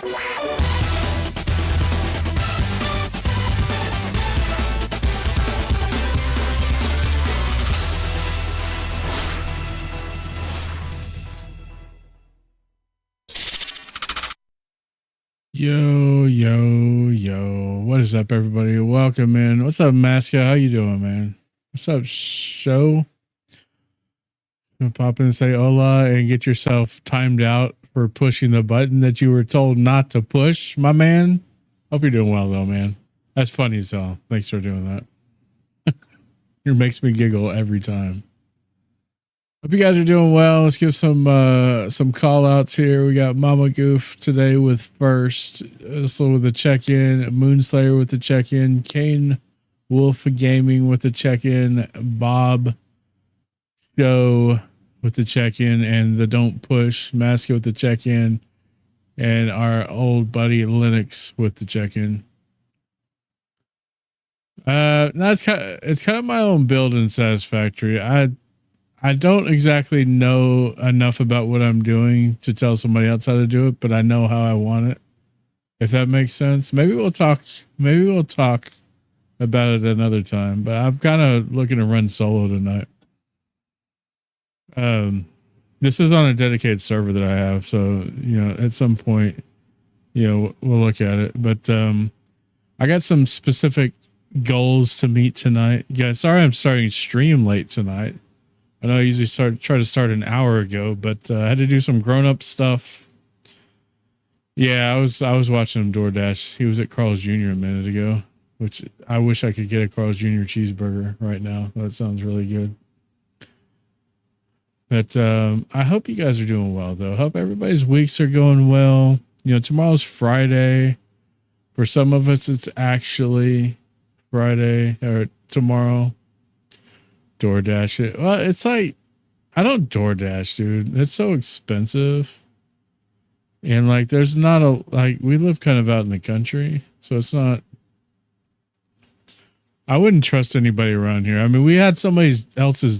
Yo, yo, yo. What is up, everybody? Welcome in. What's up, Masca? How you doing, man? What's up, show? Pop in and say hola and get yourself timed out for pushing the button that you were told not to push, my man. Hope you're doing well, though, man. That's funny as hell. Thanks for doing that. It makes me giggle every time. Hope you guys are doing well. Let's give some call outs here. We got Mama Goof today with first, so with the check-in, Moonslayer with the check-in, Kane Wolf Gaming with the check-in, Bob Show with the check-in, and the Don't Push Maska with the check-in, and our old buddy Linux with the check-in. It's kind of my own build in Satisfactory. I don't exactly know enough about what I'm doing to tell somebody else how to do it, but I know how I want it. If that makes sense. Maybe we'll talk about it another time, but I'm kind of looking to run solo tonight. This is on a dedicated server that I have, so at some point, we'll look at it. But I got some specific goals to meet tonight. Guys, sorry I'm starting stream late tonight. I know I usually try to start an hour ago, but I had to do some grown-up stuff. Yeah, I was watching him DoorDash. He was at Carl's Jr. a minute ago, which I wish I could get a Carl's Jr. cheeseburger right now. That sounds really good. But I hope you guys are doing well, though. I hope everybody's weeks are going well. Tomorrow's Friday. For some of us, it's actually Friday or tomorrow. DoorDash it. Well, it's like, I don't DoorDash, dude. It's so expensive. And like, there's not we live kind of out in the country. So it's not, I wouldn't trust anybody around here. I mean, we had somebody else's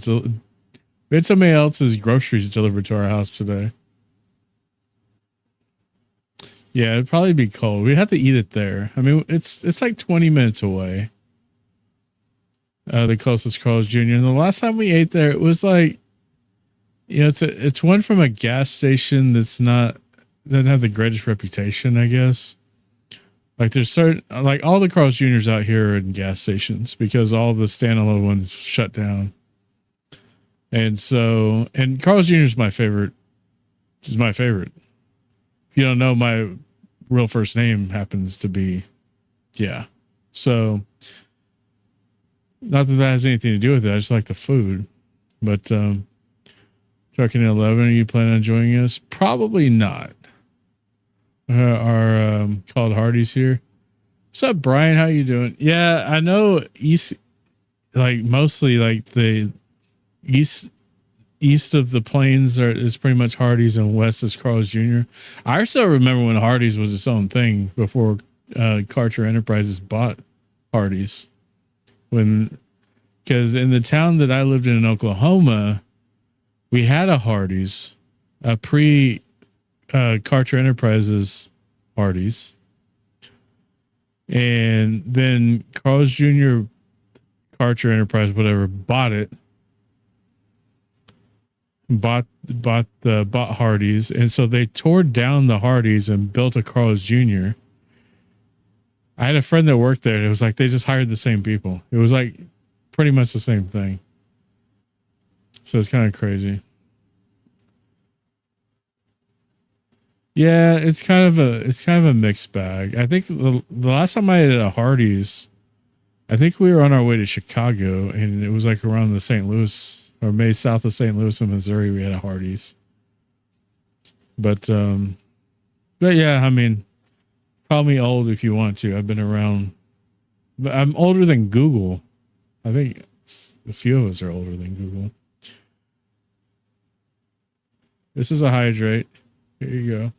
groceries delivered to our house today. Yeah, it'd probably be cold. We'd have to eat it there. I mean, it's like 20 minutes away. The closest Carl's Jr. And the last time we ate there, it was like, it's one from a gas station doesn't have the greatest reputation, I guess. Like there's all the Carl's Jr.'s out here are in gas stations because all the standalone ones shut down. And Carl's Jr. is my favorite. Is my favorite. If you don't know, my real first name happens to be, yeah. So, not that has anything to do with it. I just like the food. But Trucky 11, are you planning on joining us? Probably not. Our called Hardy's here. What's up, Brian? How you doing? Yeah, I know mostly the east of the plains is pretty much Hardy's and west is Carl's Jr. I still remember when Hardy's was its own thing before Karcher Enterprises bought Hardy's. Because in the town that I lived in Oklahoma, we had a Hardy's, a pre Karcher Enterprises Hardy's, and then Carl's Jr. Karcher Enterprise, whatever, bought it, bought Hardy's, and so they tore down the Hardy's and built a Carl's Jr. I had a friend that worked there, and it was like they just hired the same people. It was like pretty much the same thing. So it's kind of crazy. Yeah, it's kind of a mixed bag. I think the last time I ate at a Hardee's, I think we were on our way to Chicago, and it was like around the St. Louis or maybe south of St. Louis in Missouri. We had a Hardee's, but yeah, I mean, call me old if you want to. I've been around, but I'm older than Google. I think a few of us are older than Google. This is a hydrate. Here you go.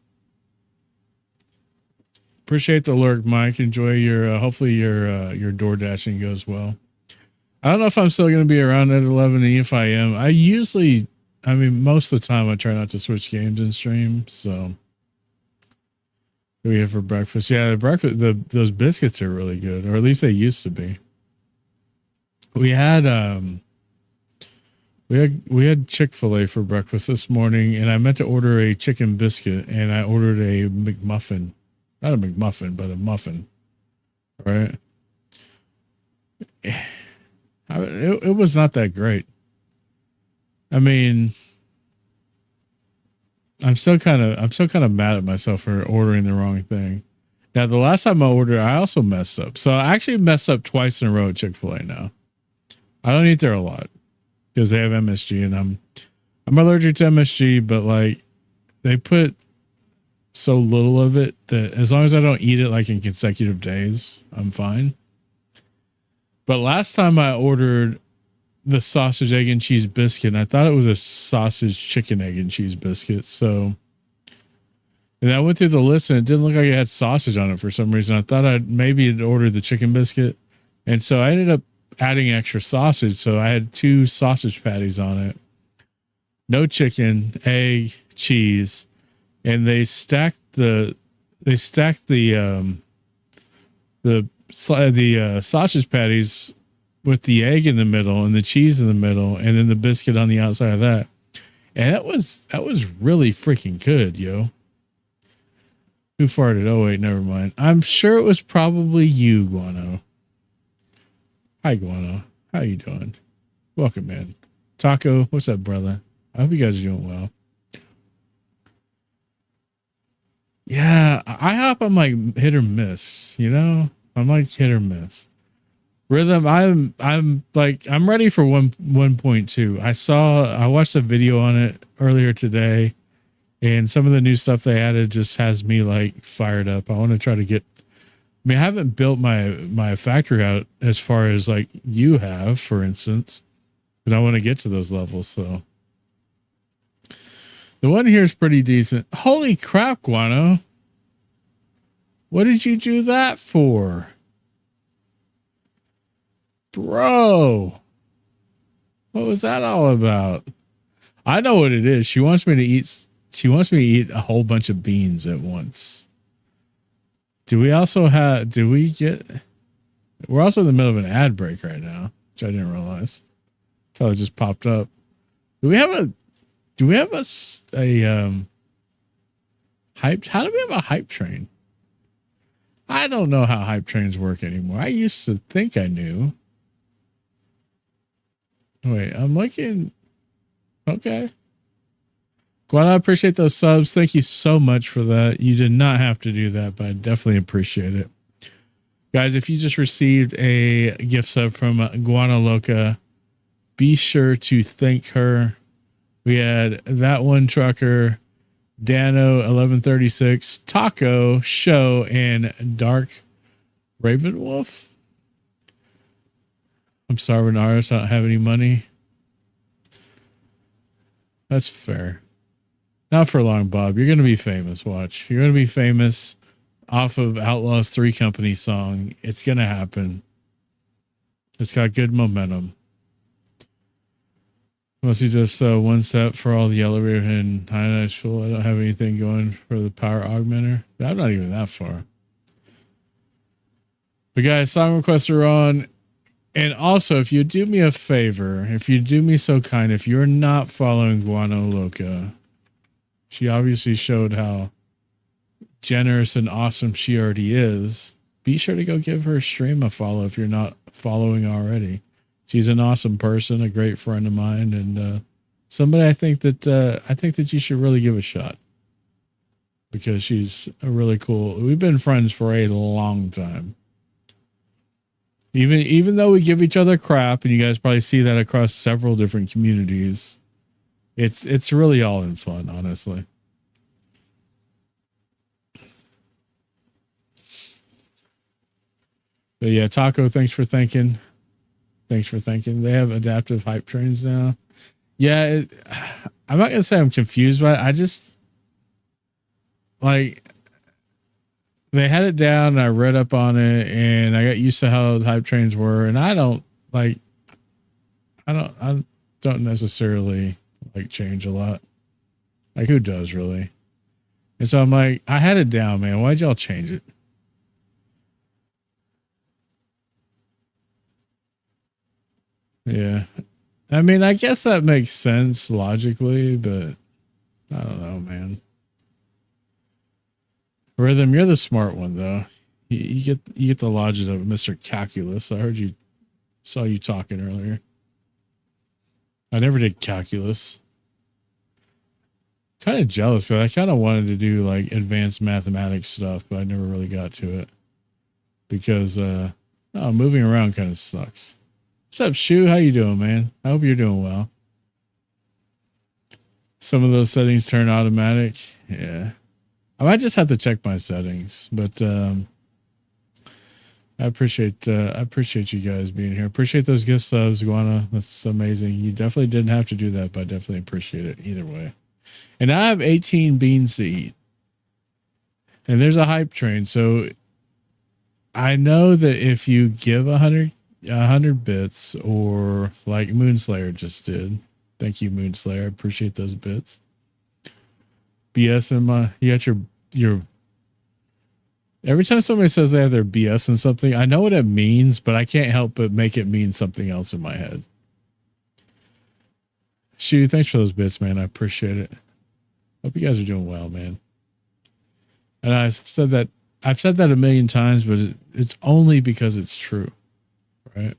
Appreciate the lurk, Mike. Enjoy your, hopefully your door dashing goes well. I don't know if I'm still going to be around at 11, and if I am, most of the time I try not to switch games in stream. So we have for breakfast? Yeah, those biscuits are really good, or at least they used to be. We had we had Chick-fil-A for breakfast this morning, and I meant to order a chicken biscuit, and I ordered a McMuffin. Not a McMuffin, but a muffin. Right? It was not that great. I mean, I'm still kind of mad at myself for ordering the wrong thing. Now, the last time I ordered, I also messed up. So I actually messed up twice in a row at Chick-fil-A now. I don't eat there a lot because they have MSG, and I'm allergic to MSG, but like they put so little of it that as long as I don't eat it like in consecutive days, I'm fine. But last time I ordered the sausage, egg, and cheese biscuit, and I thought it was a sausage, chicken, egg, and cheese biscuit. So, and I went through the list and it didn't look like it had sausage on it for some reason. I thought I'd maybe ordered the chicken biscuit. And so I ended up adding extra sausage. So I had 2 sausage patties on it. No chicken, egg, cheese. And they stacked the sausage patties with the egg in the middle and the cheese in the middle, and then the biscuit on the outside of that. And that was really freaking good, yo. Who farted? Oh wait, never mind. I'm sure it was probably you, Guano. Hi, Guano. How you doing? Welcome, man. Taco, what's up, brother? I hope you guys are doing well. Yeah, IHOP, I'm like hit or miss, you know? I'm like hit or miss. Rhythm, I'm ready for 1.2. I watched a video on it earlier today, and some of the new stuff they added just has me like fired up. I want to try to get, I mean, I haven't built my factory out as far as like you have, for instance, but I want to get to those levels. So the one here is pretty decent. Holy crap, Guano. What did you do that for? Bro, what was that all about? I know what it is. She wants me to eat a whole bunch of beans at once. We're also in the middle of an ad break right now, which I didn't realize until it just popped up. Do we have a hype? How do we have a hype train? I don't know how hype trains work anymore. I used to think I knew. Wait, I'm looking. Okay. Guano, I appreciate those subs. Thank you so much for that. You did not have to do that, but I definitely appreciate it. Guys, if you just received a gift sub from Guano Loca, be sure to thank her. We had that one trucker, Dano 1136, Taco, Show, and Dark Ravenwolf. I'm sorry, Renardus, I don't have any money. That's fair. Not for long, Bob. You're going to be famous. Watch. You're going to be famous off of Outlaws 3 Company song. It's going to happen. It's got good momentum. Mostly just one set for all the elevator and high Nashville. I don't have anything going for the power augmenter. I'm not even that far. But guys, song requests are on. And also, if you do me a favor, if you do me so kind, if you're not following Guano Loca, she obviously showed how generous and awesome she already is. Be sure to go give her stream a follow if you're not following already. She's an awesome person, a great friend of mine, and somebody I think that you should really give a shot because she's a really cool. We've been friends for a long time. Even though we give each other crap, and you guys probably see that across several different communities, it's really all in fun, honestly. But yeah, Taco, thanks for thinking. Thanks for thinking. They have adaptive hype trains now. Yeah, I'm not gonna say I'm confused by it. I just like they had it down and I read up on it and I got used to how hype trains were, and I don't necessarily like change a lot. Like, who does really? And so I'm like, I had it down, man. Why'd y'all change it? Yeah. I mean, I guess that makes sense logically, but I don't know, man. Rhythm, you're the smart one though. You get the logic of Mr. Calculus. I heard you saw you talking earlier. I never did calculus. Kind of jealous. I kind of wanted to do like advanced mathematics stuff, but I never really got to it because moving around kind of sucks. What's up, Shu? How you doing, man? I hope you're doing well. Some of those settings turn automatic. Yeah. I might just have to check my settings, but I appreciate you guys being here. Appreciate those gift subs, Guana. That's amazing. You definitely didn't have to do that, but I definitely appreciate it either way. And I have 18 beans to eat. And there's a hype train. So I know that if you give 100 bits, or like Moonslayer just did. Thank you, Moonslayer. I appreciate those bits. BS in my, you got your every time somebody says they have their BS in something, I know what it means, but I can't help but make it mean something else in my head. Shoo, thanks for those bits, man. I appreciate it. Hope you guys are doing well, man. And I've said that a million times, but it's only because it's true, right?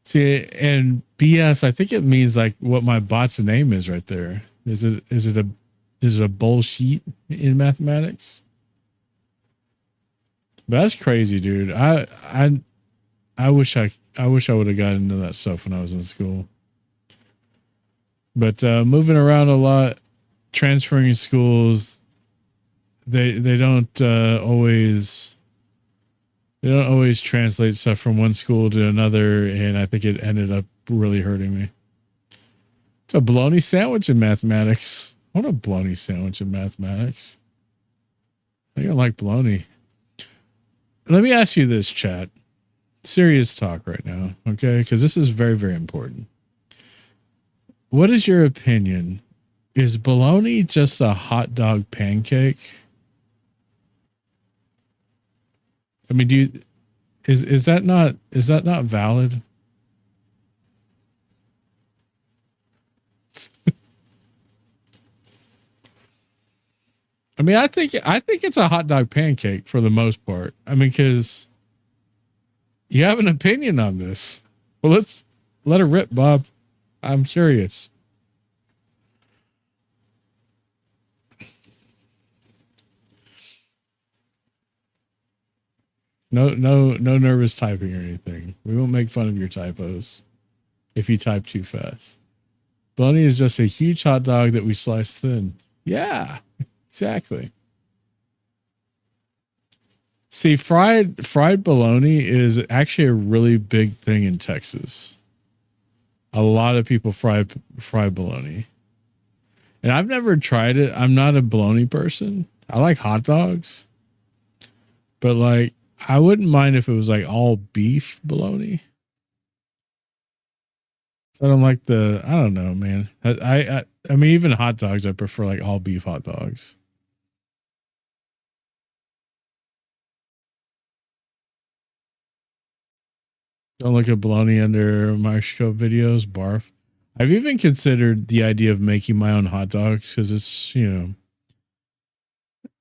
See, and BS, I think it means like what my bot's name is right there. Is it a bullshit in mathematics? But that's crazy, dude. I wish I would have gotten into that stuff when I was in school. But moving around a lot, transferring schools, they don't always translate stuff from one school to another, and I think it ended up really hurting me. It's a bologna sandwich in mathematics. What a bologna sandwich in mathematics. I don't like bologna. Let me ask you this, chat. Serious talk right now, okay? Because this is very, very important. What is your opinion? Is bologna just a hot dog pancake? I mean, is that not valid? I mean, I think it's a hot dog pancake for the most part. I mean, because you have an opinion on this. Well, let's let it rip, Bob. I'm curious. No nervous typing or anything. We won't make fun of your typos if you type too fast. Bologna is just a huge hot dog that we slice thin. Yeah, exactly. See, fried bologna is actually a really big thing in Texas. A lot of people fry bologna. And I've never tried it. I'm not a bologna person. I like hot dogs. But like, I wouldn't mind if it was like all beef bologna. So I don't like I don't know, man. I mean, even hot dogs, I prefer like all beef hot dogs. Don't look at bologna under a microscope videos, barf. I've even considered the idea of making my own hot dogs because it's,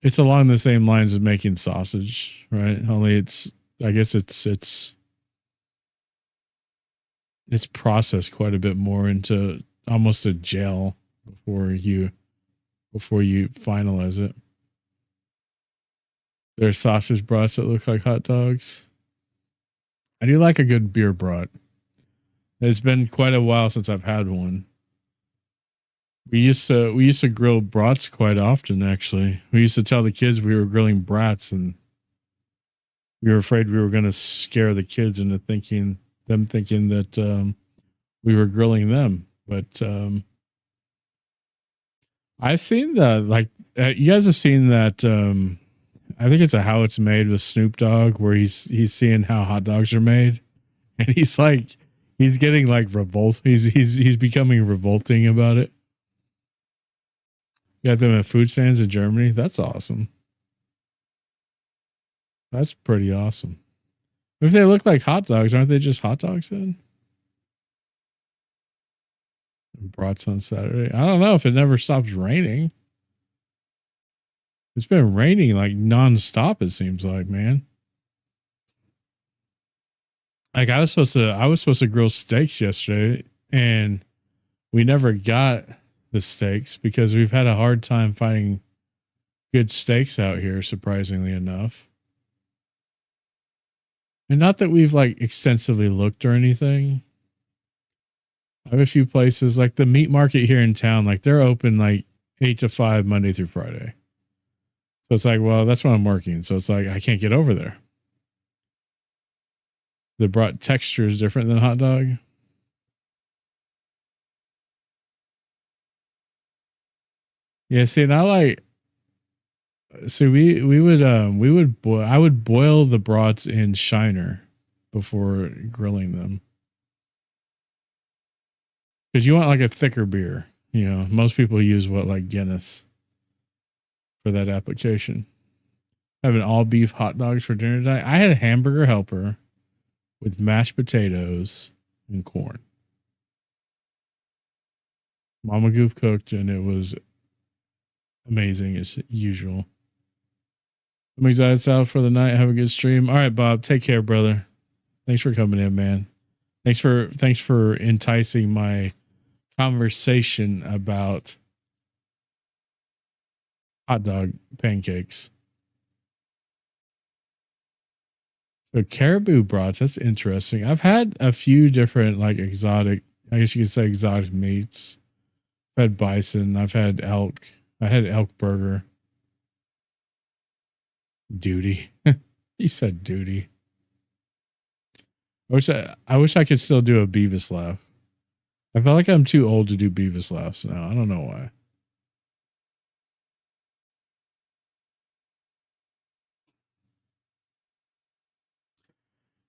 it's along the same lines of making sausage, right? Only I guess it's processed quite a bit more into almost a gel before you finalize it. There's sausage brats that look like hot dogs. I do like a good beer brat. It's been quite a while since I've had one. We used to grill brats quite often, actually. We used to tell the kids we were grilling brats, and we were afraid we were going to scare the kids into thinking that we were grilling them. But I've seen that, like, you guys have seen that. I think it's a How It's Made with Snoop Dogg, where he's seeing how hot dogs are made, and he's getting like revolt. He's becoming revolting about it. You got them at food stands in Germany. That's awesome. That's pretty awesome. If they look like hot dogs, aren't they just hot dogs then? Brats on Saturday. I don't know if it never stops raining. It's been raining like nonstop, it seems like, man. Like I was supposed to grill steaks yesterday, and we never got the steaks because we've had a hard time finding good steaks out here, surprisingly enough. And not that we've like extensively looked or anything. I have a few places like the meat market here in town, like they're open like 8 to 5 Monday through Friday. So it's like, well, that's when I'm working. So it's like I can't get over there. The brat texture is different than hot dog. Yeah, see, and I like. So I would boil the brats in Shiner before grilling them. Because you want like a thicker beer. You know, most people use like Guinness for that application. Having all beef hot dogs for dinner tonight. I had a hamburger helper with mashed potatoes and corn. Mama Goof cooked, and it was amazing as usual. I'm excited, Sal, for the night. Have a good stream. All right, Bob. Take care, brother. Thanks for coming in, man. Thanks for enticing my conversation about hot dog pancakes. So caribou brats, that's interesting. I've had a few different like exotic, I guess you could say exotic meats. I've had bison. I've had elk. I had elk burger. Duty. You said duty. I wish I could still do a Beavis laugh. I feel like I'm too old to do Beavis laughs now. I don't know why.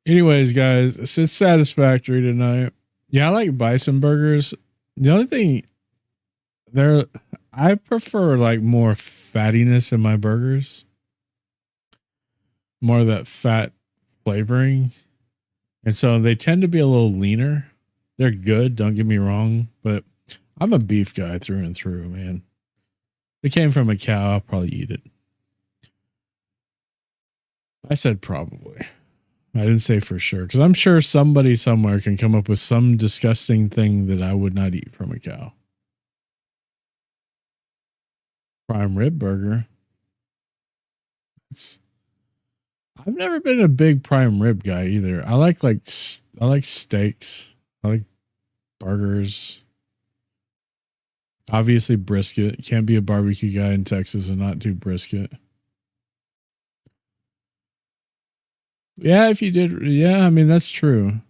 Anyways, guys, it's Satisfactory tonight. Yeah, I like bison burgers. The only thing I prefer like more fattiness in my burgers. More of that fat flavoring. And so they tend to be a little leaner. They're good, don't get me wrong, but I'm a beef guy through and through, man. It came from a cow, I'll probably eat it. I said probably. I didn't say for sure, because I'm sure somebody somewhere can come up with some disgusting thing that I would not eat from a cow. Prime rib burger. I've never been a big prime rib guy either. I like steaks. I like burgers. Obviously brisket. Can't be a barbecue guy in Texas and not do brisket. Yeah, if you did. Yeah, I mean, that's true.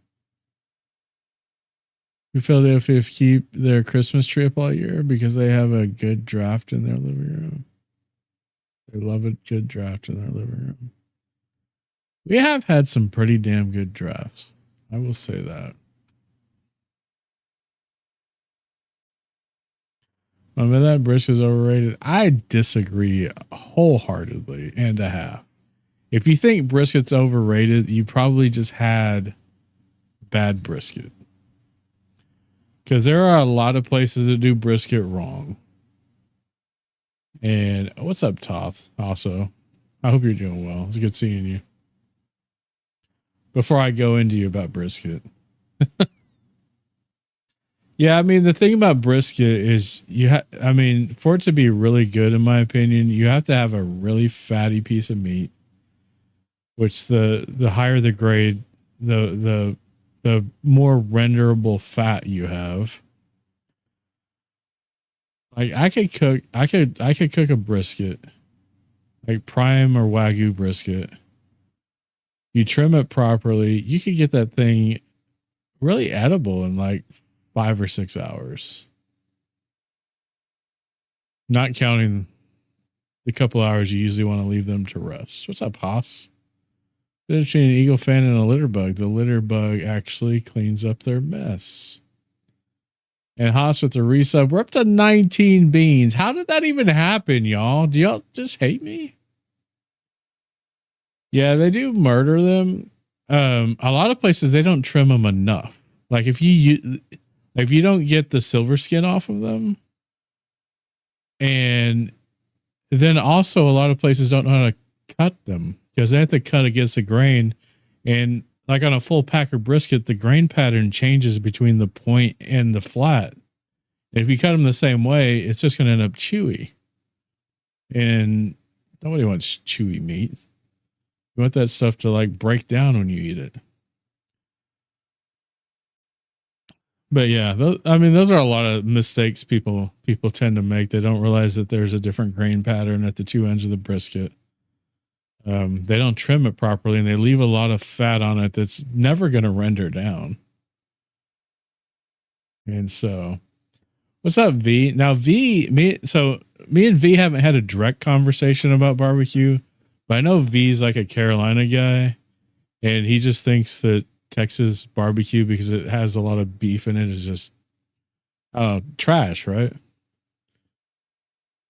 Philadelphia keep their Christmas tree up all year because they have a good draft in their living room. They love a good draft in their living room. We have had some pretty damn good drafts. I will say that. I mean, that brisket is overrated. I disagree wholeheartedly and a half. If you think brisket's overrated, you probably just had bad brisket. Because there are a lot of places that do brisket wrong. And what's up, Toth? Also, I hope you're doing well. It's good seeing you. Before I go into you about brisket. Yeah, I mean, the thing about brisket is for it to be really good, in my opinion, you have to have a really fatty piece of meat, which the higher the grade, the more renderable fat you have. Like I could cook a brisket, like prime or Wagyu brisket. You trim it properly, you could get that thing really edible in like 5 or 6 hours. Not counting the couple hours you usually want to leave them to rest. What's up, Haas? Between an eagle fan and a litter bug, the litter bug actually cleans up their mess. And Haas with the resub. We're up to 19 beans. How did that even happen, y'all? Do y'all just hate me? Yeah, they do murder them. A lot of places they don't trim them enough. Like if you don't get the silver skin off of them, and then also a lot of places don't know how to cut them because they have to cut against the grain. And like on a full packer brisket, the grain pattern changes between the point and the flat. And if you cut them the same way, it's just going to end up chewy. And nobody wants chewy meat. You want that stuff to like break down when you eat it. But yeah, those are a lot of mistakes people tend to make. They don't realize that there's a different grain pattern at the two ends of the brisket. They don't trim it properly, and they leave a lot of fat on it that's never going to render down. And so, what's up, V? Now, me and V haven't had a direct conversation about barbecue, but I know V's like a Carolina guy, and he just thinks that Texas barbecue, because it has a lot of beef in it, is just trash, right?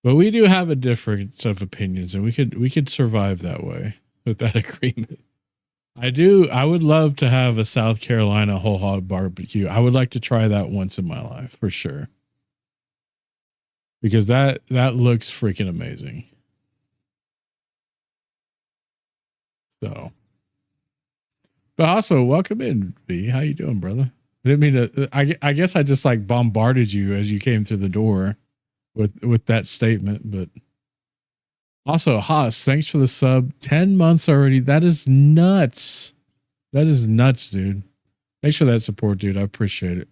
But we do have a difference of opinions, and we could survive that way with that agreement. I would love to have a South Carolina whole hog barbecue. I would like to try that once in my life for sure. Because that looks freaking amazing. So, but also welcome in, V. How you doing, brother? I didn't mean to. I guess I just like bombarded you as you came through the door with that statement. But also, Haas, thanks for the sub. 10 months already. That is nuts. That is nuts, dude. Thanks for that support, dude. I appreciate it.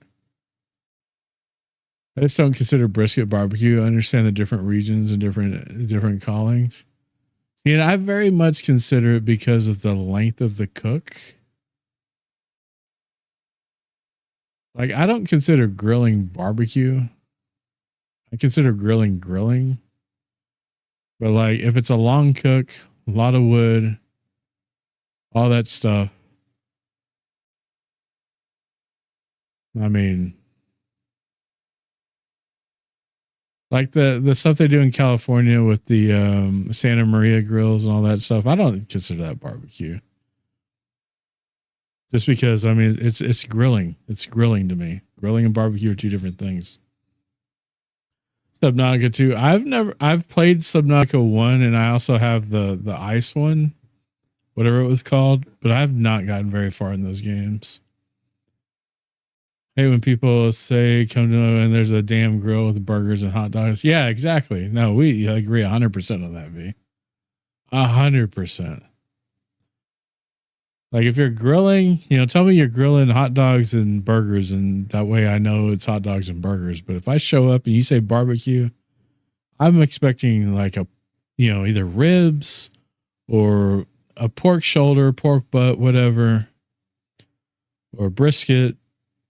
I just don't consider brisket barbecue. I understand the different regions and different callings. And I very much consider it because of the length of the cook. Like, I don't consider grilling barbecue. I consider grilling. But like, if it's a long cook, a lot of wood, all that stuff. I mean, like the stuff they do in California with the Santa Maria grills and all that stuff, I don't consider that barbecue. Just because, I mean, it's grilling. It's grilling to me. Grilling and barbecue are two different things. Subnautica 2. I've played Subnautica 1, and I also have the ice one, whatever it was called, but I have not gotten very far in those games. Hey, when people say come to know and there's a damn grill with burgers and hot dogs. Yeah, exactly. No, we agree 100% on that, V. 100%. Like if you're grilling, tell me you're grilling hot dogs and burgers, and that way I know it's hot dogs and burgers. But if I show up and you say barbecue, I'm expecting like either ribs or a pork shoulder, pork butt, whatever, or brisket,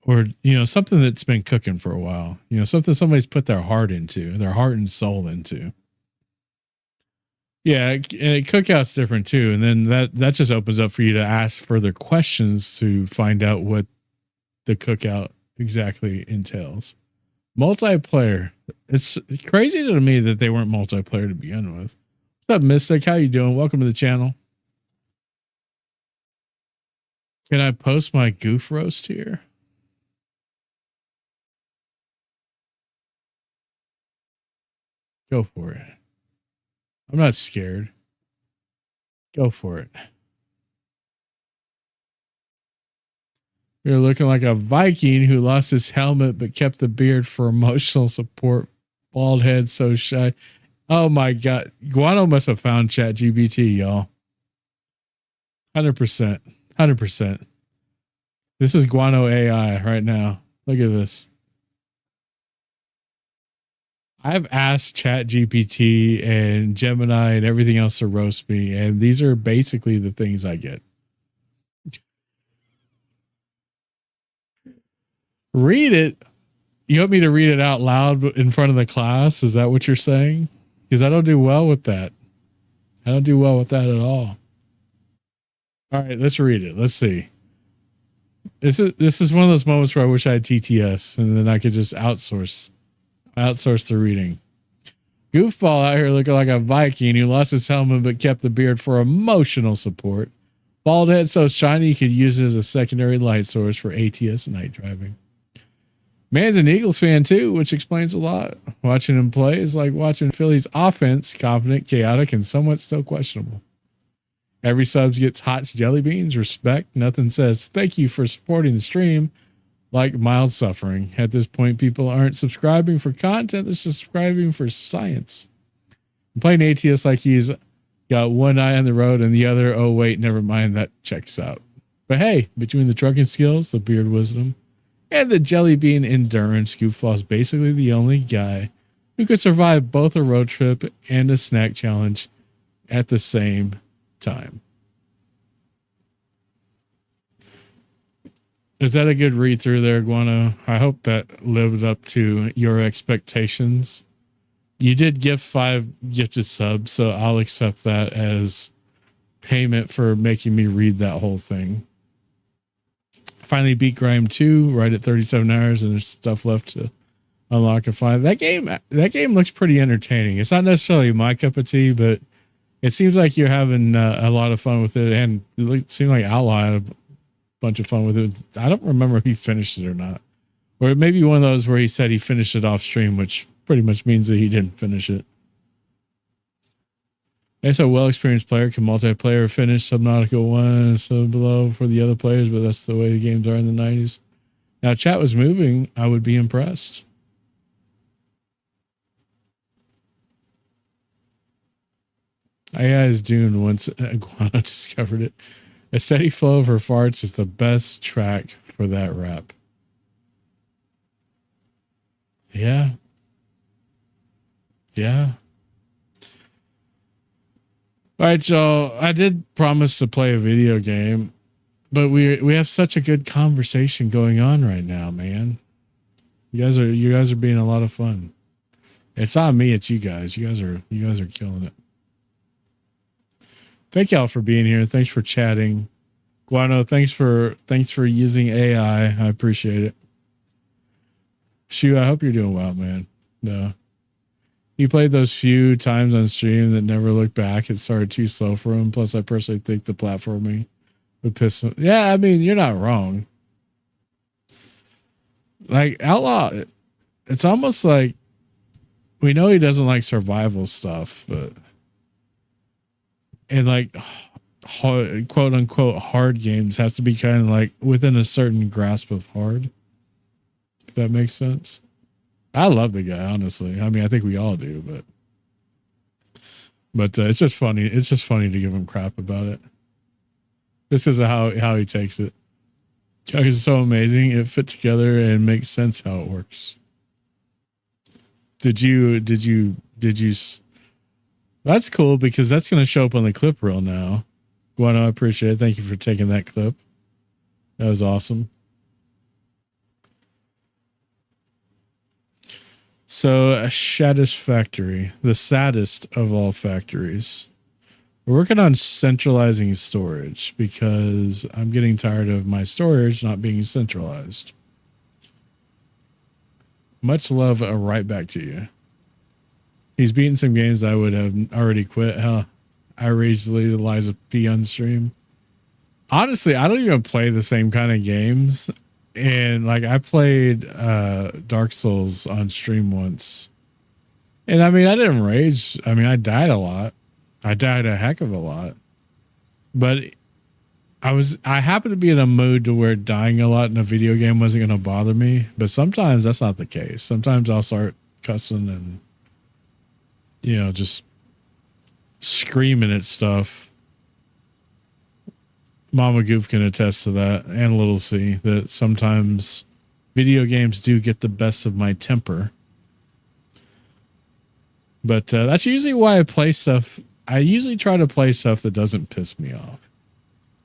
or something that's been cooking for a while. Something somebody's put their heart and soul into. Yeah, and cookout's different too, and then that just opens up for you to ask further questions to find out what the cookout exactly entails. Multiplayer. It's crazy to me that they weren't multiplayer to begin with. What's up, Mystic? How you doing? Welcome to the channel. Can I post my goof roast here? Go for it. I'm not scared. Go for it. You're looking like a Viking who lost his helmet but kept the beard for emotional support. Bald head, so shy. Oh my God. Guano must have found ChatGPT, y'all. 100%. 100%. This is Guano AI right now. Look at this. I've asked ChatGPT and Gemini and everything else to roast me, and these are basically the things I get. Read it. You want me to read it out loud in front of the class? Is that what you're saying? Because I don't do well with that. I don't do well with that at all. All right, let's read it. Let's see. This is one of those moments where I wish I had TTS and then I could just outsource the reading. Goofball out here looking like a Viking who lost his helmet but kept the beard for emotional support. Bald head so shiny he could use it as a secondary light source for ATS night driving. Man's an Eagles fan too, which explains a lot. Watching him play is like watching Philly's offense, confident, chaotic, and somewhat still questionable. Every subs gets Hot's jelly beans, respect. Nothing says thank you for supporting the stream like mild suffering. At this point, people aren't subscribing for content, they're subscribing for science. I'm playing ATS like he's got one eye on the road and the other, oh wait, never mind, that checks out. But hey, between the trucking skills, the beard wisdom, and the jelly bean endurance, Goofball is basically the only guy who could survive both a road trip and a snack challenge at the same time. Is that a good read through there, Guano? I hope that lived up to your expectations. You did gift 5 gifted subs, so I'll accept that as payment for making me read that whole thing. Finally beat Grime 2 right at 37 hours, and there's stuff left to unlock and find. That game looks pretty entertaining. It's not necessarily my cup of tea, but it seems like you're having a lot of fun with it, and it seemed like Outlaw had a bunch of fun with it. I don't remember if he finished it or not. Or it may be one of those where he said he finished it off stream, which pretty much means that he didn't finish it. It's a well-experienced player can multiplayer finish Subnautica 1 so below for the other players, but that's the way the games are in the 90s. Now, chat was moving. I would be impressed. AI is Dune once Guano discovered it. A steady flow of her farts is the best track for that rap. Yeah. Yeah. All right, y'all. I did promise to play a video game, but we have such a good conversation going on right now, man. You guys are being a lot of fun. It's not me, it's you guys. You guys are killing it. Thank y'all for being here. Thanks for chatting. Guano, thanks for using AI. I appreciate it. Shu, I hope you're doing well, man. No. He played those few times on stream that never looked back. It started too slow for him. Plus, I personally think the platforming would piss him. Yeah, I mean, you're not wrong. Like, Outlaw, it's almost like we know he doesn't like survival stuff, but and like hard, quote unquote hard games have to be kind of like within a certain grasp of hard. If that makes sense. I love the guy, honestly. I mean, I think we all do, but it's just funny. It's just funny to give him crap about it. This is how he takes it. It's so amazing. It fit together and makes sense how it works. Did you? That's cool because that's going to show up on the clip reel now. Guano, I appreciate it. Thank you for taking that clip. That was awesome. So, Satisfactory, the saddest of all factories. We're working on centralizing storage because I'm getting tired of my storage not being centralized. Much love, right back to you. He's beaten some games I would have already quit. I raged Eliza P on stream. Honestly, I don't even play the same kind of games. And like I played Dark Souls on stream once. And I mean, I didn't rage. I mean, I died a lot. I died a heck of a lot. But I happened to be in a mood to where dying a lot in a video game wasn't going to bother me. But sometimes that's not the case. Sometimes I'll start cussing and, you know, just screaming at stuff. Mama Goof can attest to that, and Little C, that sometimes video games do get the best of my temper. But that's usually why I play stuff. I usually try to play stuff that doesn't piss me off.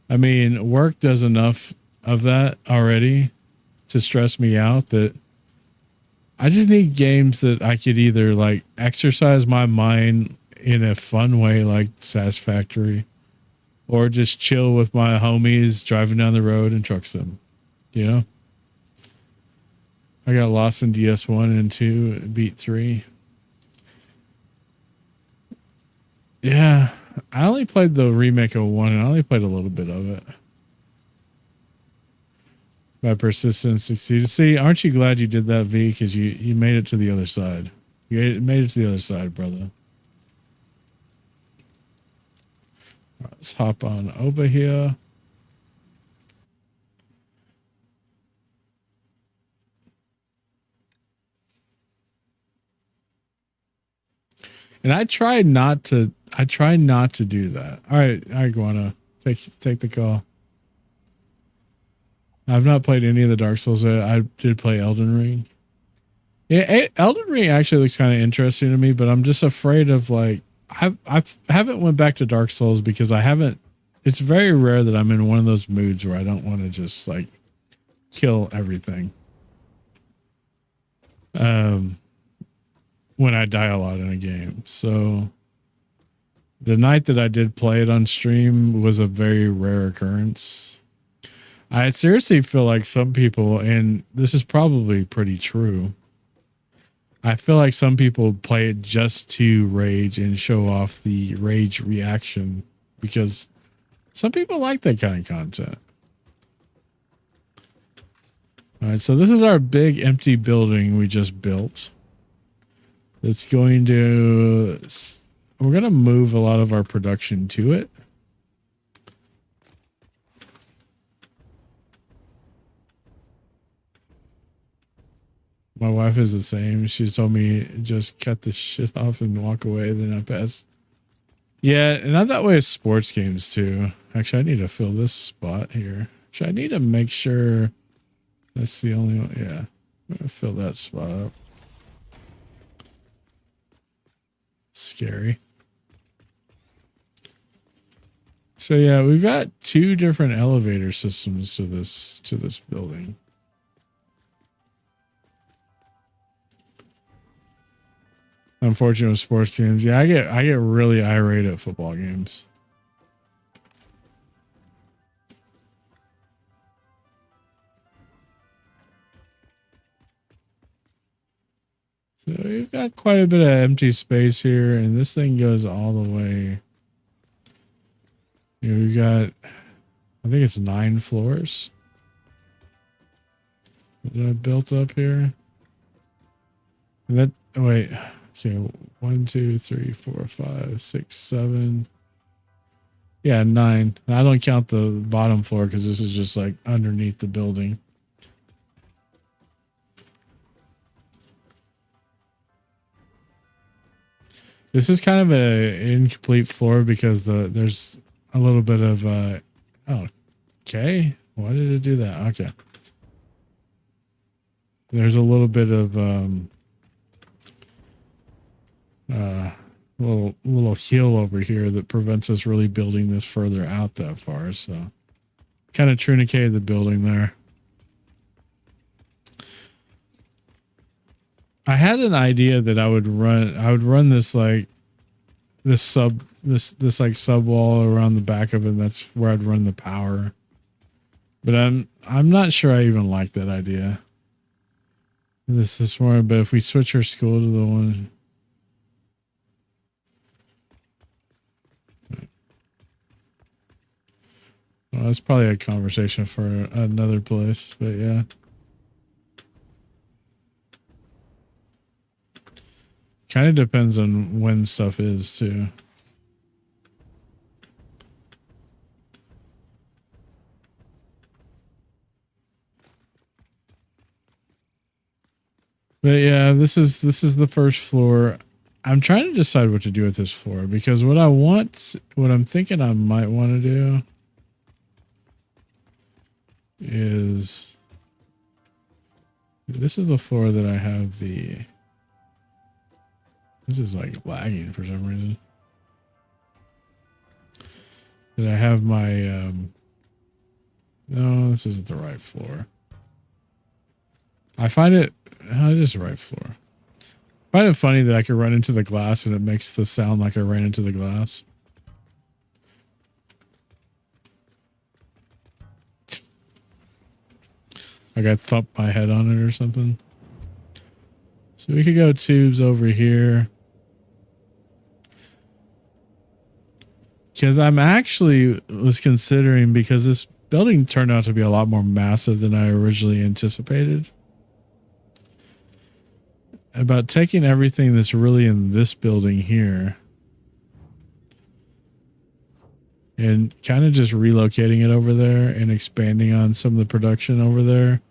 I mean, work does enough of that already to stress me out that I just need games that I could either like exercise my mind in a fun way, like Satisfactory, or just chill with my homies driving down the road and truck sim. You know, I got lost in DS1 and 2, beat 3. Yeah, I only played the remake of 1 and I only played a little bit of it. My persistence succeeded. See, aren't you glad you did that, V? Because you made it to the other side. You made it to the other side, brother. Right, let's hop on over here. And I try not to do that. All right, Guana, take the call. I've not played any of the Dark Souls. I did play Elden Ring. Yeah, Elden Ring actually looks kind of interesting to me, but I'm just afraid of like I haven't went back to Dark Souls because I haven't. It's very rare that I'm in one of those moods where I don't want to just like kill everything. When I die a lot in a game, so the night that I did play it on stream was a very rare occurrence. I seriously feel like some people, and this is probably pretty true, I feel like some people play it just to rage and show off the rage reaction because some people like that kind of content. All right, so this is our big empty building we just built. It's going to, we're going to move a lot of our production to it. My wife is the same. She told me just cut the shit off and walk away. Then I pass. Yeah, and not that way with sports games too. Actually, I need to fill this spot here. Actually, I need to make sure that's the only one. Yeah, I'm gonna fill that spot up. Scary. So yeah, we've got 2 different elevator systems to this building. Unfortunate with sports teams. Yeah, I get really irate at football games. So we've got quite a bit of empty space here, and this thing goes all the way. Yeah, we've got, I think it's 9 floors that I built up here. And that, wait, okay, 1, 2, 3, 4, 5, 6, 7. Yeah, 9. I don't count the bottom floor because this is just like underneath the building. This is kind of an incomplete floor because there's a little bit of oh, okay. Why did it do that? Okay. There's a little bit of little hill over here that prevents us really building this further out that far. So kind of trunicated the building there. I had an idea that I would run this like this like sub wall around the back of it, and that's where I'd run the power. But I'm not sure I even like that idea. This is more, but if we switch our school to the one. Well, that's probably a conversation for another place, but yeah. Kind of depends on when stuff is too. But yeah, this is the first floor. I'm trying to decide what to do with this floor because what I'm thinking I might want to do is this is the floor that I have the. This is like lagging for some reason. That I have my no, this isn't the right floor. I find it it is the right floor. I find it funny that I could run into the glass and it makes the sound like I ran into the glass. Like I thumped my head on it or something. So we could go tubes over here. Because I'm actually was considering, because this building turned out to be a lot more massive than I originally anticipated, about taking everything that's really in this building here and kind of just relocating it over there and expanding on some of the production over there.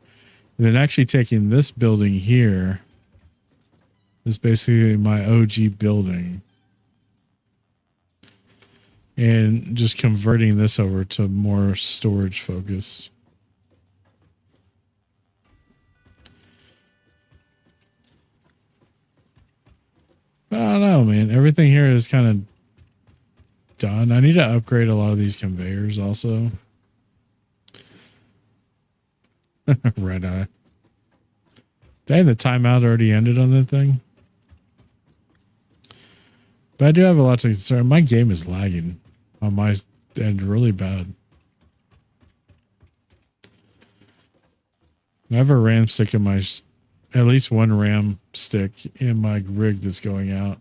And then actually taking this building here is basically my OG building and just converting this over to more storage focused. I don't know, man. Everything here is kind of done. I need to upgrade a lot of these conveyors also. Red eye. Dang, the timeout already ended on that thing. But I do have a lot to concern. My game is lagging on my end really bad. I have a RAM stick in my, at least one RAM stick in my rig that's going out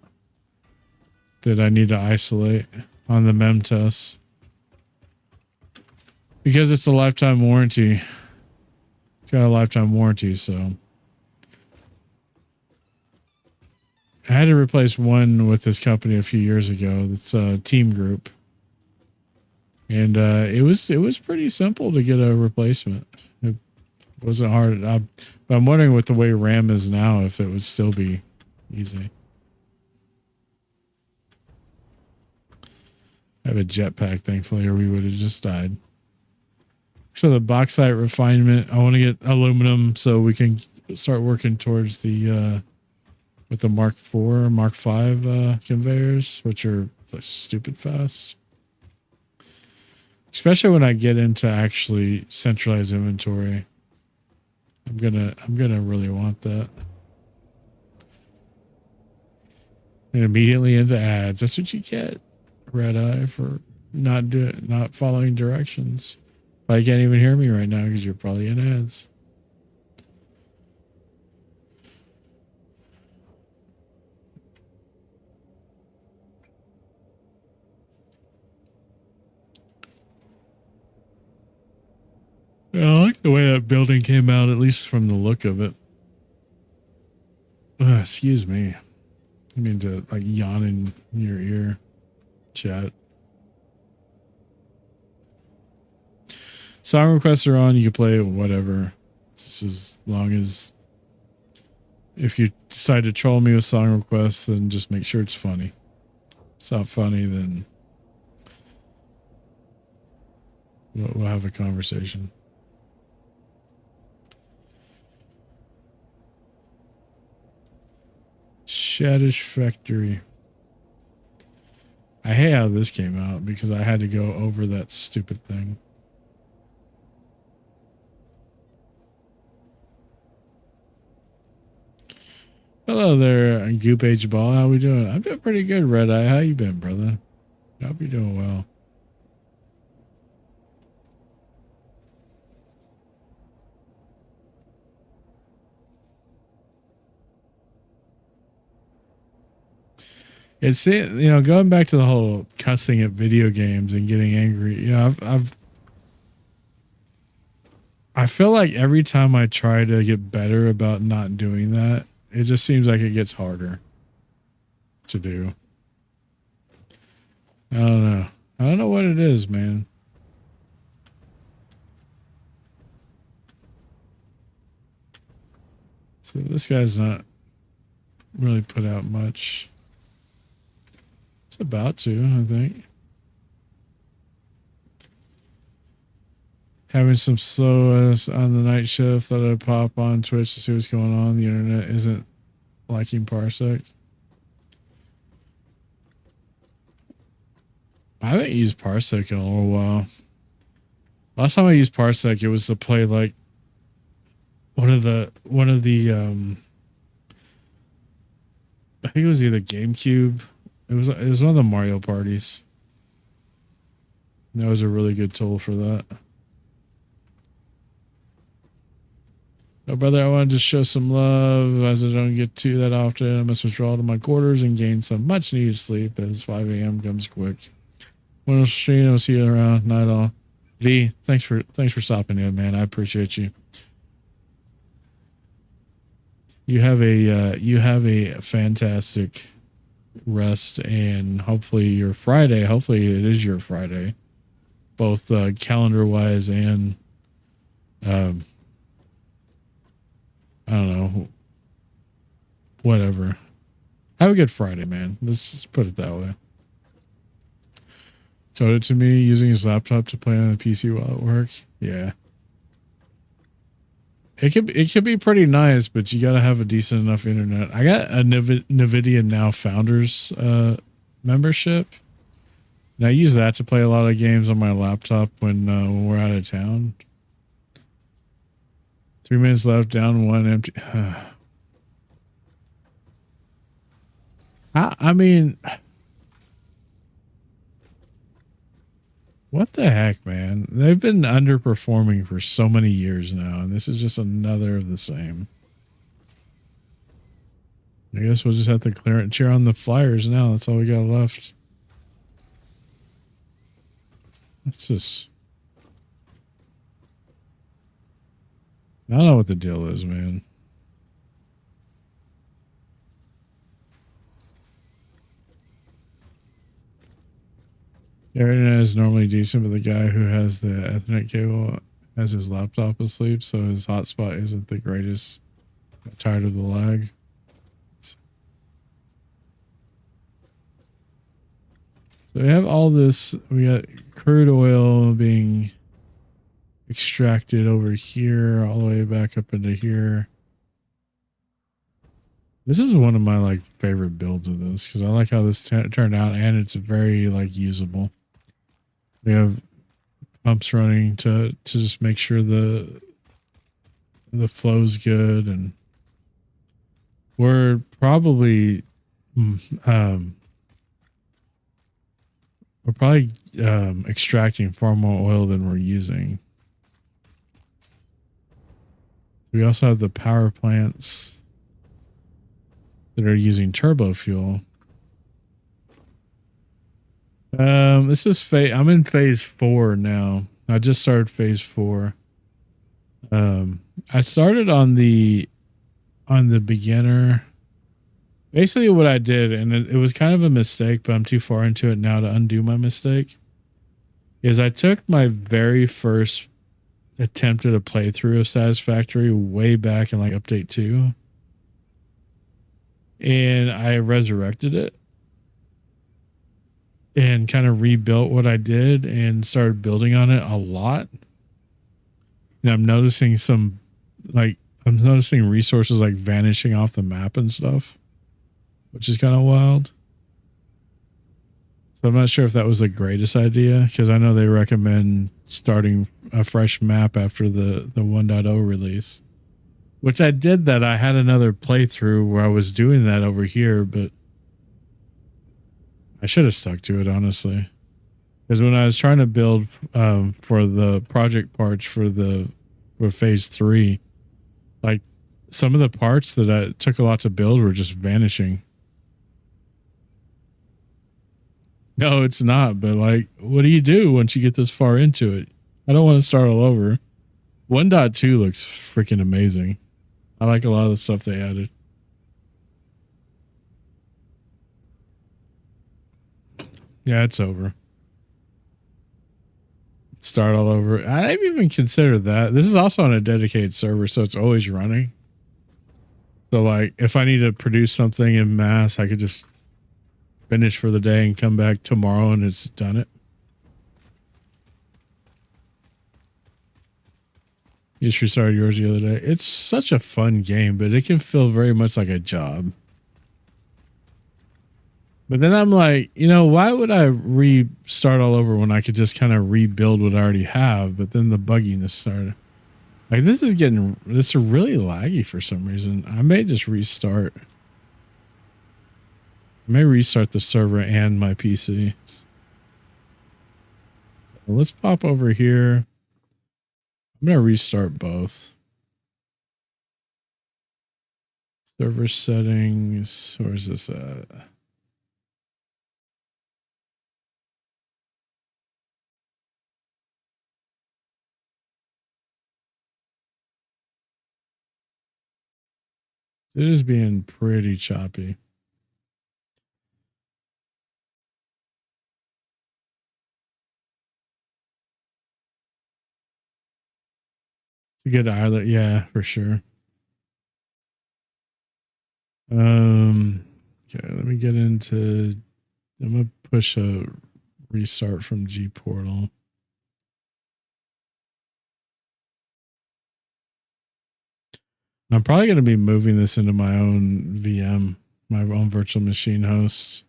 that I need to isolate on the mem test. Because it's a lifetime warranty. It's got a lifetime warranty, so. I had to replace one with this company a few years ago. It's a Team Group. And it was pretty simple to get a replacement. It wasn't hard. But I'm wondering with the way RAM is now, if it would still be easy. I have a jetpack, thankfully, or we would have just died. So the bauxite refinement, I want to get aluminum so we can start working towards the with the Mark 4, Mark 5 conveyors, which are like stupid fast. Especially when I get into actually centralized inventory. I'm gonna really want that. And immediately into ads. That's what you get, red eye, for not following directions. But you can't even hear me right now because you're probably in ads. I like the way that building came out, at least from the look of it. Excuse me. I mean to like yawn in your ear, chat. Song requests are on. You can play whatever. Just as long as if you decide to troll me with song requests, then just make sure it's funny. If it's not funny, then we'll have a conversation. Satisfactory. I hate how this came out because I had to go over that stupid thing. Hello there, Goop H Ball. How we doing? I'm doing pretty good, Red Eye. How you been, brother? I hope you're doing well. It's it, you know, going back to the whole cussing at video games and getting angry. You know, I feel like every time I try to get better about not doing that, it just seems like it gets harder to do. I don't know. I don't know what it is, man. So this guy's not really put out much. It's about to, I think. Having some slowness on the night shift. Thought I'd pop on Twitch to see what's going on. The internet isn't liking Parsec. I haven't used Parsec in a little while. Last time I used Parsec, it was to play like one of the I think it was either GameCube. It was one of the Mario parties. That was a really good tool for that. Oh, brother, I want to just show some love as I don't get to that often. I must withdraw to my quarters and gain some much needed sleep as 5 a.m. comes quick. When I'll see you around. Night all. V, thanks for stopping in, man. I appreciate you. You have a fantastic rest, and hopefully your Friday. Hopefully it is your Friday, both calendar wise and I don't know, whatever. Have a good Friday, man. Let's just put it that way. Told it to me using his laptop to play on the PC while at work. Yeah. It could be pretty nice, but you got to have a decent enough internet. I got a NVIDIA Now Founders membership. And I use that to play a lot of games on my laptop when we're out of town. 3 minutes left, down one, empty. I mean, what the heck, man? They've been underperforming for so many years now, and this is just another of the same. I guess we'll just have to clear it and cheer on the Flyers now. That's all we got left. That's just... I don't know what the deal is, man. Their internet is normally decent, but the guy who has the Ethernet cable has his laptop asleep, so his hotspot isn't the greatest. I'm tired of the lag. So we have all this. We got crude oil being extracted over here, all the way back up into here. This is one of my favorite builds of this because I like how this turned out, and it's very usable. We have pumps running to just make sure the flow's good, and we're probably extracting far more oil than we're using. We also have the power plants that are using turbo fuel. This is I'm in phase 4 now. I just started phase 4. I started on the beginner. Basically what I did, and it was kind of a mistake, but I'm too far into it now to undo my mistake, is I took my very first attempt at a playthrough of Satisfactory way back in update 2, and I resurrected it and kind of rebuilt what I did and started building on it a lot. And I'm noticing resources vanishing off the map and stuff, which is kind of wild. So I'm not sure if that was the greatest idea, because I know they recommend starting a fresh map after the 1.0 release, which I did that. I had another playthrough where I was doing that over here, but I should have stuck to it, honestly, because when I was trying to build for the project parts for phase 3, some of the parts that I took a lot to build were just vanishing. No, it's not. But what do you do once you get this far into it? I don't want to start all over. 1.2 looks freaking amazing. I like a lot of the stuff they added. Yeah, it's over. Start all over. I didn't even consider that. This is also on a dedicated server, so it's always running. So if I need to produce something in mass, I could just finish for the day and come back tomorrow and it's done it. You just restarted yours the other day. It's such a fun game, but it can feel very much like a job. But then I'm like, why would I restart all over when I could just kind of rebuild what I already have? But then the bugginess started. This is really laggy for some reason. I may just restart. I may restart the server and my PC. Well, let's pop over here. I'm going to restart both. Server settings. Where is this at? It is being pretty choppy. To get Island, yeah, for sure. Okay, let me get into. I'm gonna push a restart from G Portal. I'm probably gonna be moving this into my own VM, my own virtual machine host.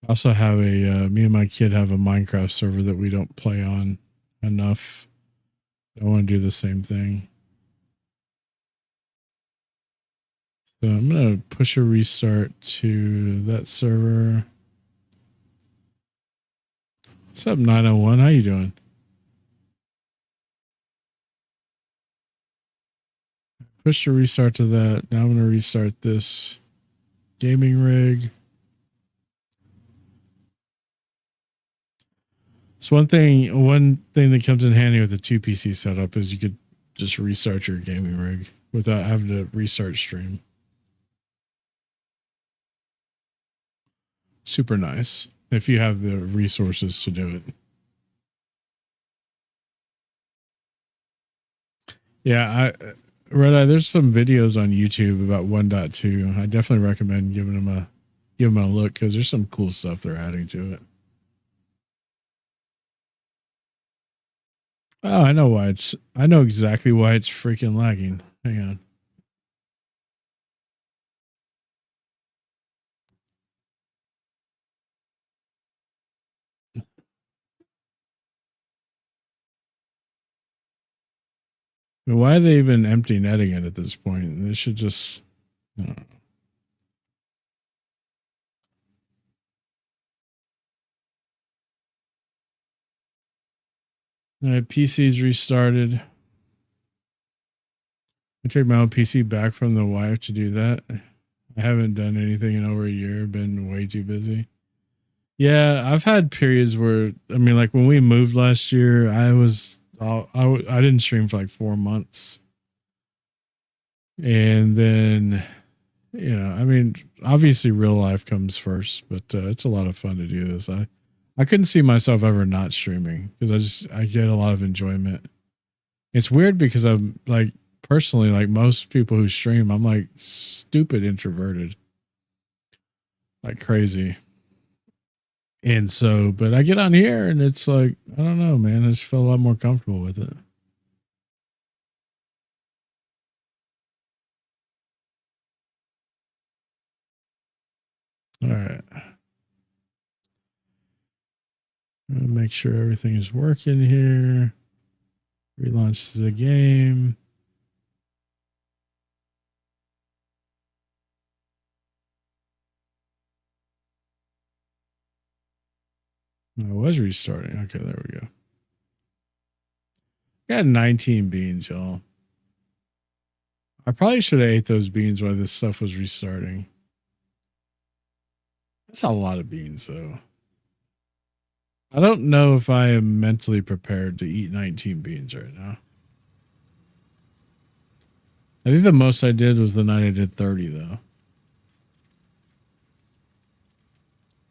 I also have a me and my kid have a Minecraft server that we don't play on enough. I want to do the same thing. So I'm going to push a restart to that server. What's up, 901? How you doing? Push a restart to that. Now I'm going to restart this gaming rig. So one thing that comes in handy with a 2 PC setup is you could just restart your gaming rig without having to restart stream. Super nice if you have the resources to do it. Yeah, Red Eye, there's some videos on YouTube about 1.2. I definitely recommend giving them a look because there's some cool stuff they're adding to it. Oh, I know exactly why it's freaking lagging. Hang on. Why are they even empty netting it at this point? They should just, I don't know. All right, PC's restarted. I took my own PC back from the wife to do that. I haven't done anything in over a year. Been way too busy. Yeah, I've had periods where, I mean, like when we moved last year, I didn't stream for like 4 months. And then, I mean, obviously real life comes first, but it's a lot of fun to do this. I couldn't see myself ever not streaming because I get a lot of enjoyment. It's weird because I'm like, personally, like most people who stream, I'm like stupid introverted, like crazy. And so, but I get on here and it's like, I don't know, man. I just feel a lot more comfortable with it. All right. Make sure everything is working here. Relaunch the game. I was restarting. Okay, there we go. Got 19 beans, y'all. I probably should have ate those beans while this stuff was restarting. That's a lot of beans, though. I don't know if I am mentally prepared to eat 19 beans right now. I think the most I did was the night I did 30, though.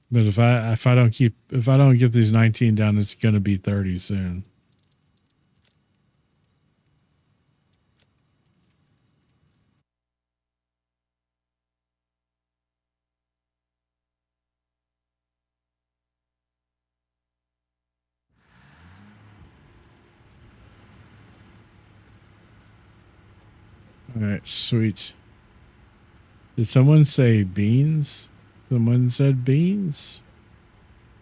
But if I don't get these 19 down, it's gonna be 30 soon. All right, sweet. Did someone say beans? Someone said beans.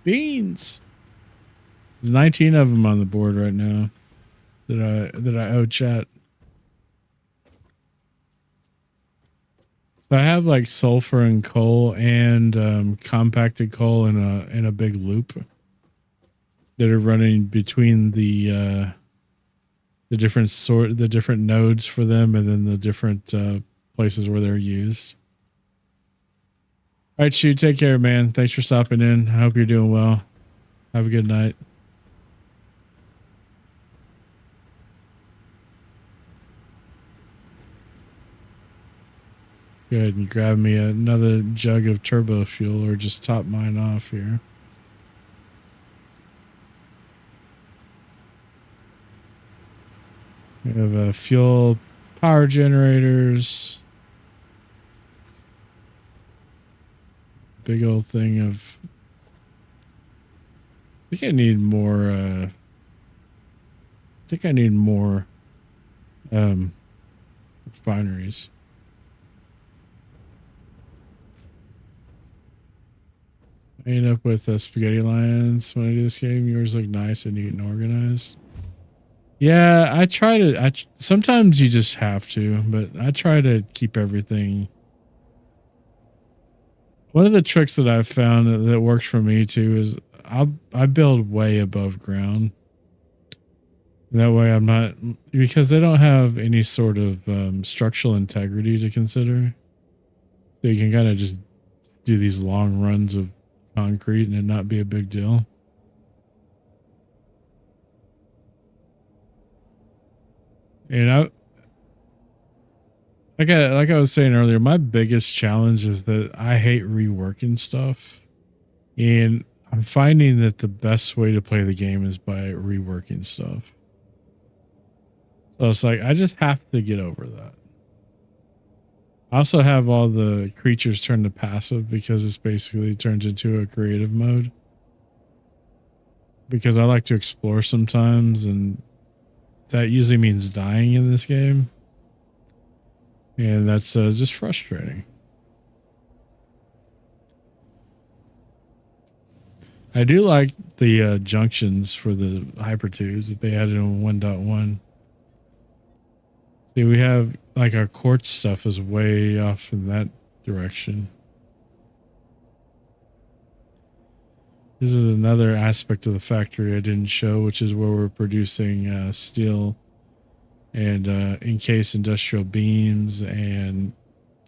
Beans. There's 19 of them on the board right now that I owe chat. So I have like sulfur and coal and compacted coal in a big loop that are running between the the different nodes for them, and then the different places where they're used. All right, Shu, take care, man. Thanks for stopping in. I hope you're doing well. Have a good night. Go ahead and grab me another jug of turbo fuel, or just top mine off here. We have fuel, power generators. Big old thing of... I think I need more... I think I need more refineries. I end up with spaghetti lions when I do this game. Yours look nice and neat and organized. Yeah, I try to. Sometimes you just have to, but I try to keep everything. One of the tricks that I've found that works for me too is I build way above ground. That way I'm not, because they don't have any sort of structural integrity to consider. So you can kind of just do these long runs of concrete and it not be a big deal. And like I was saying earlier, my biggest challenge is that I hate reworking stuff. And I'm finding that the best way to play the game is by reworking stuff. So it's like, I just have to get over that. I also have all the creatures turned to passive because it's basically turns into a creative mode. Because I like to explore sometimes, and that usually means dying in this game. And that's just frustrating. I do like the junctions for the Hyper 2s that they added in 1.1. See, we have like our quartz stuff is way off in that direction. This is another aspect of the factory I didn't show, which is where we're producing steel and encased industrial beams and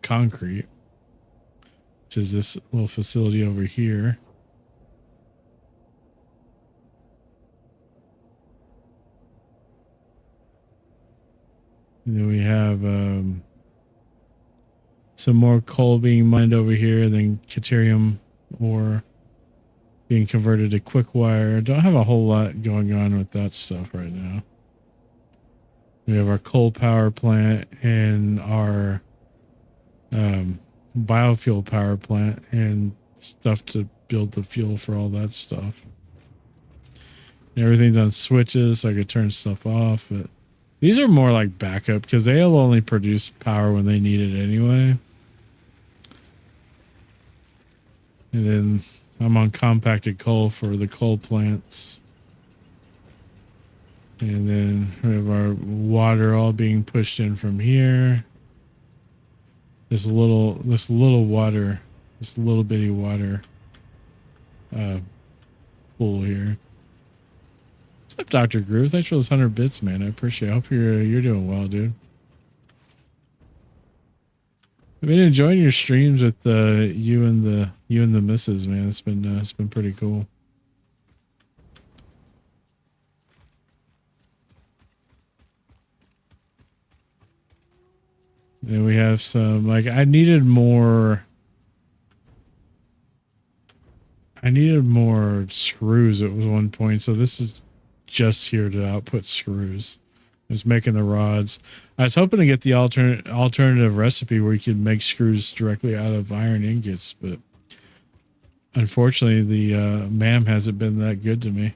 concrete, which is this little facility over here. And then we have some more coal being mined over here, then Caterium ore being converted to quick wire. Don't have a whole lot going on with that stuff right now. We have our coal power plant and our biofuel power plant and stuff to build the fuel for all that stuff. And everything's on switches, so I could turn stuff off, but these are more like backup because they'll only produce power when they need it anyway. And then I'm on compacted coal for the coal plants. And then we have our water all being pushed in from here. This little bitty water pool here. What's up, Dr. Groove? Thanks for those 100 bits, man. I appreciate it. I hope you're doing well, dude. I've been enjoying your streams with you and the missus, man. It's been pretty cool. And we have some, like, I needed more screws at one point, so this is just here to output screws. I was making the rods. I was hoping to get the alternative recipe where you could make screws directly out of iron ingots, but unfortunately the MAM hasn't been that good to me.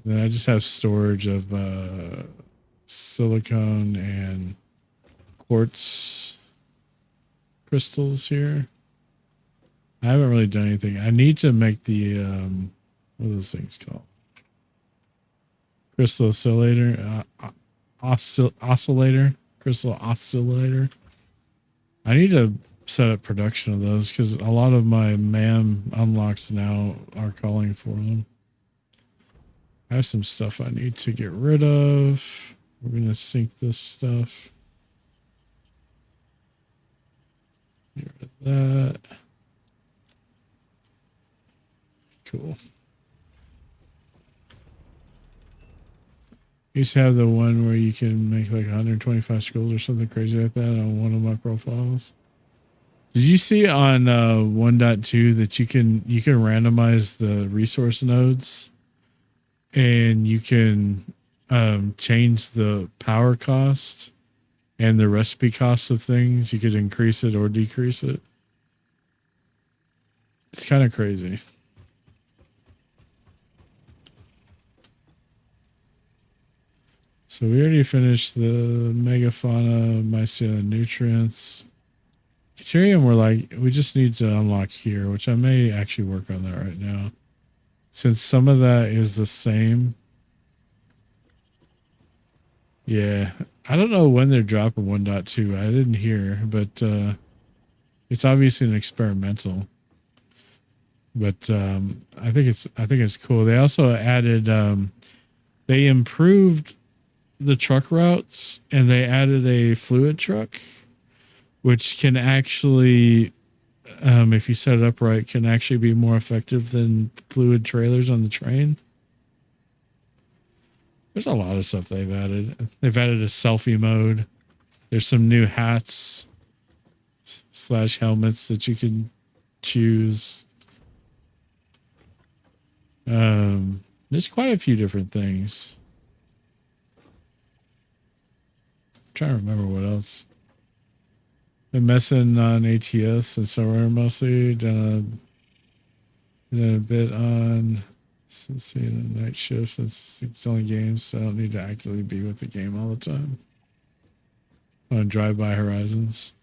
And then I just have storage of silicone and quartz crystals here. I haven't really done anything. I need to make the what are those things called? Crystal oscillator, crystal oscillator. I need to set up production of those because a lot of my MAM unlocks now are calling for them. I have some stuff I need to get rid of. We're going to sync this stuff. Get rid of that. Cool. I used to have the one where you can make like 125 scrolls or something crazy like that on one of my profiles. Did you see on 1.2 that you can randomize the resource nodes and you can change the power cost and the recipe cost of things? You could increase it or decrease it. It's kind of crazy. So we already finished the megafauna, mycelium nutrients. Deuterium, we're like, we just need to unlock here, which I may actually work on that right now. Since some of that is the same. Yeah, I don't know when they're dropping 1.2. I didn't hear, but it's obviously an experimental. But I think it's cool. They also added they improved the truck routes and they added a fluid truck, which can actually, if you set it up right, can actually be more effective than fluid trailers on the train. There's a lot of stuff they've added. They've added a selfie mode. There's some new hats / helmets that you can choose. There's quite a few different things. I'm trying to remember what else. Been messing on ATS and somewhere mostly. Done a bit on since the night shift since it's only games, so I don't need to actively be with the game all the time. On Drive-By Horizons.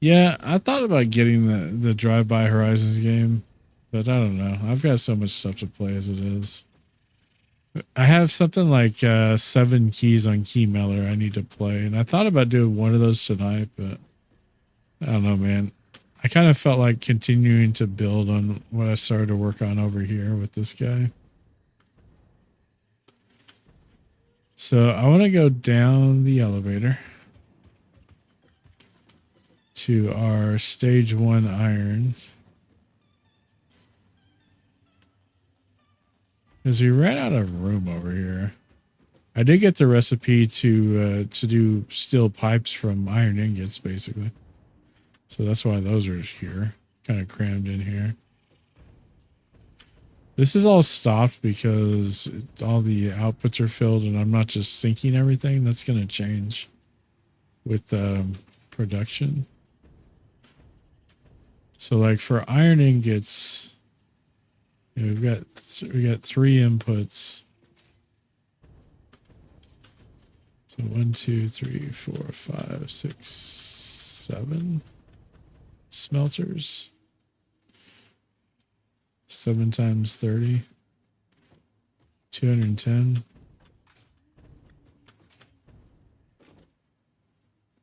Yeah, I thought about getting the Drive-By Horizons game, but I don't know. I've got so much stuff to play as it is. I have something like 7 keys on Key Miller I need to play, and I thought about doing one of those tonight, but I don't know, man. I kind of felt like continuing to build on what I started to work on over here with this guy. So I want to go down the elevator to our stage 1 iron. Because we ran out of room over here. I did get the recipe to do steel pipes from iron ingots, basically. So that's why those are here, kind of crammed in here. This is all stopped because all the outputs are filled and I'm not just syncing everything. That's going to change with production. So like for iron ingots, you know, we got 3 inputs. So 1, 2, 3, 4, 5, 6, 7 smelters. 7 times 30. 210.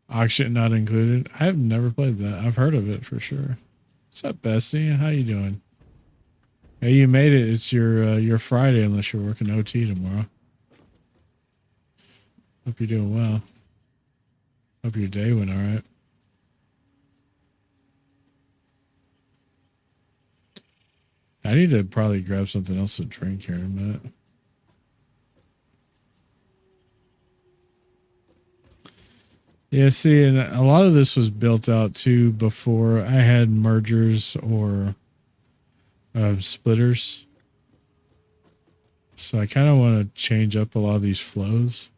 Auction not included. I have never played that. I've heard of it for sure. What's up, Bestie? How you doing? Hey, you made it. It's your Friday unless you're working OT tomorrow. Hope you're doing well. Hope your day went all right. I need to probably grab something else to drink here in a minute. Yeah, see, and a lot of this was built out too before I had mergers or splitters. So I kind of want to change up a lot of these flows.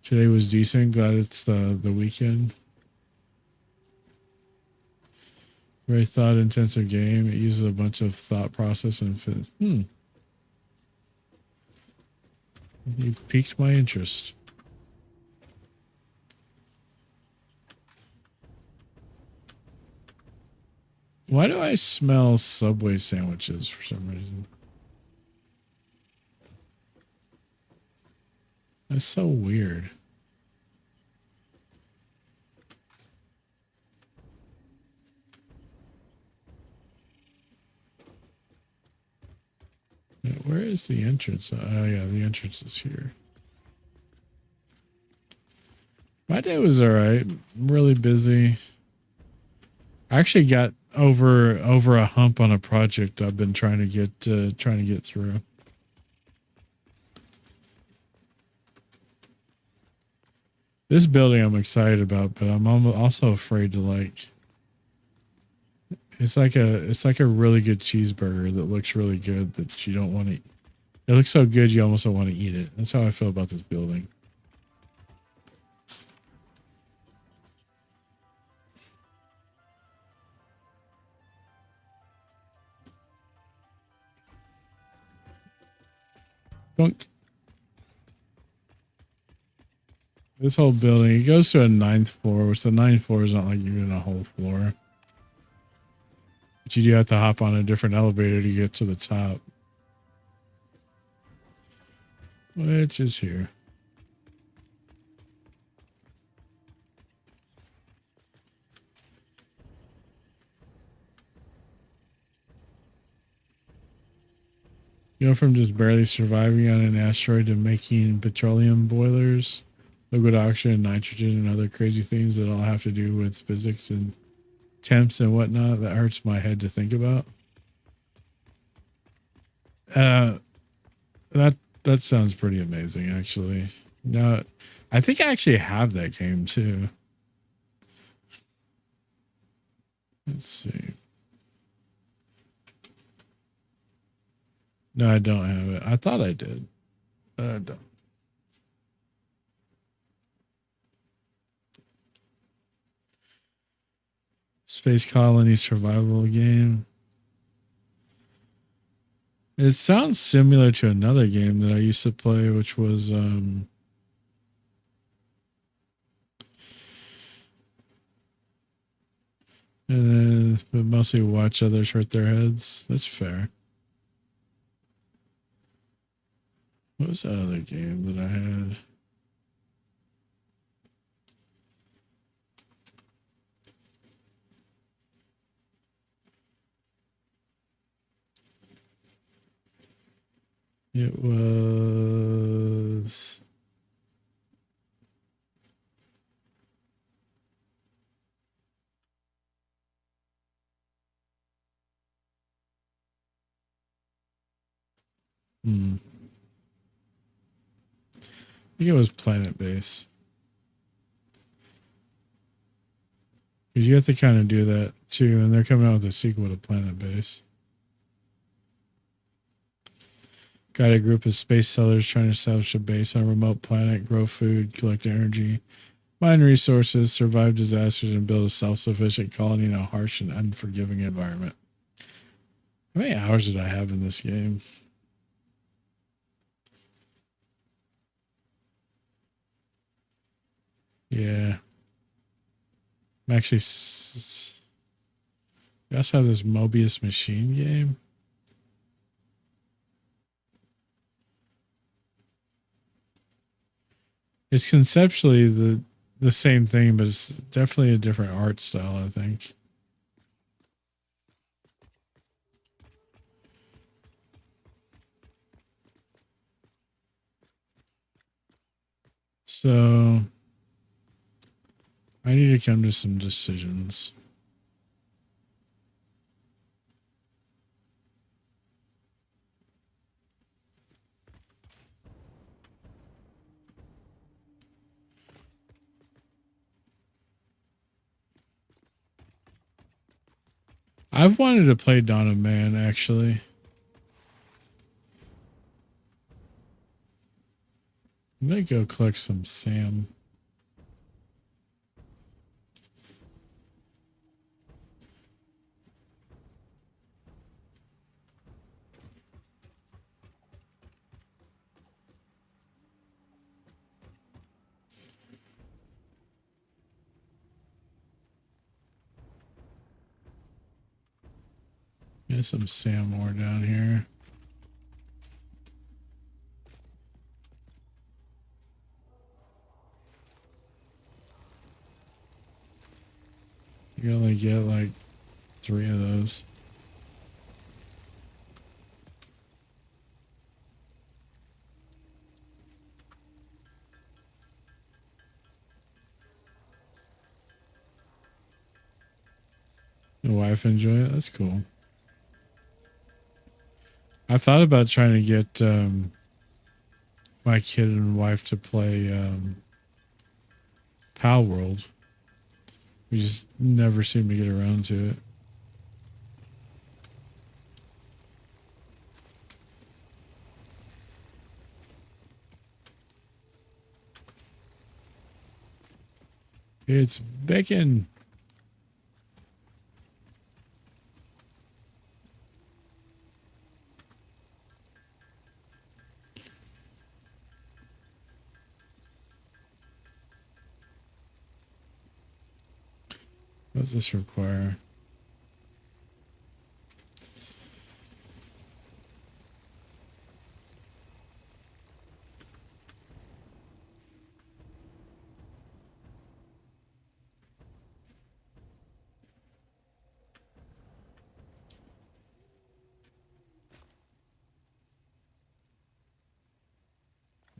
Today was decent. Glad it's the weekend. Very thought intensive game. It uses a bunch of thought process and You've piqued my interest. Why do I smell Subway sandwiches for some reason? That's so weird. Where is the entrance? Oh yeah, the entrance is here. My day was all right. Really busy. I actually got over a hump on a project I've been trying to get through. This building I'm excited about, but I'm also afraid to like. It's like a really good cheeseburger that looks really good that you don't want to. It looks so good you almost don't want to eat it. That's how I feel about this building. Bunk. This whole building, it goes to a 9th floor, which the 9th floor is not like even a whole floor. But you do have to hop on a different elevator to get to the top. Which is here. You know, from just barely surviving on an asteroid to making petroleum boilers, liquid oxygen, nitrogen, and other crazy things that all have to do with physics and temps and whatnot. That hurts my head to think about. That sounds pretty amazing, actually. No, I think I actually have that game too. Let's see. No, I don't have it. I thought I did, but I don't. Space Colony survival game. It sounds similar to another game that I used to play, which was but mostly watch others hurt their heads. That's fair. What was that other game that I had? It was I think it was Planet Base. Because you have to kind of do that too, and they're coming out with a sequel to Planet Base. Got a group of space settlers trying to establish a base on a remote planet, grow food, collect energy, mine resources, survive disasters, and build a self-sufficient colony in a harsh and unforgiving environment. How many hours did I have in this game? Yeah. I'm actually... We also have this Mobius Machine game. It's conceptually the same thing, but it's definitely a different art style, I think. So I need to come to some decisions. I've wanted to play Dawn of Man, actually. I'm gonna go collect some Sam. There's some Sam ore down here. You only get like 3 of those. The wife enjoy it. That's cool. I thought about trying to get my kid and wife to play Pal World. We just never seem to get around to it. It's bacon. What does this require?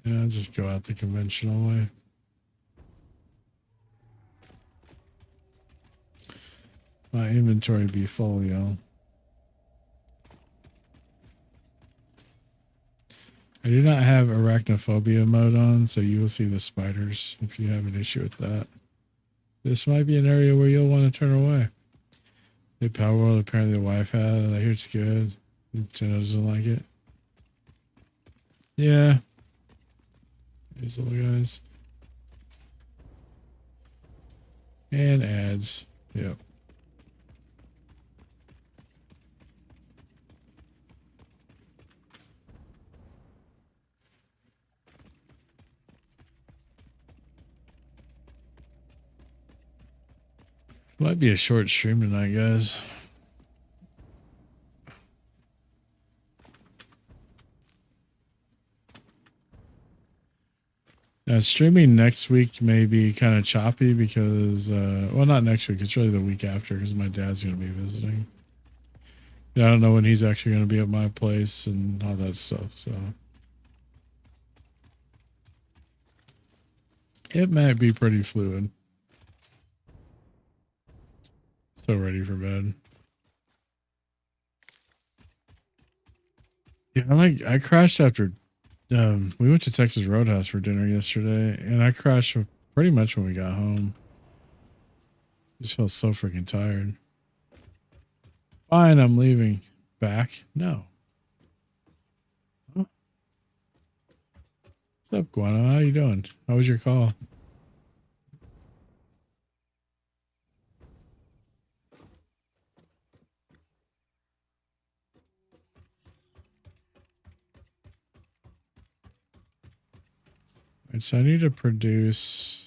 Yeah, I'll just go out the conventional way. My inventory be full, y'all. I do not have arachnophobia mode on, so you will see the spiders if you have an issue with that. This might be an area where you'll want to turn away. The Power World, apparently the wife has. I hear it's good. Nintendo doesn't like it. Yeah. These little guys. And ads. Yep. Might be a short stream tonight, guys. Streaming next week may be kind of choppy because, well, not next week. It's really the week after because my dad's going to be visiting. I don't know when he's actually going to be at my place and all that stuff, so. It might be pretty fluid. So ready for bed. Yeah, I crashed after we went to Texas Roadhouse for dinner yesterday, and I crashed pretty much when we got home. Just felt so freaking tired. Fine, I'm leaving. Back? No. Huh? What's up, Guano? How you doing? How was your call? Alright, so I need to produce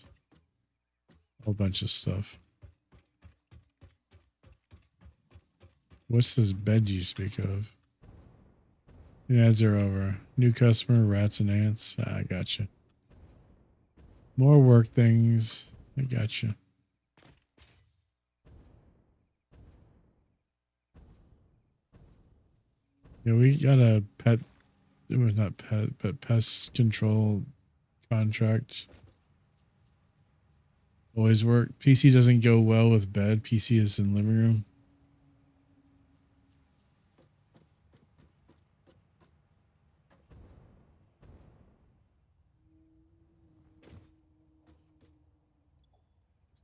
a whole bunch of stuff. What's this bed you speak of? The ads are over. New customer, rats and ants. Ah, I gotcha. More work things. I gotcha. Yeah, we got a pet. It was not pet, but pest control contract. Always work. PC doesn't go well with bed. PC is in living room.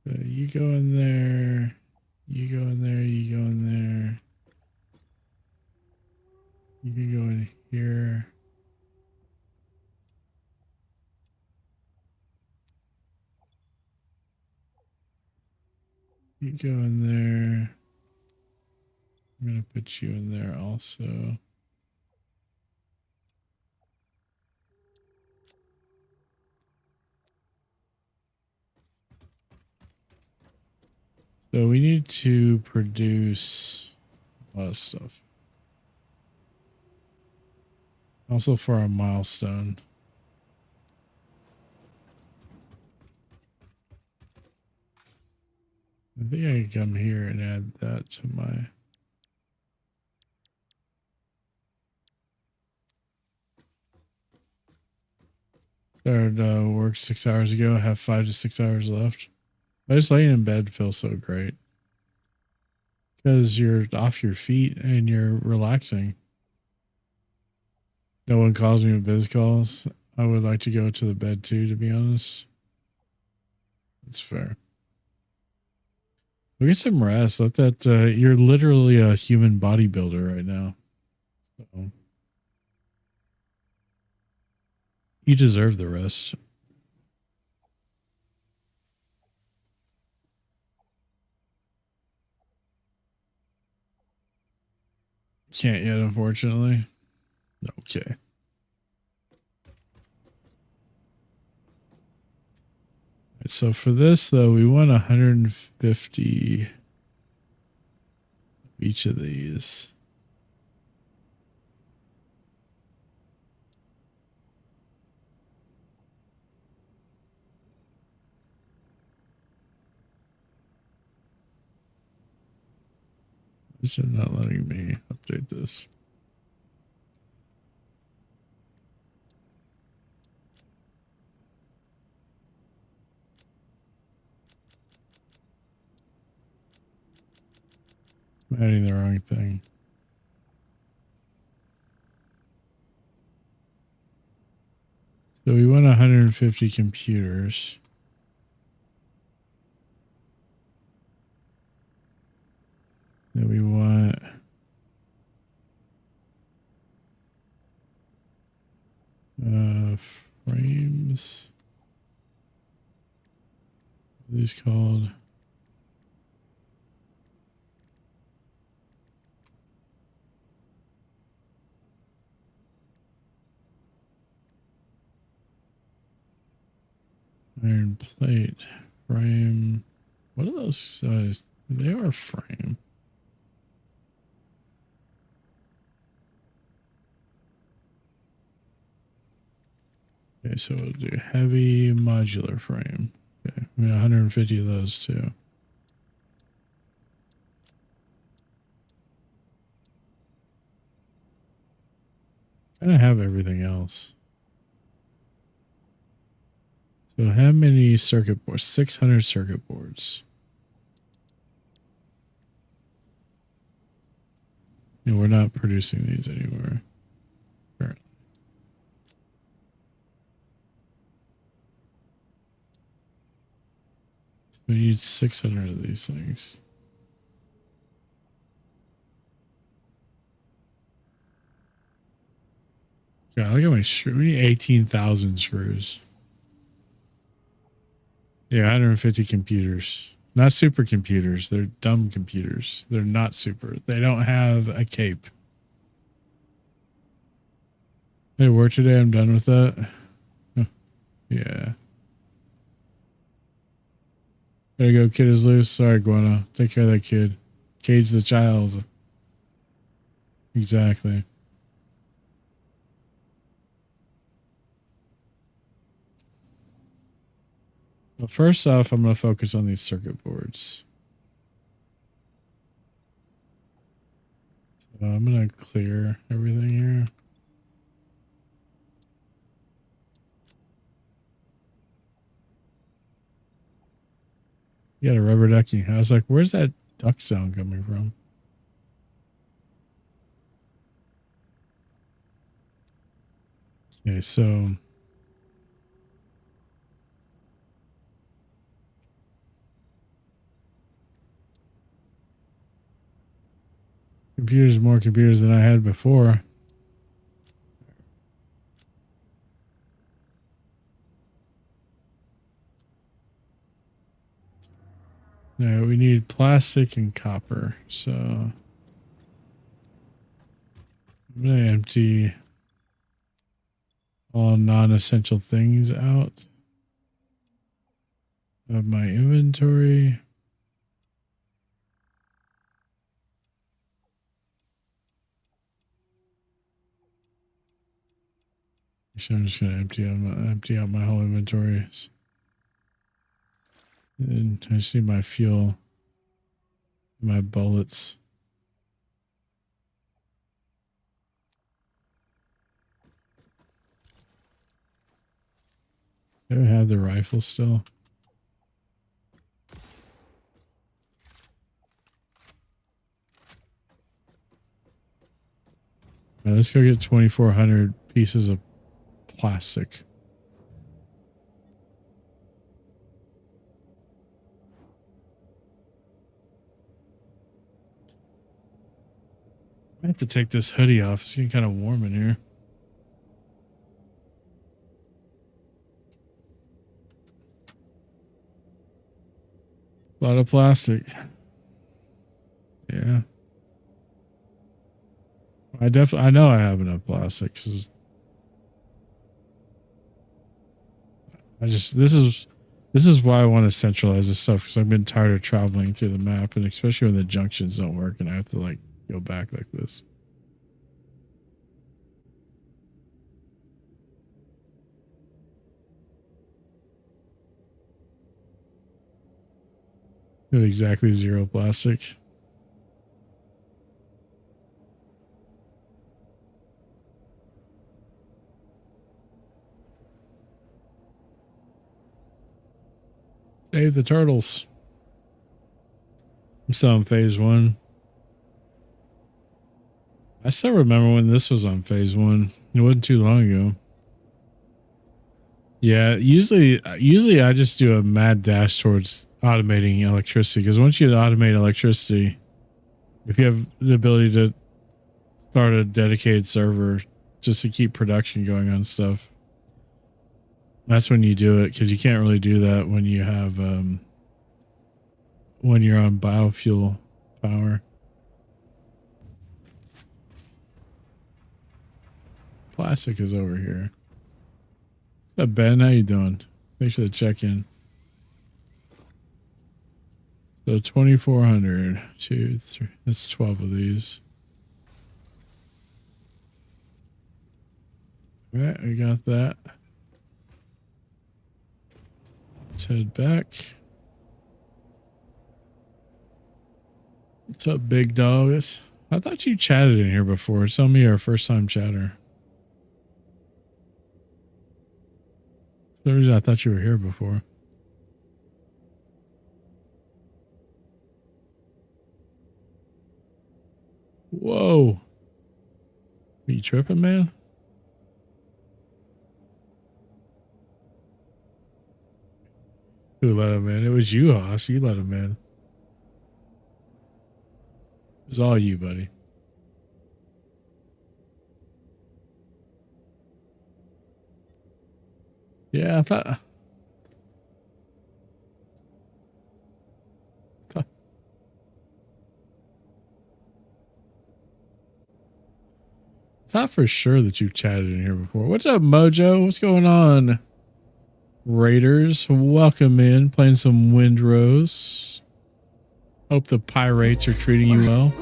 So you go in there. You go in there. You go in there. You can go in here. You go in there. I'm going to put you in there also. So we need to produce a lot of stuff. Also for our milestone. I think I can come here and add that to my... Started work 6 hours ago. I have 5 to 6 hours left. But just laying in bed feels so great. Because you're off your feet and you're relaxing. No one calls me with biz calls. I would like to go to the bed too, to be honest. That's fair. We'll get some rest. Let that, you're literally a human bodybuilder right now. So you deserve the rest. Can't yet, unfortunately. Okay. So for this, though, we want 150 of each of these. Is it not letting me update this? I'm adding the wrong thing. So we want 150 computers. Then we want frames. What are these called? Iron plate, frame. What are those? They are frame. Okay, so we'll do heavy modular frame. Okay, we got 150 of those too. Kind of have everything else. So how many circuit boards? 600 circuit boards. And we're not producing these anymore currently. We need 600 of these things. God, look at my screw. We need 18,000 screws. Yeah, 150 computers. Not supercomputers. They're dumb computers. They're not super. They don't have a cape. Hey, work today. I'm done with that. Huh. Yeah. Gotta go. Kid is loose. Sorry, Guano. Take care of that kid. Cage the child. Exactly. Well, first off, I'm going to focus on these circuit boards. So I'm going to clear everything here. You got a rubber ducky. I was like, where's that duck sound coming from? Okay, so more computers than I had before. No, we need plastic and copper. So I'm going to empty all non-essential things out of my inventory. Actually, I'm just going to empty out my whole inventory. And I see my fuel, my bullets. Do I have the rifle still? Let's go get 2,400 pieces of plastic. I have to take this hoodie off. It's getting kind of warm in here. A lot of plastic. Yeah. I know I have enough plastic. This is why I want to centralize this stuff, because I've been tired of traveling through the map, and especially when the junctions don't work and I have to like go back like this. With exactly 0 plastic. Save the turtles. I'm still on phase 1. I still remember when this was on phase 1. It wasn't too long ago. Yeah, usually I just do a mad dash towards automating electricity, because once you automate electricity, if you have the ability to start a dedicated server just to keep production going on stuff, that's when you do it, because you can't really do that when you have when you're on biofuel power. Plastic is over here. What's up, Ben? How you doing? Thanks for the check-in. So 2,400, 2, 3. That's 12 of these. All right, we got that. Let's head back. What's up, big dogs? I thought you chatted in here before. Tell me you're a first-time chatter. For some reason, I thought you were here before. Whoa. Are you tripping, man? Who let him in? It was you, Hoss. You let him in. It was all you, buddy. Yeah, I thought for sure that you've chatted in here before. What's up, Mojo? What's going on? Raiders, welcome in. Playing some Windrose. Hope the pirates are treating you well.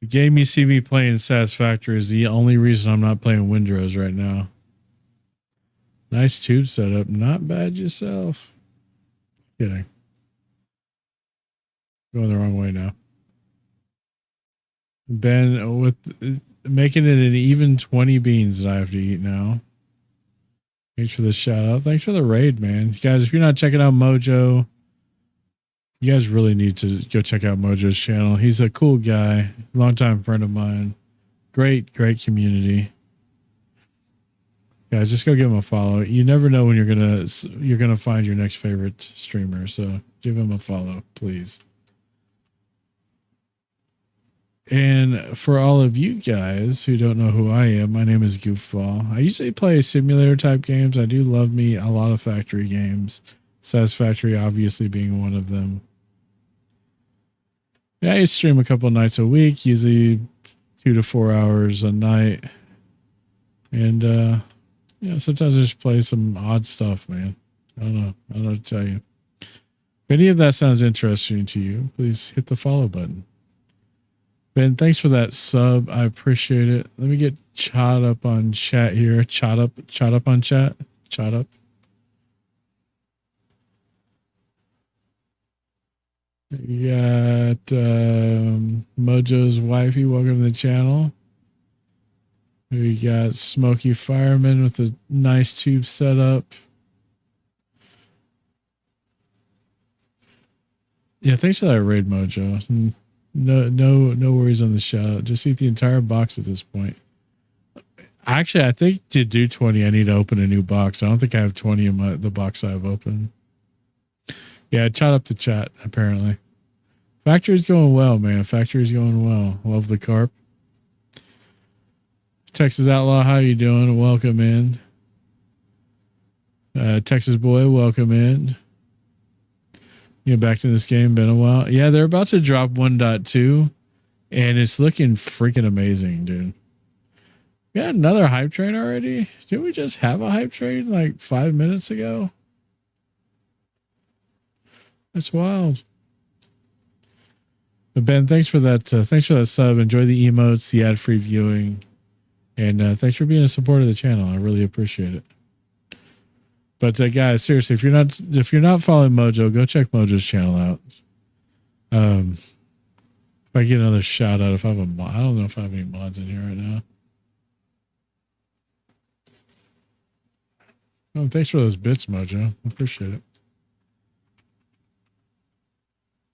The game you see me playing Satisfactory is the only reason I'm not playing Windrose right now. Nice tube setup. Not bad yourself. Kidding. Going the wrong way now. Ben, with making it an even 20 beans that I have to eat now. Thanks for the shout out. Thanks for the raid, man. You guys, if you're not checking out Mojo, you guys really need to go check out Mojo's channel. He's a cool guy, longtime friend of mine. Great community. Guys, just go give him a follow. You never know when you're gonna find your next favorite streamer, so give him a follow, please. And for all of you guys who don't know who I am, my name is Goofball. I usually play simulator type games. I do love me a lot of factory games. Satisfactory obviously being one of them. Yeah, I stream a couple nights a week, usually 2 to 4 hours a night. And yeah, sometimes I just play some odd stuff, man. I don't know what to tell you. If any of that sounds interesting to you, please hit the follow button. Ben, thanks for that sub. I appreciate it. Let me get Chot up on chat here. Chot up on chat. Chot up. We got Mojo's wifey. Welcome to the channel. We got Smoky Fireman with a nice tube setup. Yeah, thanks for that raid, Mojo. No worries on the shout out. Just eat the entire box at this point. Actually, I think to do 20, I need to open a new box. I don't think I have 20 in the box I've opened. Yeah, chat up the chat, apparently. Factory's going well, man. Factory's going well. Love the carp. Texas Outlaw, how you doing? Welcome in. Texas Boy, welcome in. Get back to this game. Been a while. Yeah, they're about to drop 1.2, and it's looking freaking amazing, dude. We got another hype train already? Didn't we just have a hype train like 5 minutes ago? That's wild. But Ben, thanks for that. Thanks for that sub. Enjoy the emotes, the ad-free viewing, and thanks for being a supporter of the channel. I really appreciate it. But guys, seriously, if you're not following Mojo, go check Mojo's channel out. If I get another shout out, if I have a mod, I don't know if I have any mods in here right now. Oh, thanks for those bits, Mojo. I appreciate it.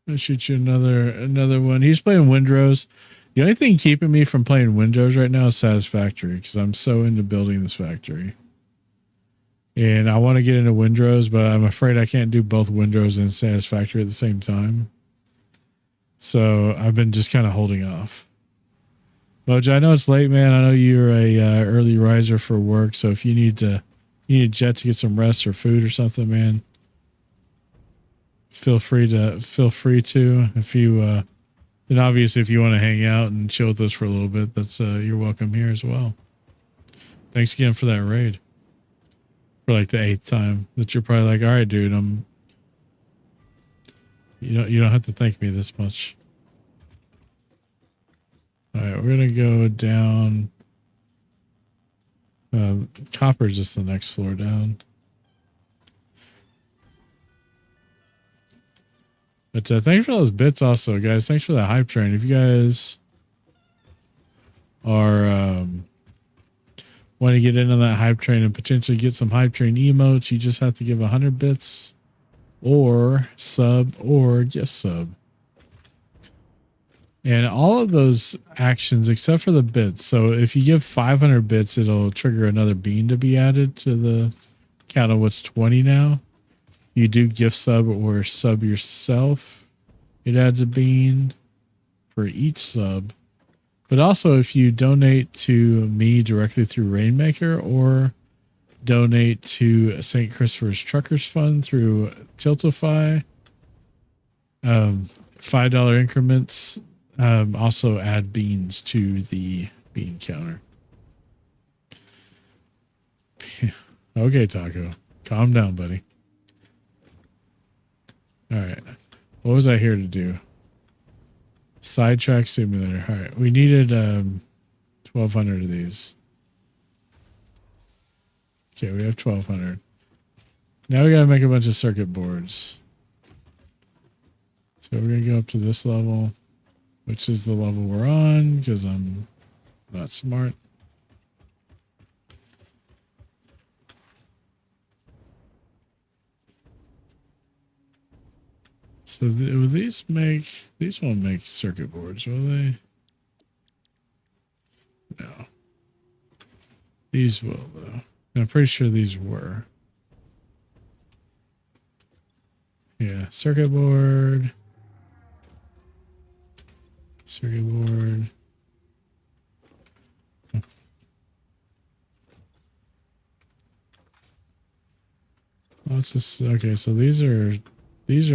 I'll shoot you another one. He's playing Windrows. The only thing keeping me from playing Windrows right now is Satisfactory, because I'm so into building this factory. And I want to get into Windrows, but I'm afraid I can't do both Windrows and Satisfactory at the same time. So I've been just kind of holding off. Mojo, I know it's late, man. I know you're a early riser for work, so if you need a jet to get some rest or food or something, man, feel free to. If you and obviously if you want to hang out and chill with us for a little bit, that's you're welcome here as well. Thanks again for that raid. For like the 8th time that you're probably like, all right, dude, you don't have to thank me this much. All right, we're gonna go down. Copper's just the next floor down. But thanks for those bits also, guys. Thanks for the hype train. If you guys are want to get into that hype train and potentially get some hype train emotes, you just have to give 100 bits or sub or gift sub. And all of those actions, except for the bits. So if you give 500 bits, it'll trigger another bean to be added to the count of what's 20 now. You do gift sub or sub yourself, it adds a bean for each sub. But also if you donate to me directly through Rainmaker or donate to St. Christopher's Truckers Fund through Tiltify, $5 increments also add beans to the bean counter. Okay, Taco. Calm down, buddy. All right. What was I here to do? Sidetrack simulator. All right. We needed 1,200 of these. Okay, we have 1,200. Now we got to make a bunch of circuit boards. So we're going to go up to this level, which is the level we're on because I'm not smart. So will these won't make circuit boards, will they? No. These will, though. I'm pretty sure these were. Yeah, circuit board. Circuit board. What's this? Okay, so these are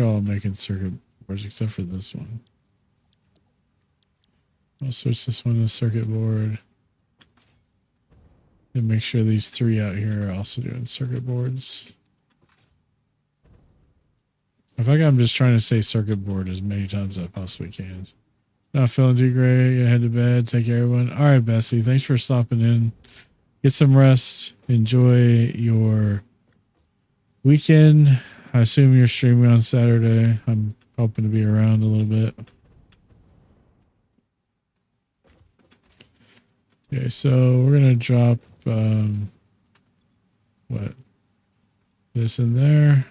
all making circuit boards except for this one. I'll switch this one to circuit board. And make sure these 3 out here are also doing circuit boards. I feel like I'm just trying to say circuit board as many times as I possibly can. Not feeling too great. Head to bed. Take care, everyone. All right, Bessie. Thanks for stopping in. Get some rest. Enjoy your weekend. I assume you're streaming on Saturday. I'm hoping to be around a little bit. Okay, so we're going to drop this in there.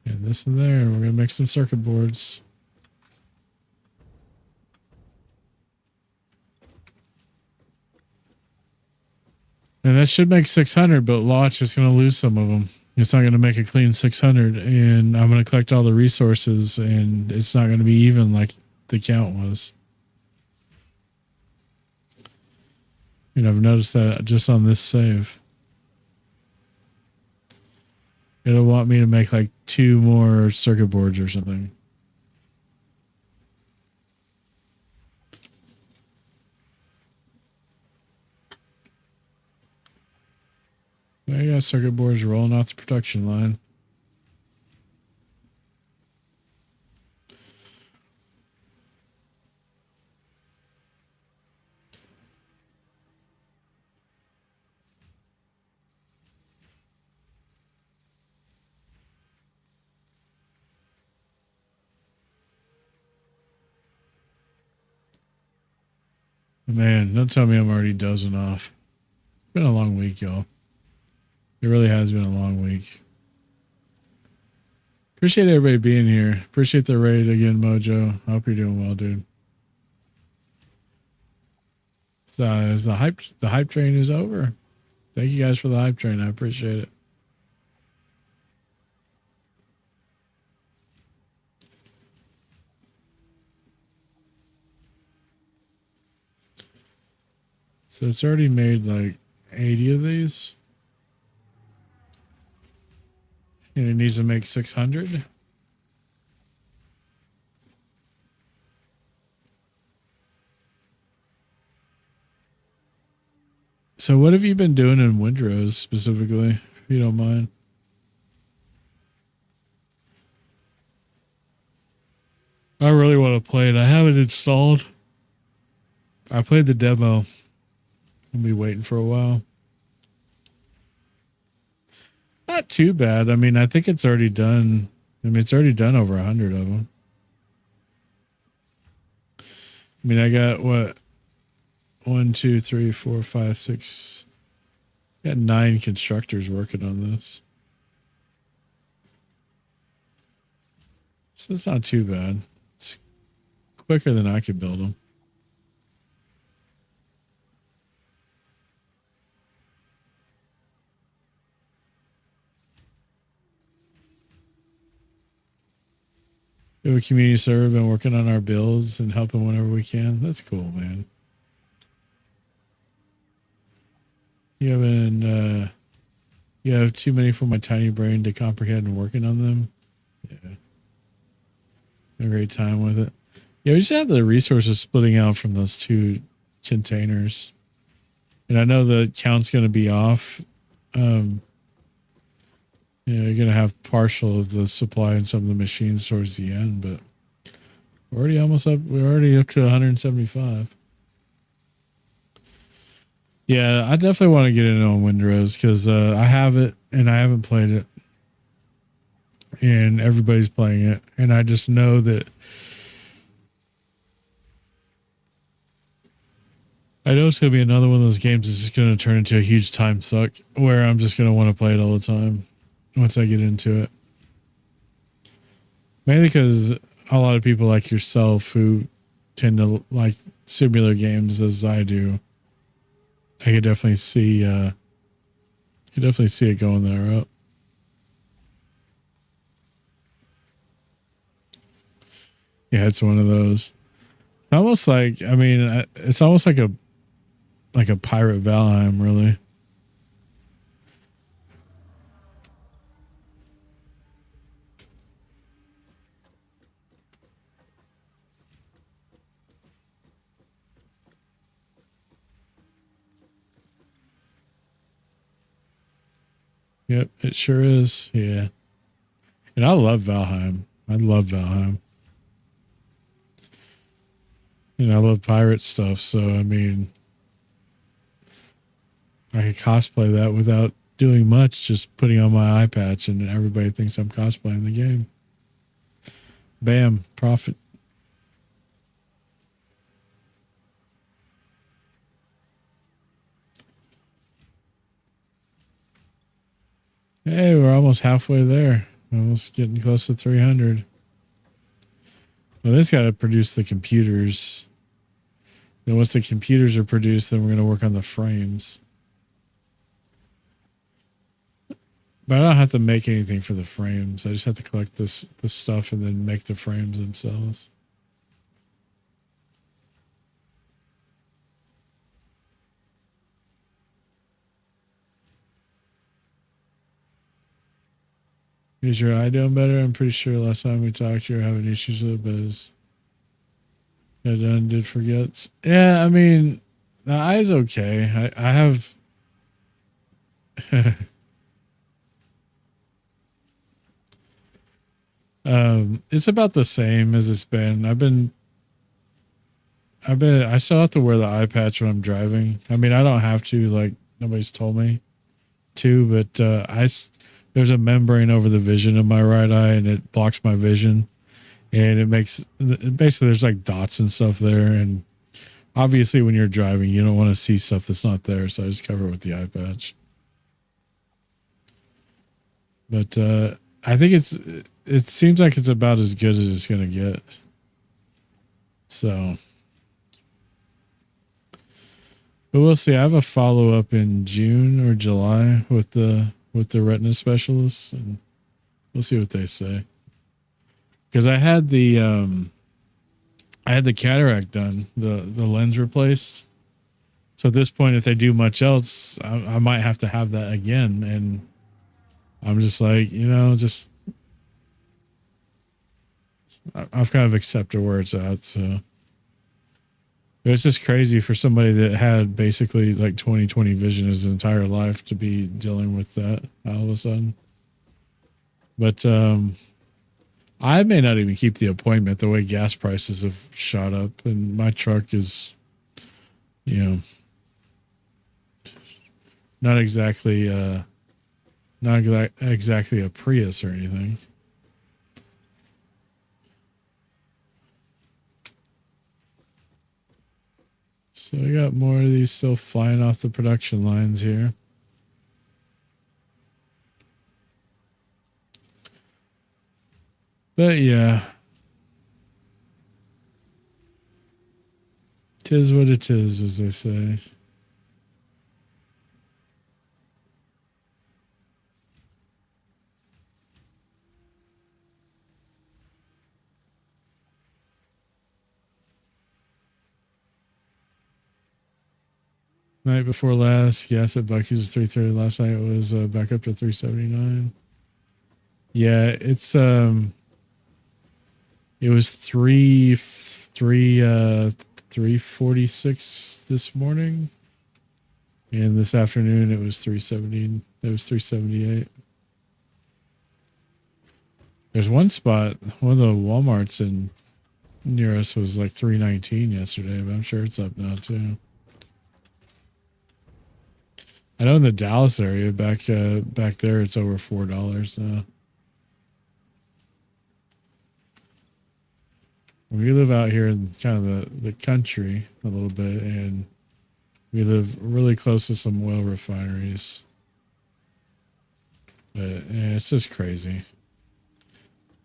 And this and there. We're going to make some circuit boards. And that should make 600, but Launch is going to lose some of them. It's not going to make a clean 600, and I'm going to collect all the resources, and it's not going to be even like the count was. And I've noticed that just on this save. It'll want me to make like 2 more circuit boards or something. I got circuit boards rolling off the production line. Man, don't tell me I'm already dozing off. It's been a long week, y'all. It really has been a long week. Appreciate everybody being here. Appreciate the raid again, Mojo. I hope you're doing well, dude. The hype train is over. Thank you guys for the hype train. I appreciate it. So it's already made like 80 of these. And it needs to make 600. So what have you been doing in Windrose specifically, if you don't mind? I really want to play it. I have it installed. I played the demo. I'll be waiting for a while. Not too bad. I mean, I think it's already done. I mean, it's already done over 100 of them. I mean, I got what? 1, 2, 3, 4, 5, 6. I got 9 constructors working on this. So it's not too bad. It's quicker than I could build them. We have a community server, been working on our builds and helping whenever we can. That's cool, man. You have too many for my tiny brain to comprehend and working on them. Yeah. A great time with it. Yeah, we just have the resources splitting out from those 2 containers. And I know the count's going to be off. You're going to have partial of the supply in some of the machines towards the end, but we're already almost up. We're already up to 175. Yeah, I definitely want to get in on Windrose because I have it and I haven't played it. And everybody's playing it. And I just know that I know it's going to be another one of those games that's just going to turn into a huge time suck where I'm just going to want to play it all the time once I get into it. Mainly because a lot of people like yourself who tend to like similar games as I do, I could definitely see it going that route. Yeah, it's one of those. It's almost like, I mean, it's almost like a pirate Valheim, really. Yep, it sure is. Yeah. And I love Valheim. I love Valheim. And I love pirate stuff, so I mean, I could cosplay that without doing much, just putting on my eye patch and everybody thinks I'm cosplaying the game. Bam, profit. Hey, we're almost halfway there. Almost getting close to 300. Well, this got to produce the computers. Then once the computers are produced, then we're going to work on the frames. But I don't have to make anything for the frames. I just have to collect this stuff and then make the frames themselves. Is your eye doing better? I'm pretty sure last time we talked you were having issues with it, but it's got done, did forgets. Yeah, I mean, the eye's okay. I have... it's about the same as it's been. I still have to wear the eye patch when I'm driving. I mean, I don't have to, like, nobody's told me to, but there's a membrane over the vision of my right eye and it blocks my vision, and it makes basically there's like dots and stuff there, and obviously when you're driving you don't want to see stuff that's not there, so I just cover it with the eye patch. But I think it seems like it's about as good as it's gonna get. So, but we'll see. I have a follow up in June or July with the retina specialists, and we'll see what they say. Because I had the cataract done, the lens replaced. So at this point, if they do much else, I might have to have that again. And I'm just like, just I've kind of accepted where it's at. So it's just crazy for somebody that had basically like 20/20 vision his entire life to be dealing with that all of a sudden. But I may not even keep the appointment the way gas prices have shot up, and my truck is, not exactly a Prius or anything. So we got more of these still flying off the production lines here. But yeah, tis what it is, as they say. Night before last, gas at Buc-ee's was 330. Last night it was back up to 379. Yeah, it was 346 this morning, and this afternoon it was 370. It was 378. There's one spot, one of the Walmarts near us was like 319 yesterday, but I'm sure it's up now too. I know in the Dallas area back there it's over $4 now. We live out here in kind of the country a little bit, and we live really close to some oil refineries. But it's just crazy.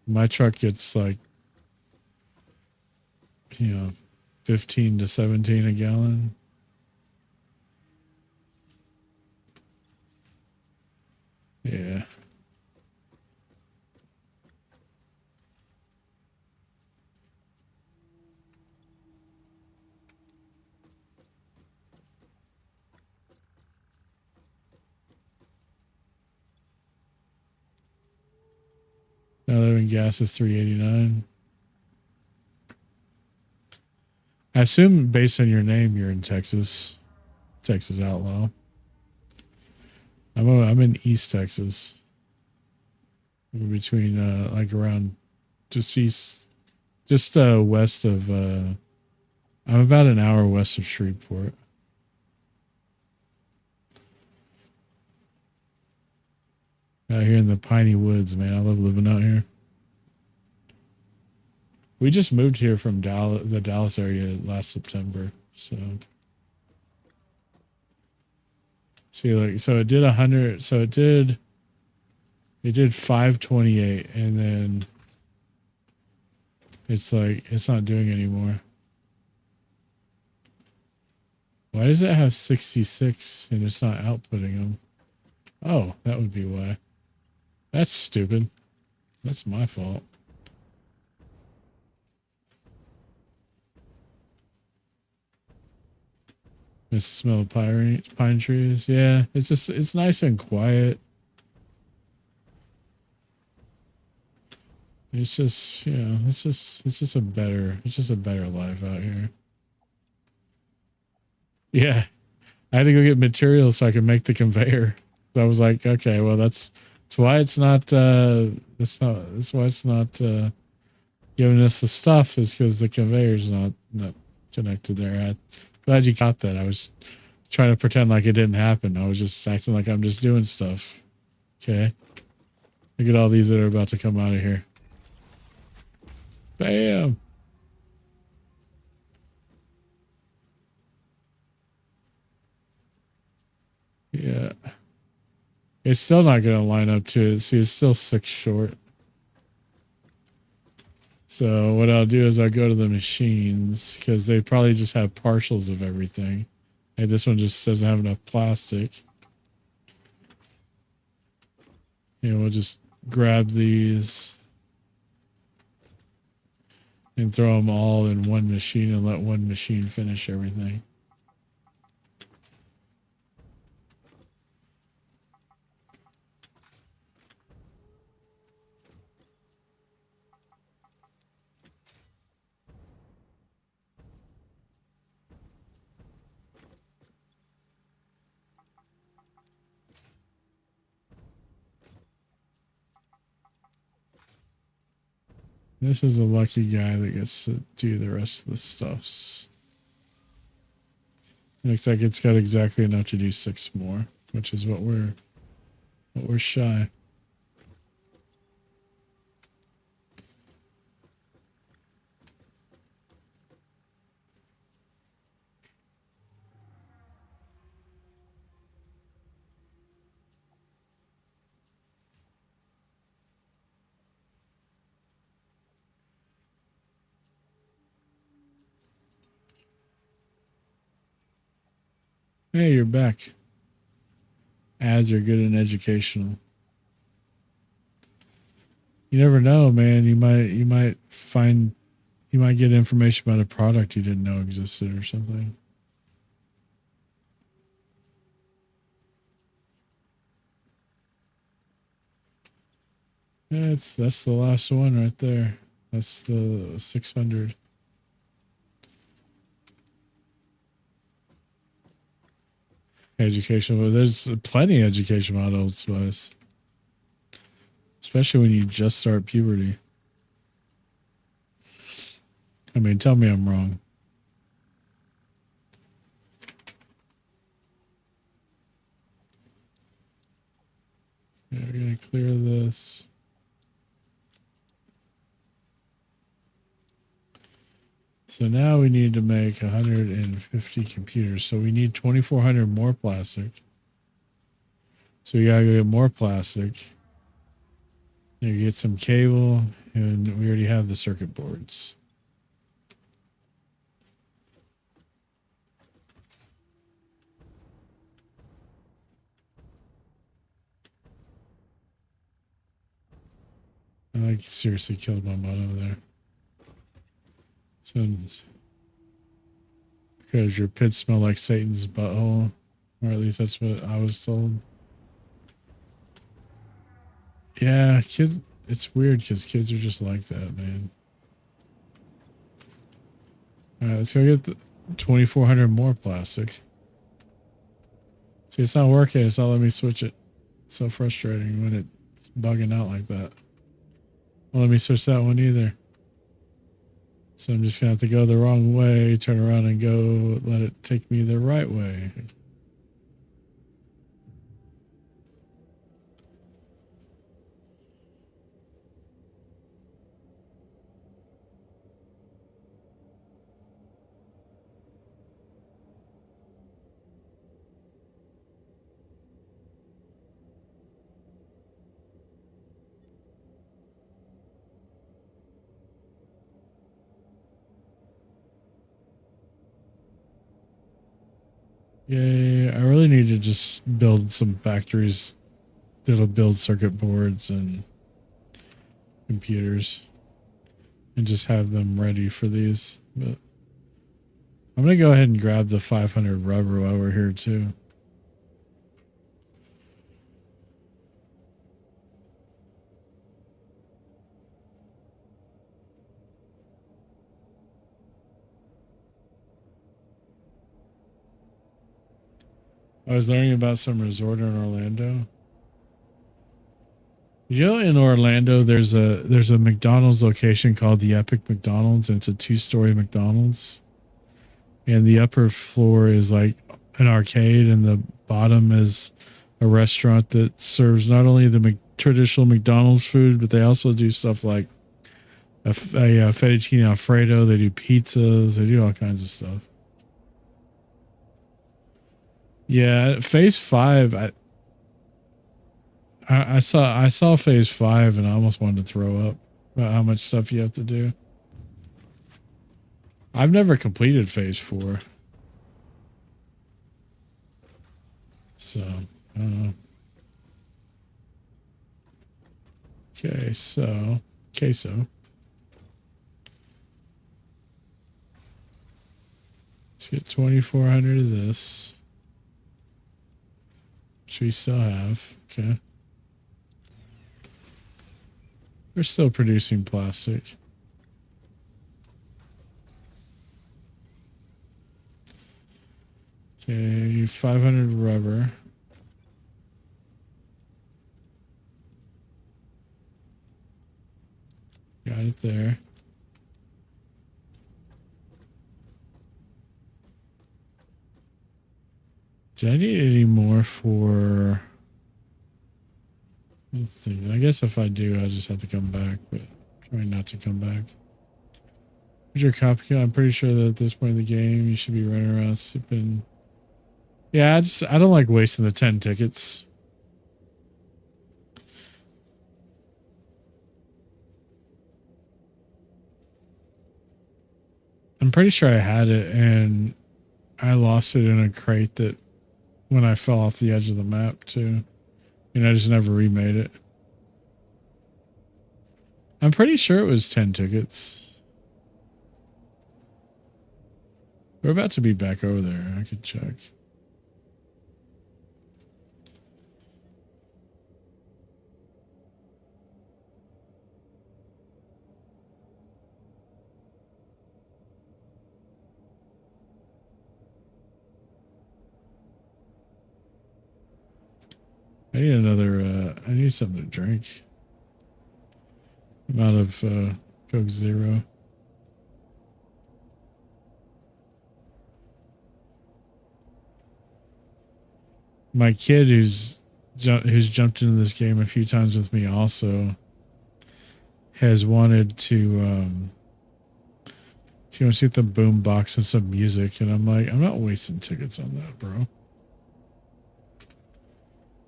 My truck gets like, 15 to 17 a gallon. Yeah. Now living gas is 389. I assume based on your name, you're in Texas Outlaw. I'm in East Texas, between like around just west of. I'm about an hour west of Shreveport. Out here in the piney woods, man. I love living out here. We just moved here from the Dallas area last September, so. See, like, so it did 100. So it did It did 528, and then it's like, it's not doing anymore. Why does it have 66 and it's not outputting them? Oh, that would be why. That's stupid. That's my fault. Miss the smell of pine trees. Yeah, it's just, it's nice and quiet. It's just, you know, it's just a better life out here. Yeah. I had to go get materials so I could make the conveyor. So I was like, okay, well that's why it's not that's why it's not giving us the stuff, is because the conveyor's not connected there. I'm glad you caught that. I was trying to pretend like it didn't happen. I was just acting like I'm just doing stuff. Okay. Look at all these that are about to come out of here. Bam. Yeah. It's still not going to line up to it. See, it's still 6 short. So what I'll do is I'll go to the machines, because they probably just have partials of everything. Hey, this one just doesn't have enough plastic. You know, we'll just grab these and throw them all in one machine and let one machine finish everything. This is a lucky guy that gets to do the rest of the stuffs. Looks like it's got exactly enough to do 6 more, which is what we're shy. Hey, you're back. Ads are good and educational. You never know, man. You might get information about a product you didn't know existed or something. Yeah, that's the last one right there. That's the 600. Educational, but there's plenty of education models, especially when you just start puberty. I mean, tell me I'm wrong. Yeah, we're gonna clear this. So now we need to make 150 computers. So we need 2,400 more plastic. So we gotta go get more plastic. You get some cable, and we already have the circuit boards. I like seriously killed my mono there. So because your pits smell like Satan's butthole, or at least that's what I was told. Yeah, kids. It's weird because kids are just like that, man. All right, let's go get the 2,400 more plastic. See, it's not working. It's not letting me switch it. It's so frustrating when it's bugging out like that. Won't let me switch that one either. So I'm just gonna have to go the wrong way, turn around and go, let it take me the right way. Yeah, I really need to just build some factories that'll build circuit boards and computers and just have them ready for these. But I'm going to go ahead and grab the 500 rubber while we're here too. I was learning about some resort in Orlando. You know, in Orlando, there's a McDonald's location called the Epic McDonald's, and it's a 2-story McDonald's. And the upper floor is like an arcade, and the bottom is a restaurant that serves not only the traditional McDonald's food, but they also do stuff like a fettuccine alfredo. They do pizzas. They do all kinds of stuff. Yeah, Phase 5. I saw Phase 5, and I almost wanted to throw up about how much stuff you have to do. I've never completed Phase 4. So, I don't know. Okay, so, queso. Let's get 2,400 of this. Which we still have. Okay. We're still producing plastic. Okay, 500 rubber. Got it there. Do I need any more for... Let's see. I guess if I do, I'll just have to come back, but try not to come back. Where's your copy? I'm pretty sure that at this point in the game, you should be running around sipping. Yeah, I don't like wasting the 10 tickets. I'm pretty sure I had it and I lost it in a crate that when I fell off the edge of the map too. And I just never remade it. I'm pretty sure it was 10 tickets. We're about to be back over there. I could check. I need another, I need something to drink. I'm out of Coke Zero. My kid who's jumped into this game a few times with me also has wanted to she wants to get the boom box and some music, and I'm like, I'm not wasting tickets on that, bro.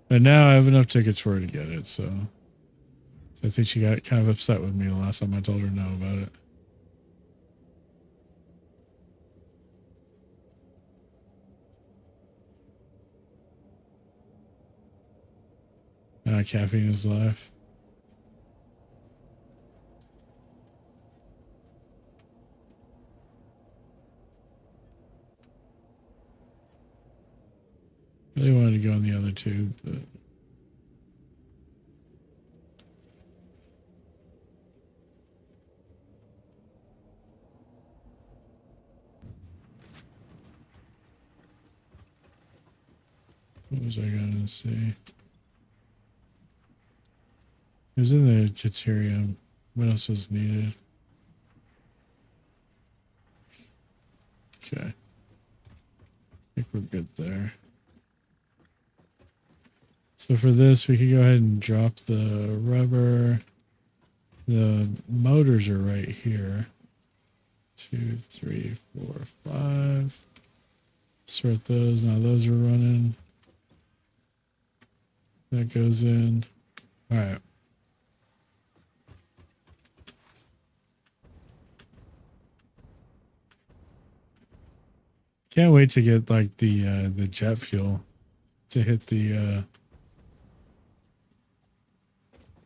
And now I have enough tickets for her to get it, so I think she got kind of upset with me the last time I told her no about it. Caffeine is life. Really wanted to go on the other two, but what was I gonna say? It was in the deuterium. What else was needed? Okay. I think we're good there. So for this, we could go ahead and drop the rubber. The motors are right here. 2, 3, 4, 5. Sort those. Now those are running. That goes in. All right. Can't wait to get like the jet fuel to hit the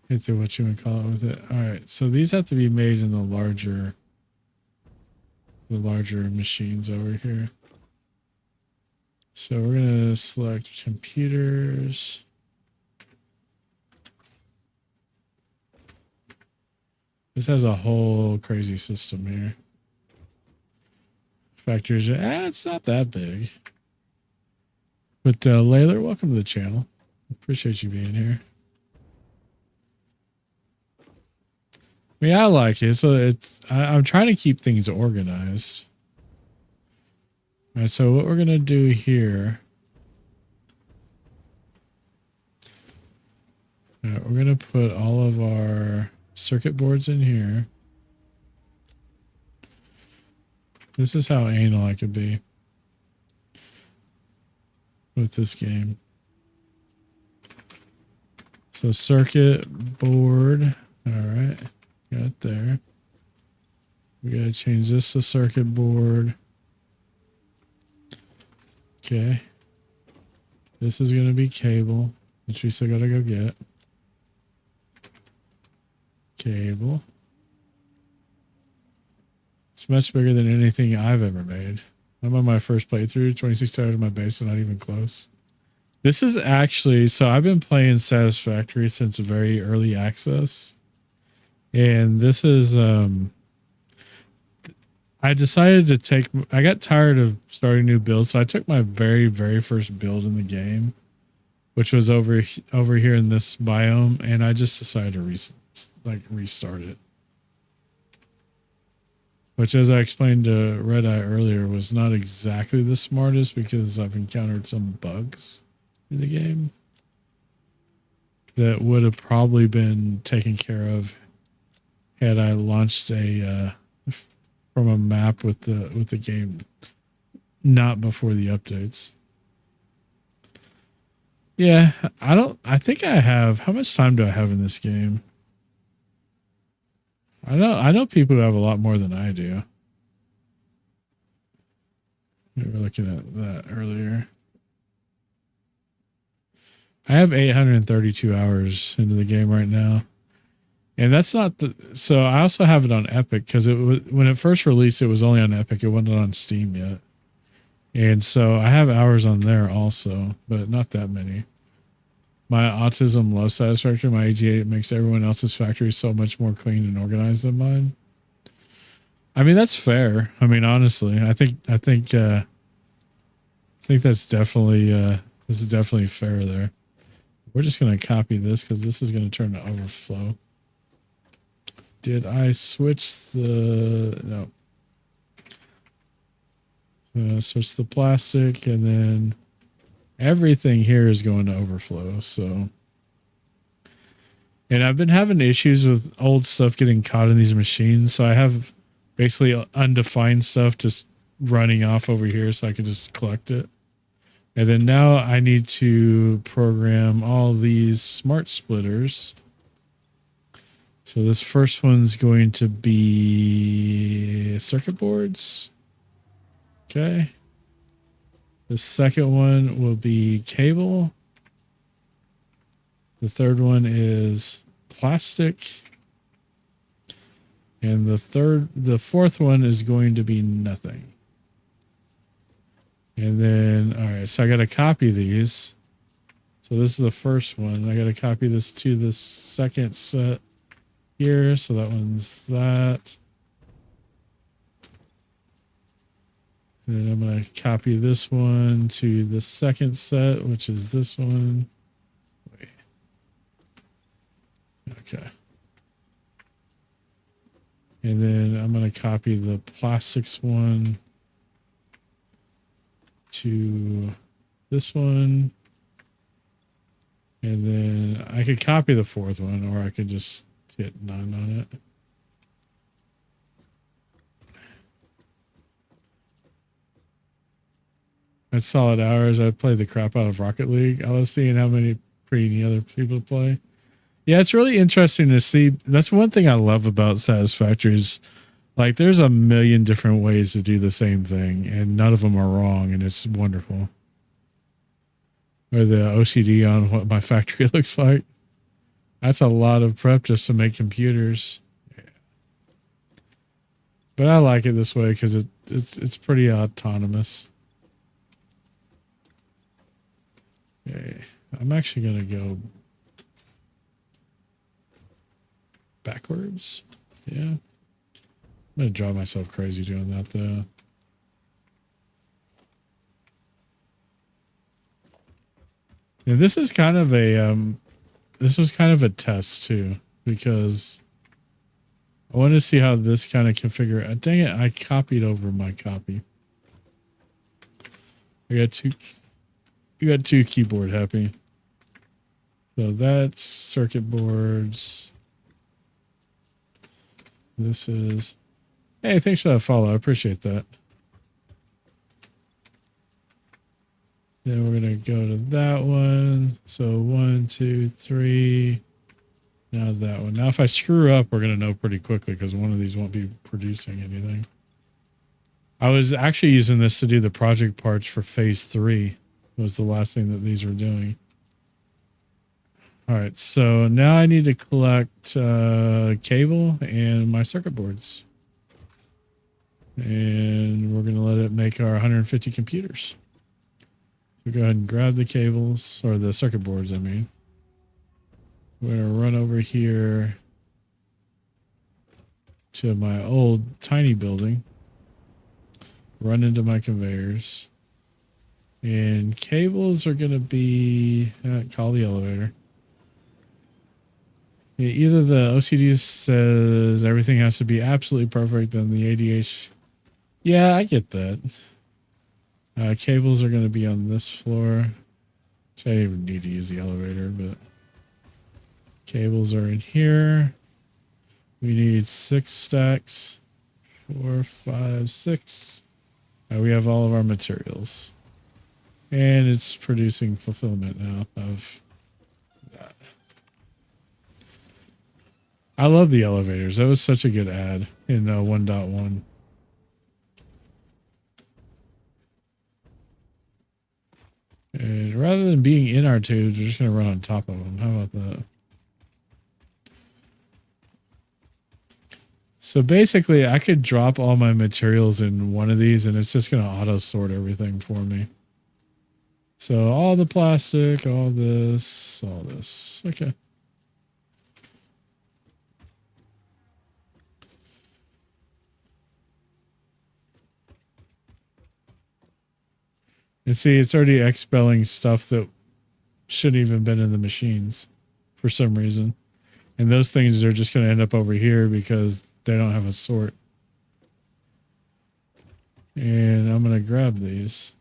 what you would call it with it. All right, so these have to be made in the larger machines over here. So we're gonna select computers. This has a whole crazy system here. Factories, it's not that big. But Layler, welcome to the channel. Appreciate you being here. I mean, I like it. So I'm trying to keep things organized. All right, so what we're gonna do here. We're gonna put all of our circuit boards in here. This is how anal I could be with this game. So circuit board. All right, got it there. We gotta change this to circuit board. Okay. This is gonna be cable, which we still gotta go get. Cable. It's much bigger than anything I've ever made. I'm on my first playthrough, 26 hours of my base, and not even close. This is actually, so I've been playing Satisfactory since very early access. And this is, I decided to take, I got tired of starting new builds. So I took my very, very first build in the game, which was over here in this biome. And I just decided to restart it. Which, as I explained to Red Eye earlier, was not exactly the smartest because I've encountered some bugs in the game that would have probably been taken care of had I launched a from a map with the game not before the updates. Yeah, I think I have, how much time do I have in this game? I know people who have a lot more than I do. We were looking at that earlier. I have 832 hours into the game right now. And that's not so I also have it on Epic because when it first released, it was only on Epic. It wasn't on Steam yet. And so I have hours on there also, but not that many. My autism loves Satisfactory. My AGA makes everyone else's factory so much more clean and organized than mine. I mean, that's fair. I mean, honestly, I think that's definitely this is definitely fair there. We're just gonna copy this because this is gonna turn to overflow. Did I switch the no? Switch the plastic and then. Everything here is going to overflow, so. And I've been having issues with old stuff getting caught in these machines, so I have basically undefined stuff just running off over here so I can just collect it. And then now I need to program all these smart splitters. So this first one's going to be circuit boards. Okay. The second one will be cable. The third one is plastic. And the fourth one is going to be nothing. And then, all right, so I got to copy these. So this is the first one. I got to copy this to the second set here. So that one's that. And then I'm going to copy this one to the second set, which is this one. Wait. Okay. And then I'm going to copy the plastics one to this one. And then I could copy the fourth one, or I could just hit none on it. That's solid hours. I played the crap out of Rocket League. I love seeing how many pretty other people play. Yeah, it's really interesting to see. That's one thing I love about Satisfactory is Like there's a million different ways to do the same thing and none of them are wrong and it's wonderful. Or the OCD on what my factory looks like. That's a lot of prep just to make computers. Yeah. But I like it this way because it's pretty autonomous. Okay. I'm actually going to go backwards. Yeah. I'm going to drive myself crazy doing that though. And this is kind of a this was kind of a test too, because I want to see how this kind of configure. Dang it, I copied over my copy. I got two keyboard happy. So that's circuit boards. This is, hey, thanks for that follow. I appreciate that. Then we're going to go to that one. So 1, 2, 3. Now that one. Now if I screw up, we're going to know pretty quickly because one of these won't be producing anything. I was actually using this to do the project parts for phase 3. Was the last thing that these were doing. All right, so now I need to collect cable and my circuit boards. And we're going to let it make our 150 computers. We go ahead and grab the cables, or the circuit boards, I mean. We're going to run over here to my old tiny building. Run into my conveyors. And cables are going to be... call the elevator. Yeah, either the OCD says everything has to be absolutely perfect, then the ADH... Yeah, I get that. Cables are going to be on this floor. Which I didn't even need to use the elevator, but... Cables are in here. We need 6 stacks. 4, 5, 6. We have all of our materials. And it's producing fulfillment now of that. I love the elevators. That was such a good ad in 1.1. And rather than being in our tubes, we're just going to run on top of them. How about that? So basically, I could drop all my materials in one of these, and it's just going to auto-sort everything for me. So all the plastic, all this, all this. Okay. And see, it's already expelling stuff that shouldn't even been in the machines for some reason. And those things are just going to end up over here because they don't have a sort. And I'm going to grab these.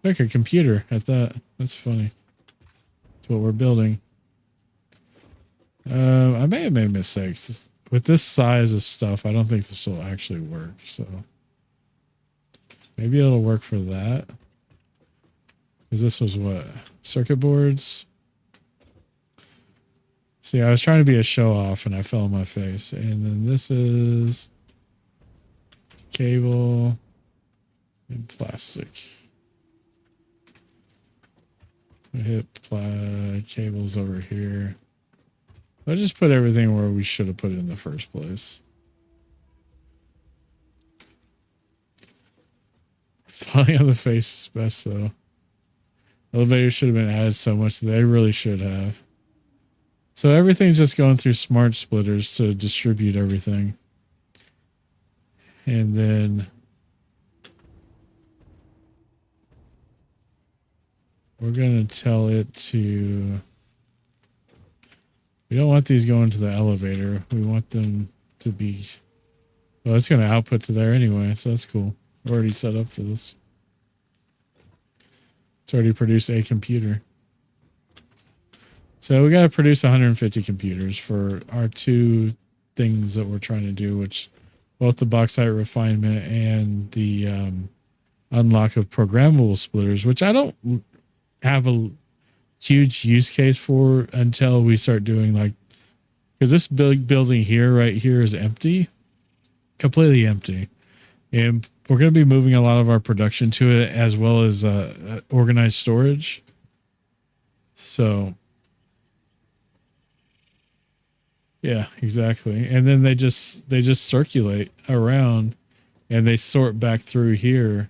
Like a computer at that. That's funny. That's what we're building. I may have made mistakes. With this size of stuff, I don't think this will actually work. So maybe it'll work for that. Because this was what? Circuit boards? See, I was trying to be a show off and I fell on my face. And then this is cable and plastic. I hit cables over here. I'll just put everything where we should have put it in the first place. Falling on the face is best though. Elevators should have been added so much. They really should have. So everything's just going through smart splitters to distribute everything. And then we're going to tell it to... We don't want these going to the elevator. We want them to be... Well, it's going to output to there anyway, so that's cool. We're already set up for this. It's already produced a computer. So we got to produce 150 computers for our 2 things that we're trying to do, which both the bauxite refinement and the unlock of programmable splitters, which I don't have a huge use case for until we start doing like, because this building here, right here is empty completely empty. And we're going to be moving a lot of our production to it, as well as organized storage. So yeah, exactly. And then they just circulate around and they sort back through here.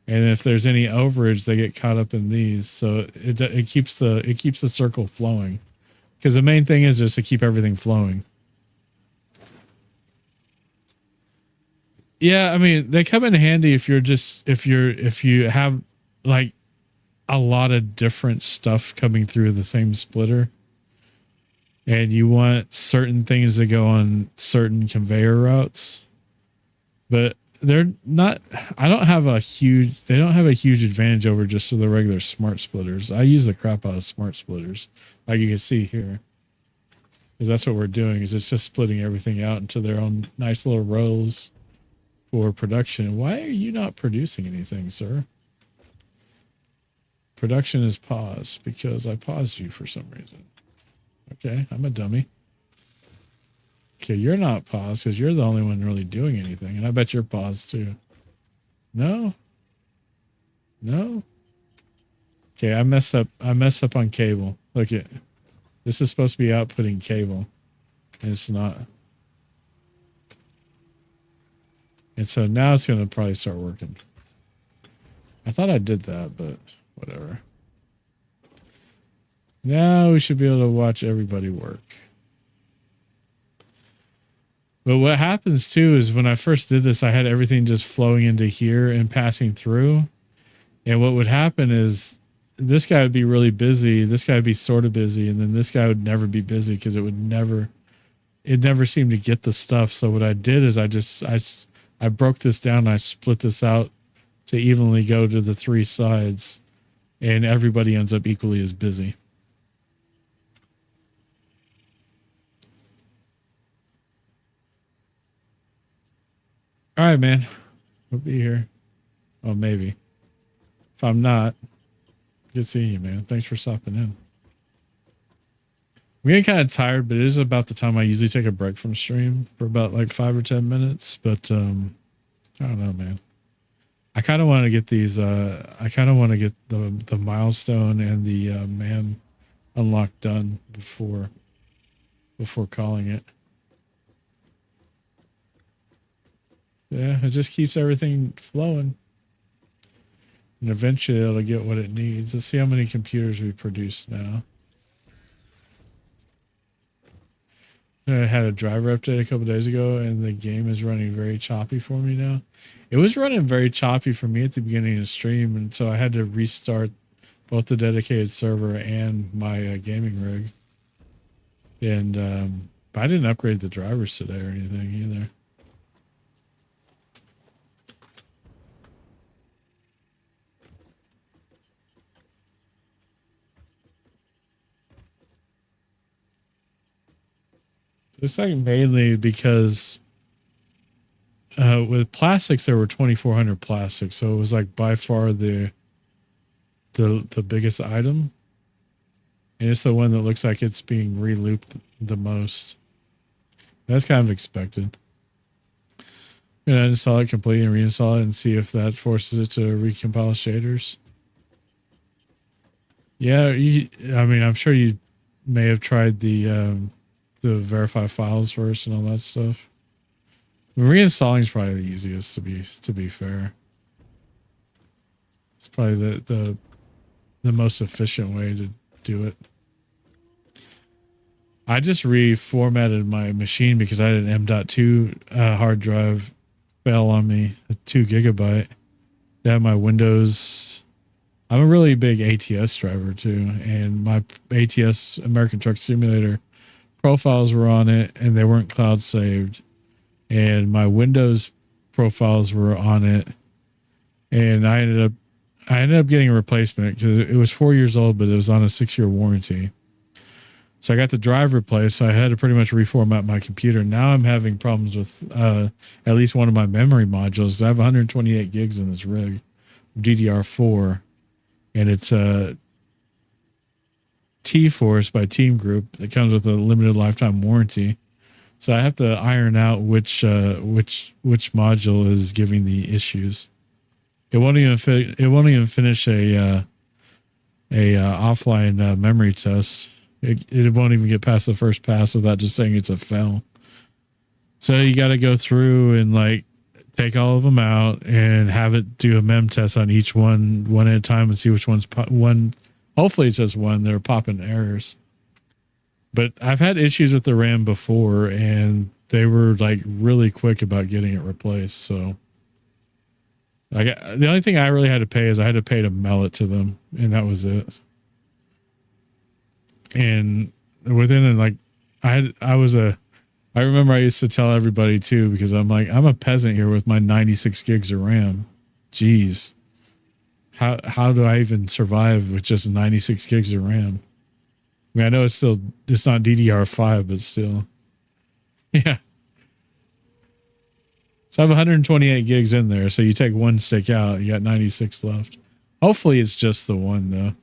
And if there's any overage, they get caught up in these. So it keeps the circle flowing, because the main thing is just to keep everything flowing. Yeah, I mean, they come in handy if you have like a lot of different stuff coming through the same splitter, and you want certain things to go on certain conveyor routes. But they're not, they don't have a huge advantage over just the regular smart splitters. I use the crap out of smart splitters, like you can see here. Because that's what we're doing, is it's just splitting everything out into their own nice little rows for production. Why are you not producing anything, sir? Production is paused because I paused you for some reason. Okay, I'm a dummy. Okay, you're not paused because you're the only one really doing anything. And I bet you're paused too. No? No? Okay, I messed up on cable. Look at this is supposed to be outputting cable. And it's not. And so now it's going to probably start working. I thought I did that, but whatever. Now we should be able to watch everybody work. But what happens too is when I first did this, I had everything just flowing into here and passing through. And what would happen is this guy would be really busy. This guy would be sort of busy. And then this guy would never be busy because it never seemed to get the stuff. So what I did is I broke this down and I split this out to evenly go to the three sides, and everybody ends up equally as busy. All right, man. We'll be here. Oh, maybe. If I'm not, good seeing you, man. Thanks for stopping in. I'm getting kind of tired, but it is about the time I usually take a break from stream for about like 5 or 10 minutes. But I don't know, man. I kind of want to get these. I kind of want to get the milestone and the man unlock done before calling it. Yeah, it just keeps everything flowing. And eventually it'll get what it needs. Let's see how many computers we produce now. I had a driver update a couple days ago, and the game is running very choppy for me now. It was running very choppy for me at the beginning of the stream, and so I had to restart both the dedicated server and my gaming rig. And but I didn't upgrade the drivers today or anything either. It's like mainly because with plastics there were 2,400 plastics, so it was like by far the biggest item, and it's the one that looks like it's being re-looped the most. That's kind of expected. I'm gonna uninstall it completely and reinstall it and see if that forces it to recompile shaders. Yeah, I mean, I'm sure you may have tried the verify files first and all that stuff. Reinstalling is probably the easiest, to be fair. It's probably the most efficient way to do it. I just reformatted my machine because I had an M.2 hard drive fell on me, a 2 gigabyte. They have my Windows. I'm a really big ATS driver too, and my ATS American Truck Simulator profiles were on it, and they weren't cloud saved. And my Windows profiles were on it, and I ended up getting a replacement because it was 4 years old, but it was on a 6-year warranty. So I got the drive replaced. So I had to pretty much reformat my computer. Now I'm having problems with at least one of my memory modules. I have 128 gigs in this rig, DDR4, and it's a T-Force by Team Group. It comes with a limited lifetime warranty. So I have to iron out which module is giving the issues. It won't even finish a offline memory test. It won't even get past the first pass without just saying it's a fail. So you got to go through and like take all of them out and have it do a mem test on each one at a time and see which one's one. Hopefully it's just one. They're popping errors. But I've had issues with the RAM before, and they were like really quick about getting it replaced. So the only thing I really had to pay is I had to pay to mail it to them, and that was it. And within like, I remember I used to tell everybody too, because I'm like, I'm a peasant here with my 96 gigs of RAM. Jeez. How do I even survive with just 96 gigs of RAM? I mean, I know it's not DDR5, but still. Yeah. So I have 128 gigs in there. So you take one stick out, you got 96 left. Hopefully it's just the one though.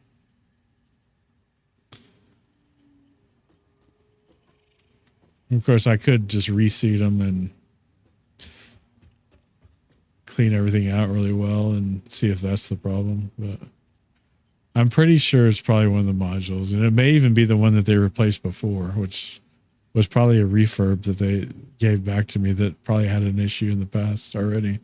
Of course, I could just reseat them and clean everything out really well and see if that's the problem. But I'm pretty sure it's probably one of the modules, and it may even be the one that they replaced before, which was probably a refurb that they gave back to me that probably had an issue in the past already.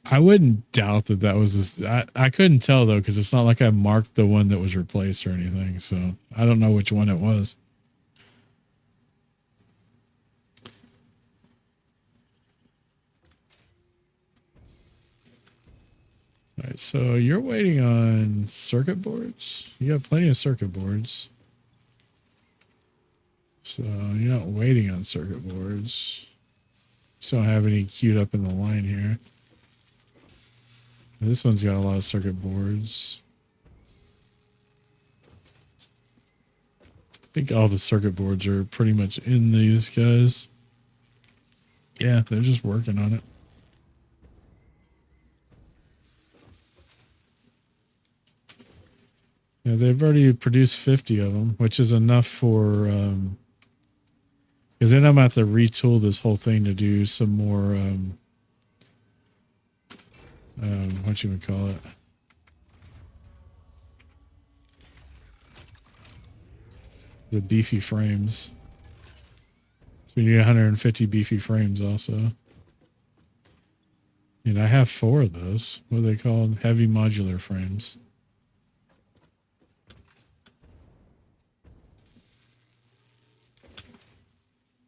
I wouldn't doubt that was I couldn't tell though, because it's not like I marked the one that was replaced or anything, so I don't know which one it was. All right, so you're waiting on circuit boards? You have plenty of circuit boards. So you're not waiting on circuit boards. Just don't have any queued up in the line here. This one's got a lot of circuit boards. I think all the circuit boards are pretty much in these guys. Yeah, they're just working on it. Yeah, they've already produced 50 of them, which is enough for... because then I'm going to have to retool this whole thing to do some more... what you would call it? The beefy frames. So we need 150 beefy frames also. And I have 4 of those. What are they called? Heavy modular frames.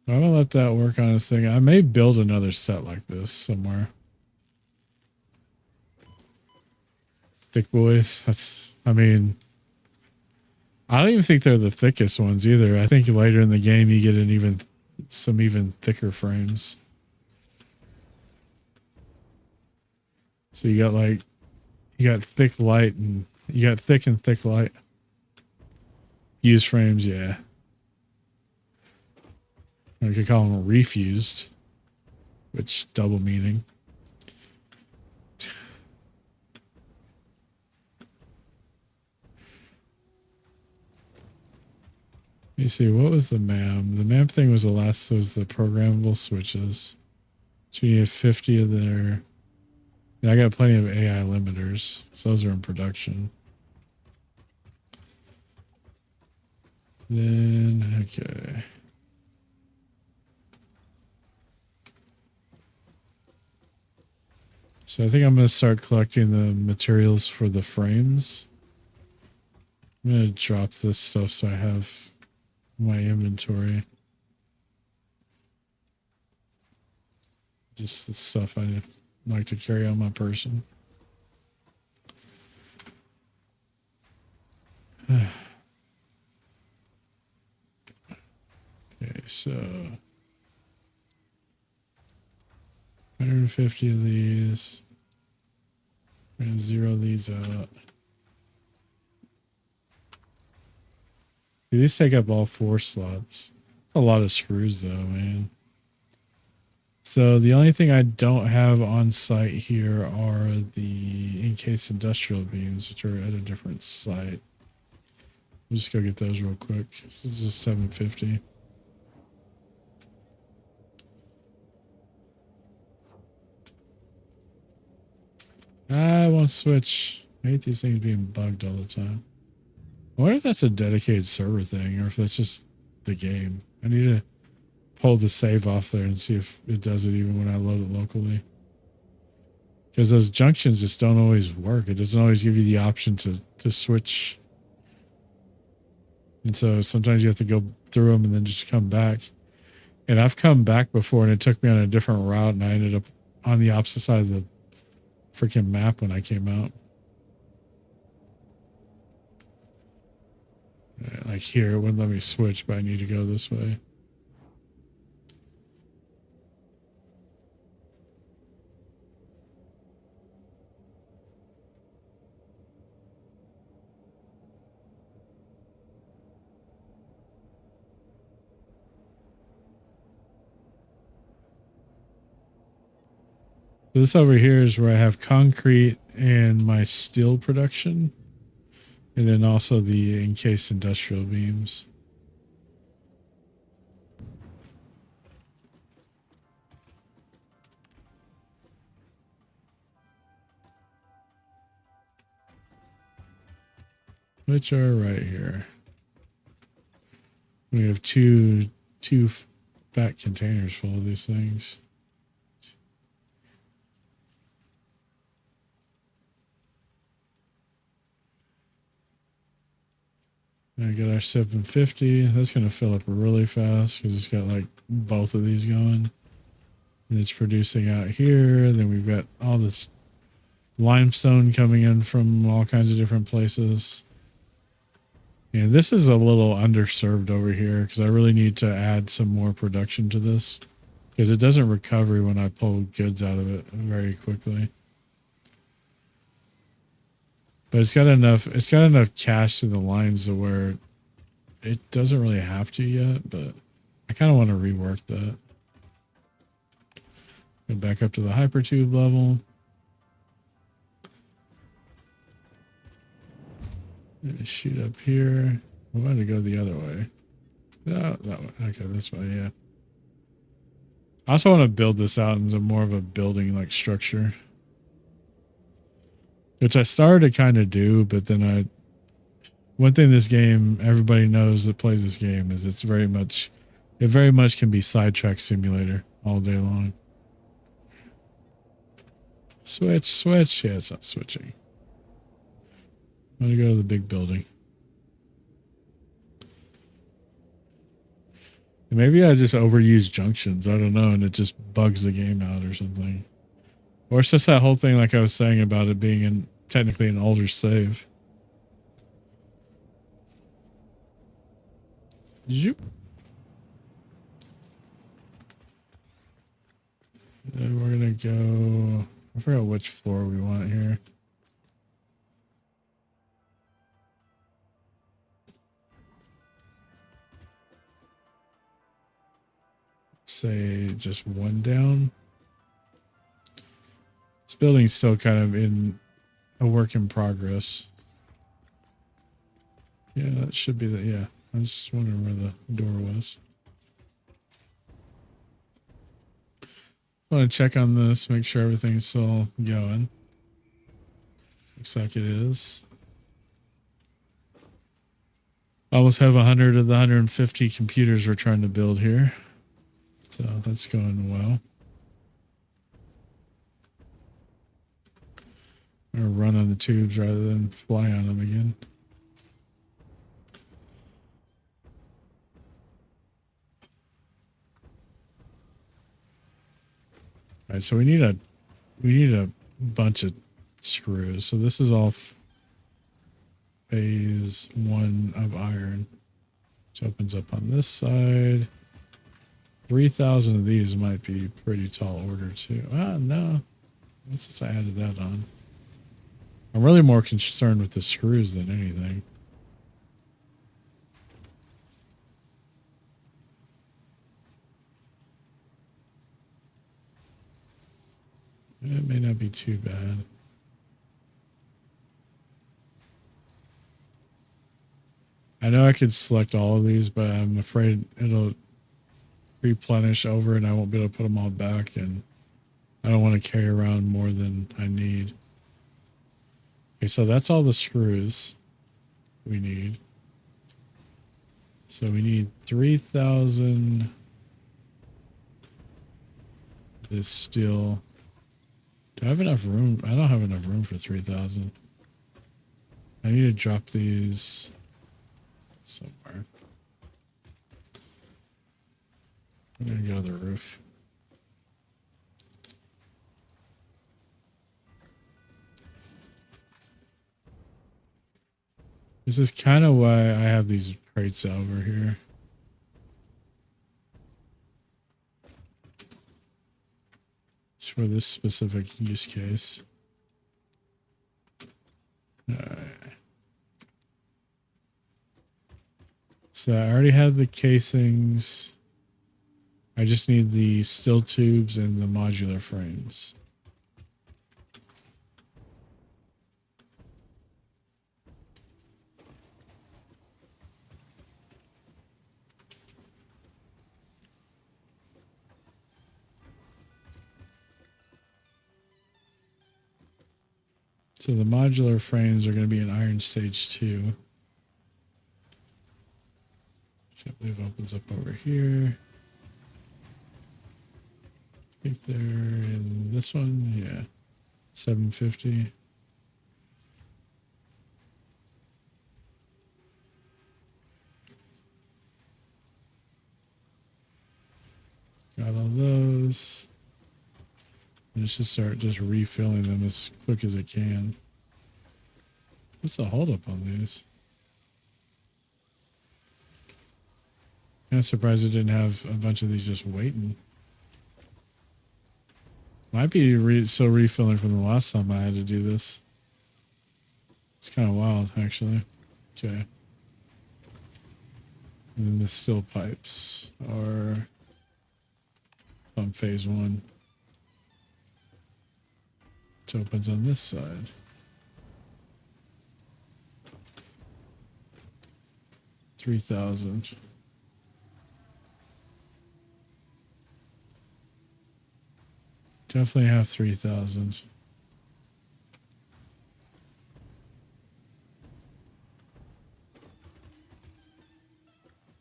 I'm gonna let that work on this thing. I may build another set like this somewhere. Thick boys. I mean, I don't even think they're the thickest ones either. I think later in the game you get some even thicker frames. So you got thick light and you got thick and thick light. Used frames, yeah. I could call them refused, which double meaning. Let me see, what was the MAM? The MAM thing was the programmable switches. So you need 50 of their... Yeah, I got plenty of AI limiters. So those are in production. Then, okay. So I think I'm going to start collecting the materials for the frames. I'm going to drop this stuff so I have my inventory. Just the stuff I like to carry on my person. Okay, so 150 of these. I'm going to zero these out. These take up all 4 slots. A lot of screws though, man. So the only thing I don't have on site here are the encased industrial beams, which are at a different site. We'll just go get those real quick. This is a 750. I won't switch. I hate these things being bugged all the time. I wonder if that's a dedicated server thing or if that's just the game. I need to pull the save off there and see if it does it even when I load it locally. Because those junctions just don't always work. It doesn't always give you the option to switch. And so sometimes you have to go through them and then just come back. And I've come back before and it took me on a different route and I ended up on the opposite side of the freaking map when I came out. Like here, it wouldn't let me switch, but I need to go this way. This over here is where I have concrete and my steel production. And then also the encased industrial beams. Which are right here. We have two fat containers full of these things. I got our 750. That's going to fill up really fast because it's got like both of these going. And it's producing out here. Then we've got all this limestone coming in from all kinds of different places. And this is a little underserved over here because I really need to add some more production to this because it doesn't recover when I pull goods out of it very quickly. But it's got enough cash in the lines to where it doesn't really have to yet, but I kind of want to rework that. Go back up to the hypertube level. Shoot up here. I wanted to go the other way. Oh, that way. Okay, this way, yeah. I also want to build this out into more of a building like structure. Which I started to kind of do, but then one thing this game, everybody knows that plays this game is it very much can be sidetrack simulator all day long. Switch. Yeah, it's not switching. I'm going to go to the big building. Maybe I just overuse junctions. I don't know. And it just bugs the game out or something. Or it's just that whole thing like I was saying about it being technically an older save. Did you? And we're going to go... I forgot which floor we want here. Say just one down. This building's still kind of in a work in progress. Yeah, that should be the, yeah. I was just wondering where the door was. I want to check on this, make sure everything's still going. Looks like it is. Almost have 100 of the 150 computers we're trying to build here. So that's going well. I'm going to run on the tubes rather than fly on them again. All right, so we need a bunch of screws. So this is all phase 1 of iron, which opens up on this side. 3,000 of these might be pretty tall order too. Ah, no. Since I added that on. I'm really more concerned with the screws than anything. It may not be too bad. I know I could select all of these, but I'm afraid it'll replenish over and I won't be able to put them all back, and I don't want to carry around more than I need. Okay, so that's all the screws we need. So we need 3,000 this steel. Do I have enough room? I don't have enough room for 3,000. I need to drop these somewhere. I'm gonna go to the roof. This is kind of why I have these crates over here. It's for this specific use case. Alright. So I already have the casings. I just need the steel tubes and the modular frames. So the modular frames are going to be in iron stage 2. So I believe it opens up over here. I think they're in this one. Yeah. 750. Got all those. Let's just start just refilling them as quick as it can. What's the holdup on these? I'm surprised it didn't have a bunch of these just waiting. Might be still refilling from the last time I had to do this. It's kind of wild, actually. Okay. And then the steel pipes are on phase 1. Which opens on this side. $3,000. Definitely have 3,000.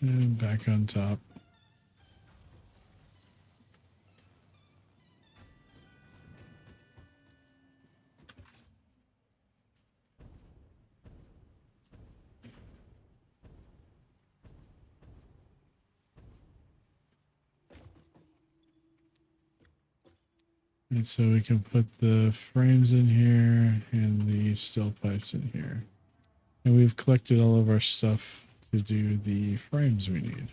And back on top. And so we can put the frames in here and the steel pipes in here. And we've collected all of our stuff to do the frames we need.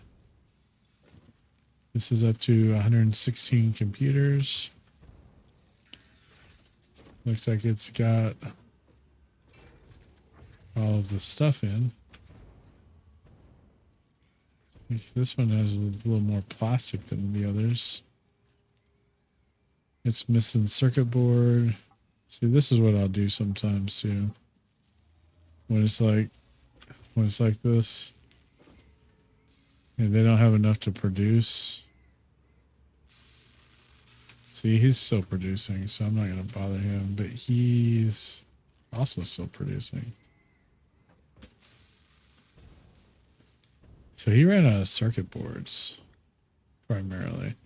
This is up to 116 computers. Looks like it's got all of the stuff in. This one has a little more plastic than the others. It's missing circuit board. See, this is what I'll do sometimes too. When it's like this, and they don't have enough to produce. See, he's still producing, so I'm not gonna bother him, but he's also still producing. So he ran out of circuit boards, primarily.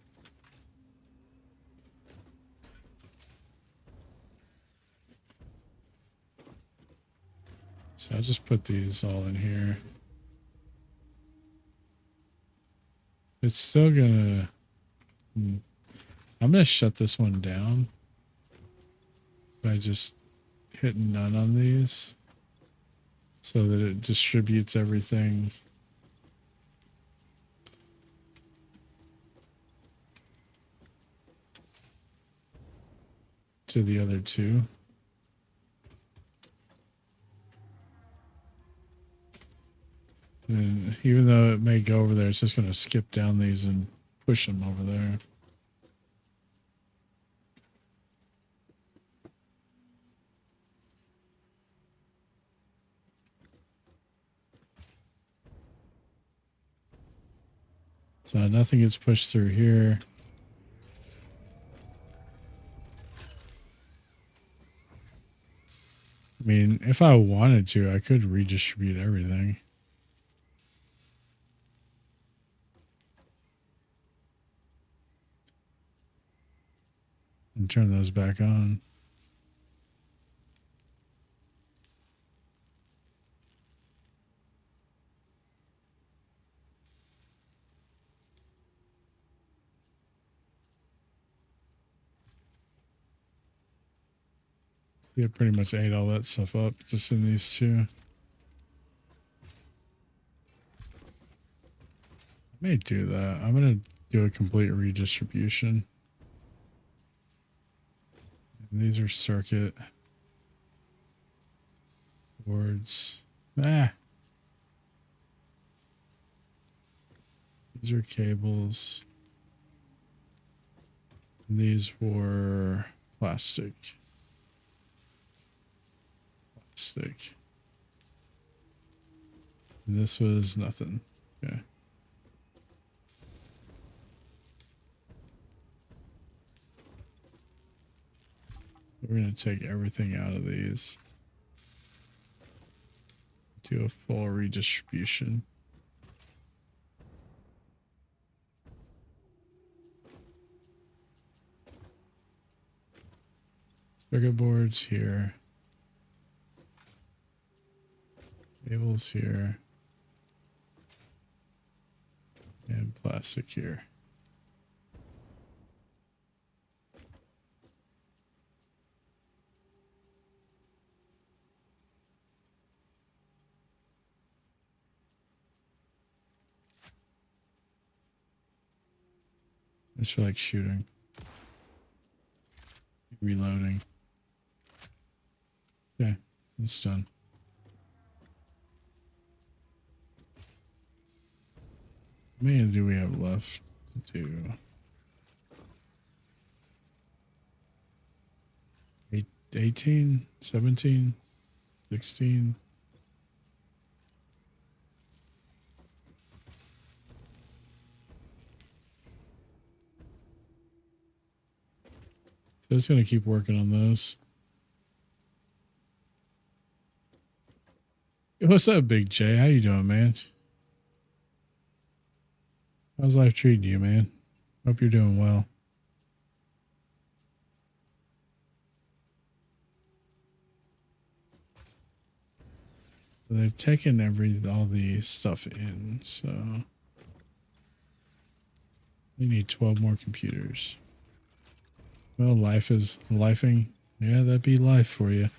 So I'll just put these all in here. It's still gonna... I'm gonna shut this one down by just hitting none on these so that it distributes everything to the other two. And even though it may go over there, it's just going to skip down these and push them over there. So nothing gets pushed through here. I mean, if I wanted to, I could redistribute everything. And turn those back on. Yeah, pretty much ate all that stuff up just in these two. I may do that. I'm going to do a complete redistribution. And these are circuit boards. Ah. These are cables. And these were plastic. Plastic. And this was nothing. Okay. We're going to take everything out of these. Do a full redistribution. Circuit boards here. Cables here. And plastic here. I just feel like shooting. Reloading. Okay, it's done. How many do we have left to do? 18, 17, 16. So it's going to keep working on those. What's up, Big J? How you doing, man? How's life treating you, man? Hope you're doing well. They've taken all the stuff in, so we need 12 more computers. Well, life is lifing. Yeah, that'd be life for you.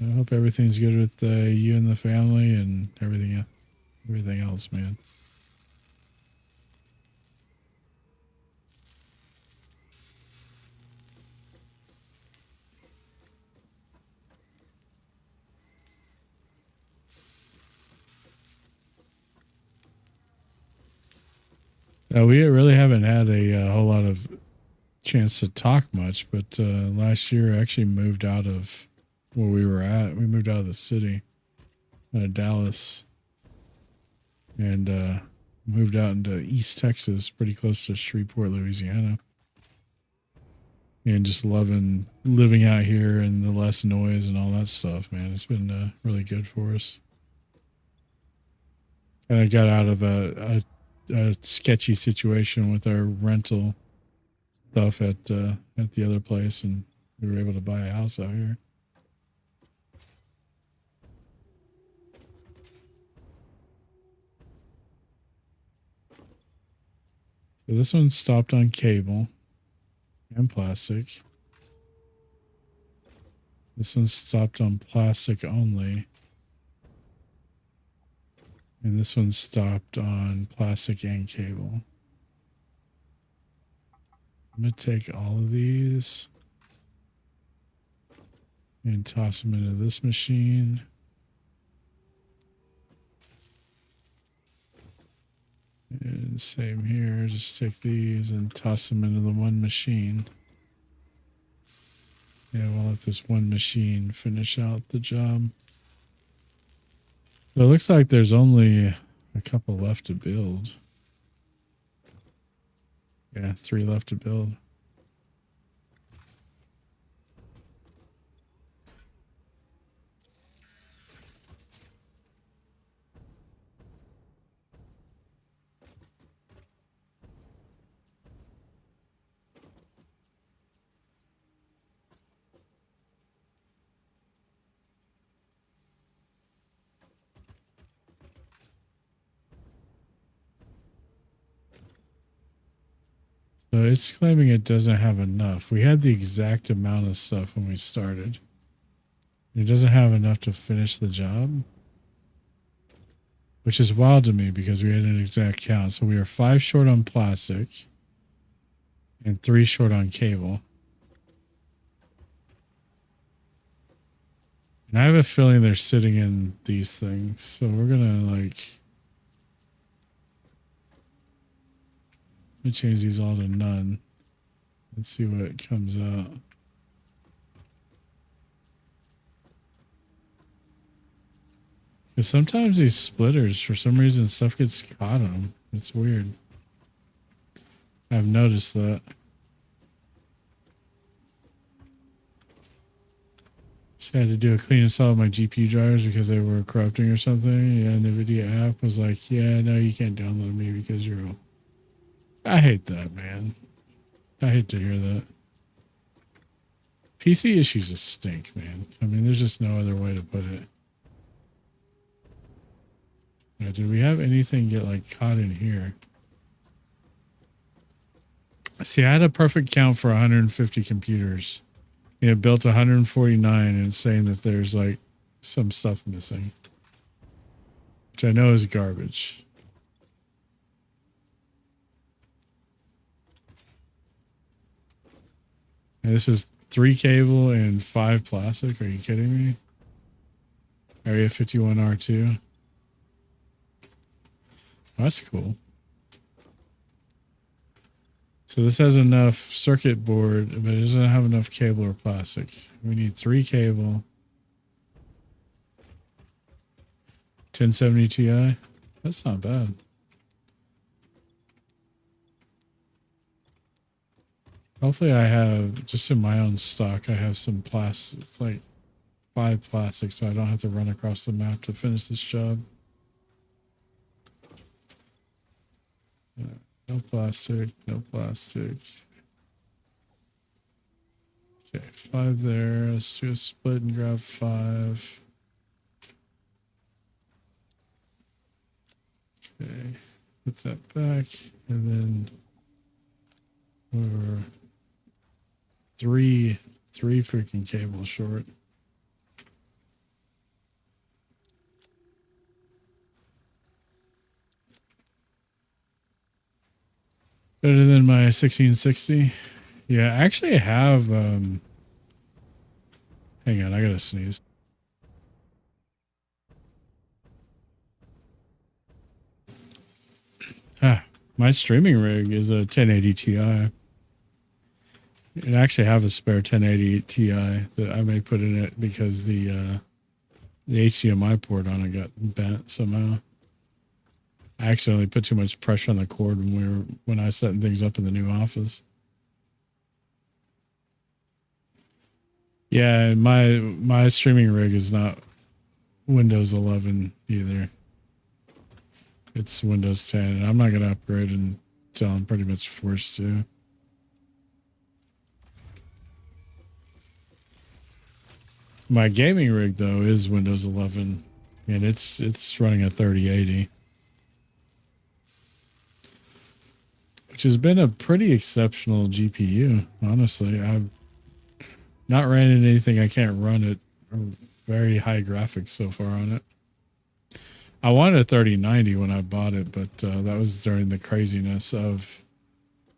I hope everything's good with you and the family and everything else, man. We really haven't had a whole lot of chance to talk much, but last year I actually moved out of where we were at. We moved out of the city, out of Dallas, and moved out into East Texas, pretty close to Shreveport, Louisiana. And just loving living out here and the less noise and all that stuff, man. It's been really good for us. And I got out of a sketchy situation with our rental stuff at the other place, and we were able to buy a house out here. So this one's stopped on cable and plastic. This one's stopped on plastic only. And this one's stopped on plastic and cable. I'm going to take all of these and toss them into this machine. And same here, just take these and toss them into the one machine. Yeah, we'll let this one machine finish out the job. So it looks like there's only A couple left to build. Yeah, 3 left to build. So it's claiming it doesn't have enough. We had the exact amount of stuff when we started. It doesn't have enough to finish the job. Which is wild to me because we had an exact count. So we are 5 short on plastic and 3 short on cable. And I have a feeling they're sitting in these things. So we're going to like... Let me change these all to none. Let's see what comes out. Because sometimes these splitters, for some reason, stuff gets caught on them. It's weird. I've noticed that. Just had to do a clean install of my GPU drivers because they were corrupting or something. Yeah, NVIDIA app was like, yeah, no, you can't download me because you're old. I hate that, man. I hate to hear that. PC issues just stink, man. I mean, there's just no other way to put it. Now, did we have anything get like caught in here? See, I had a perfect count for 150 computers. It built 149 and it's saying that there's like some stuff missing. Which I know is garbage. And this is 3 cable and 5 plastic. Are you kidding me? Area 51R2. That's cool. So this has enough circuit board, but it doesn't have enough cable or plastic. We need 3 cable. 1070 Ti. That's not bad. Hopefully I have, just in my own stock, I have some plastic. It's like 5 plastic, so I don't have to run across the map to finish this job. No plastic, no plastic. Okay, 5 there. Let's do a split and grab 5. Okay, put that back, and then we're three freaking cables short. Better than my 1660. Yeah, actually I have hang on, I gotta sneeze. My streaming rig is a 1080 Ti. I actually have a spare 1080 Ti that I may put in it because the HDMI port on it got bent somehow. I accidentally put too much pressure on the cord when I was setting things up in the new office. Yeah, my streaming rig is not Windows 11 either. It's Windows 10, and I'm not going to upgrade until I'm pretty much forced to. My gaming rig though is Windows 11, and it's running a 3080. Which has been a pretty exceptional GPU, honestly. I've not ran into anything I can't run at very high graphics so far on it. I wanted a 3090 when I bought it, but that was during the craziness of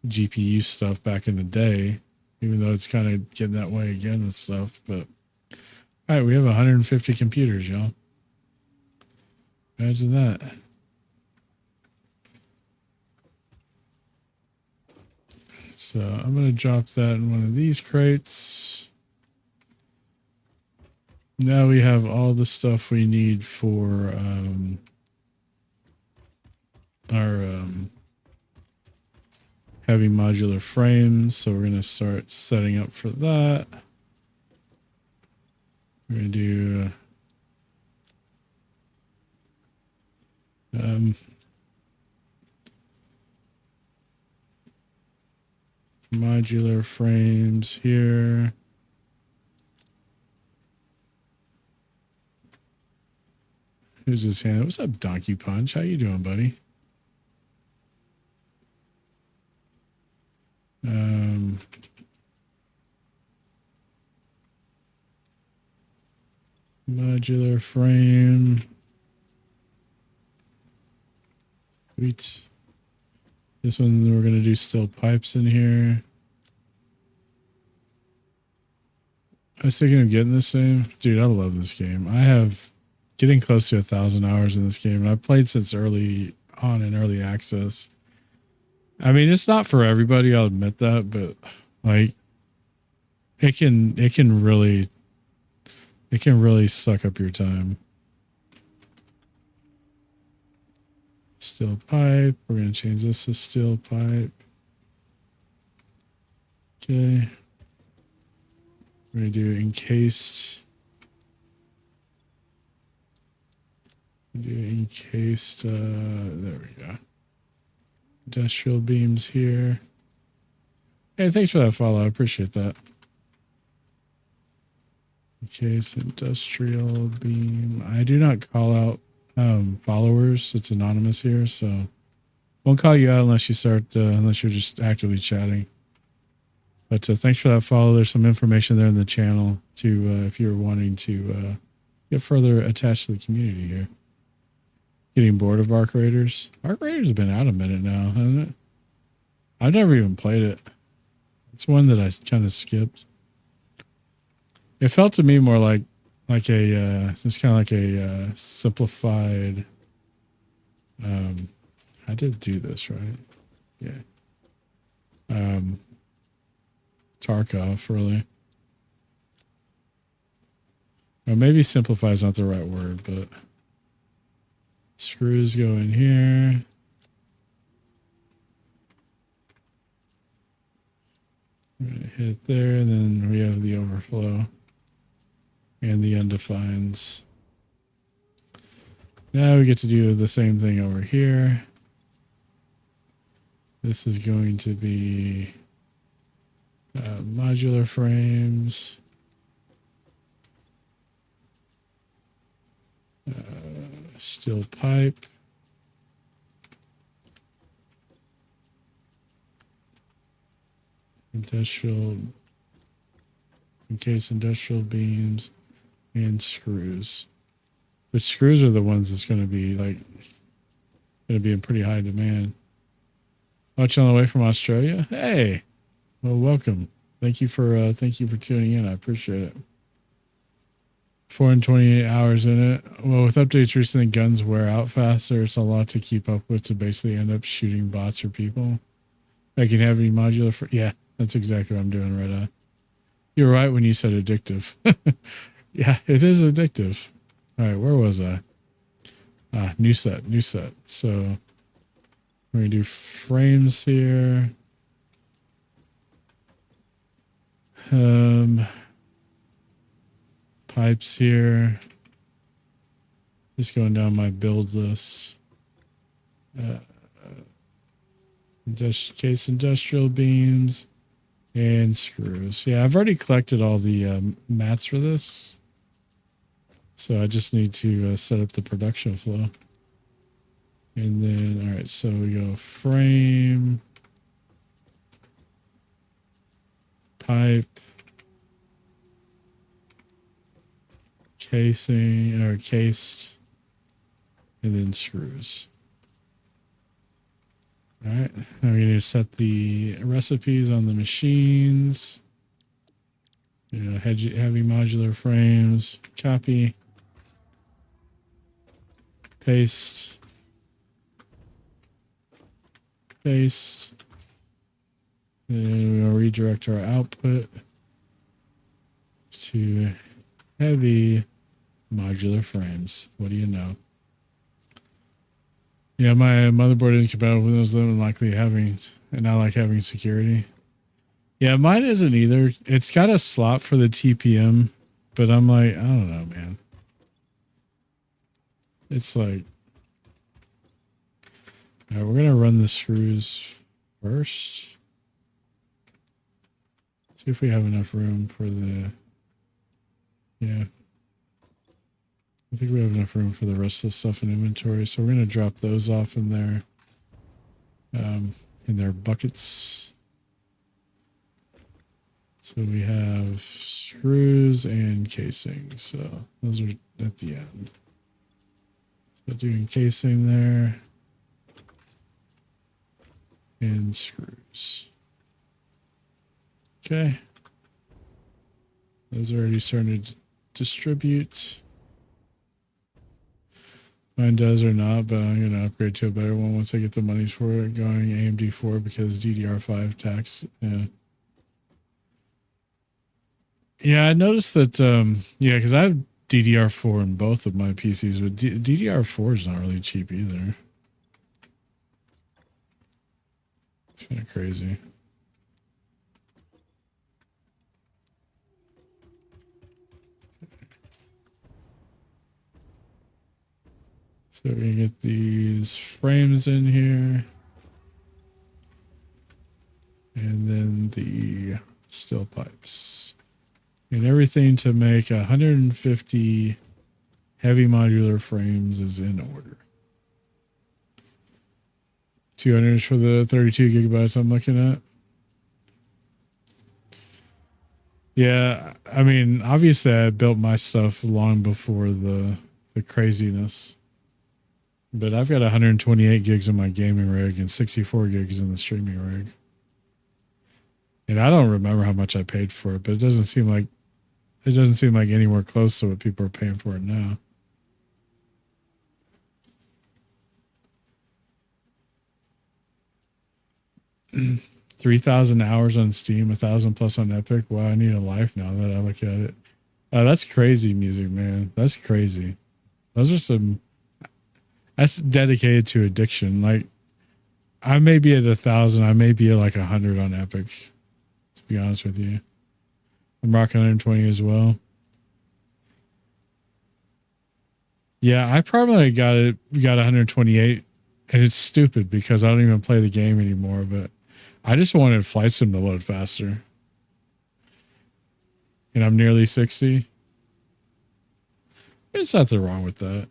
GPU stuff back in the day, even though it's kind of getting that way again with stuff. But all right, we have 150 computers, y'all. Imagine that. So I'm going to drop that in one of these crates. Now we have all the stuff we need for our heavy modular frames. So we're going to start setting up for that. We're going to do modular frames here. Who's his hand? What's up, Donkey Punch? How you doing, buddy? Modular frame. Sweet. This one we're gonna do steel pipes in here. I was thinking of getting this game. Dude, I love this game. I have getting close to 1,000 hours in this game, and I've played since early on in early access. I mean, it's not for everybody, I'll admit that, but like it can really suck up your time. Steel pipe. We're going to change this to steel pipe. Okay. We're going to do encased. Do encased. There we go. Industrial beams here. Hey, thanks for that follow. I appreciate that. Encased industrial beam. I do not call out followers. It's anonymous here, so won't call you out unless you start unless you're just actively chatting. But thanks for that follow. There's some information there in the channel to if you're wanting to get further attached to the community here. Getting bored of Arc Raiders. Arc Raiders have been out a minute now, hasn't it? I've never even played it. It's one that I kind of skipped. It felt to me more like a it's kind of like a simplified. I did do this right, yeah. Tarkov, really. Or maybe simplify is not the right word, but screws go in here. We're gonna hit there, and then we have the overflow. And the undefines. Now we get to do the same thing over here. This is going to be modular frames. Steel pipe. Industrial. Encased industrial beams. And screws. But screws are the ones that's going to be in pretty high demand. Watching on the way from Australia. Hey, well, welcome. Thank you for tuning in. I appreciate it. 428 hours in it. Well, with updates recently, guns wear out faster. It's a lot to keep up with to basically end up shooting bots or people. Making heavy modular. Yeah, that's exactly what I'm doing right now. You're right when you said addictive. Yeah, it is addictive. All right, where was I? New set. So we're going to do frames here. Pipes here. Just going down my build list. Case industrial beams and screws. Yeah, I've already collected all the mats for this. So I just need to set up the production flow. And then, all right, so we go frame, pipe, casing, or cased, and then screws. All right, now we're going to set the recipes on the machines. You know, heavy modular frames, copy. Paste. Paste. And we'll redirect our output to heavy modular frames. What do you know? Yeah, my motherboard isn't compatible with Windows 11, likely having, and I like having security. Yeah, mine isn't either. It's got a slot for the TPM, but I'm like, I don't know, man. It's like, all right, we're gonna run the screws first. See if we have enough room for the, yeah. I think we have enough room for the rest of the stuff in inventory. So we're gonna drop those off in there, in their buckets. So we have screws and casing. So those are at the end. So doing casing there and screws. Okay. Those are already starting to distribute. Mine does or not, but I'm going to upgrade to a better one once I get the monies for it going AMD 4 because DDR5 tax. Yeah. Yeah, I noticed that, yeah, because I have DDR4 in both of my PCs, but DDR4 is not really cheap either. It's kind of crazy. So we're going to get these frames in here. And then the steel pipes. And everything to make 150 heavy modular frames is in order. 200 for the 32 gigabytes I'm looking at. Yeah, I mean, obviously I built my stuff long before the craziness. But I've got 128 gigs in my gaming rig and 64 gigs in the streaming rig. And I don't remember how much I paid for it, but it doesn't seem like anywhere close to what people are paying for it now. $3,000 hours on Steam, 1,000 plus on Epic. Wow, I need a life now that I look at it. That's crazy music, man. That's crazy. Those are some. That's dedicated to addiction. Like, I may be at 1,000. I may be at like 100 on Epic. To be honest with you, I'm rocking 120 as well. Yeah, I probably got 128, and it's stupid because I don't even play the game anymore. But I just wanted Flight Sim to load faster, and I'm nearly 60. There's nothing wrong with that.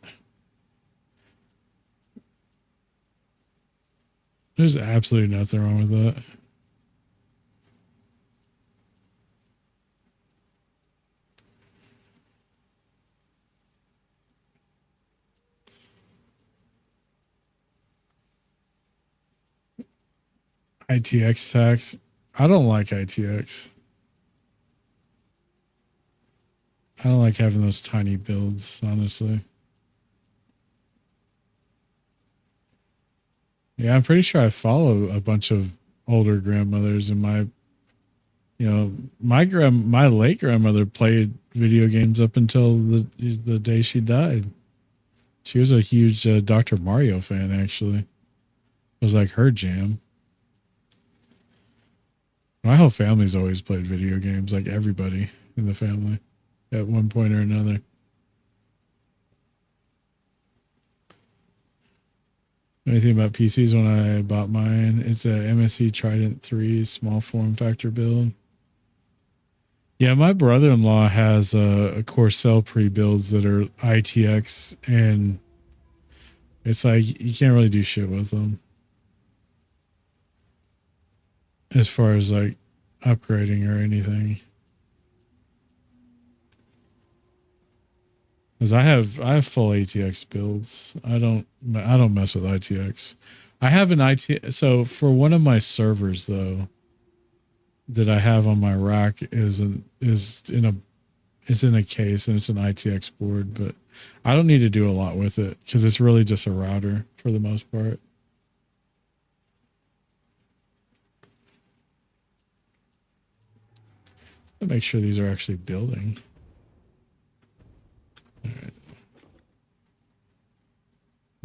There's absolutely nothing wrong with that. ITX tax. I don't like ITX. I don't like having those tiny builds, honestly. Yeah, I'm pretty sure I follow a bunch of older grandmothers in my, my late grandmother played video games up until the day she died. She was a huge Dr. Mario fan, actually. It was like her jam. My whole family's always played video games, like everybody in the family at one point or another. Anything about PCs when I bought mine? It's a MSC Trident 3 small form factor build. Yeah, my brother-in-law has a Corcel pre-builds that are ITX, and it's like you can't really do shit with them as far as like upgrading or anything. Because I have full ATX builds. I don't mess with ITX. I have an so for one of my servers though that I have on my rack is in a case and it's an ITX board, but I don't need to do a lot with it because it's really just a router for the most part. I'll make sure these are actually building. All right.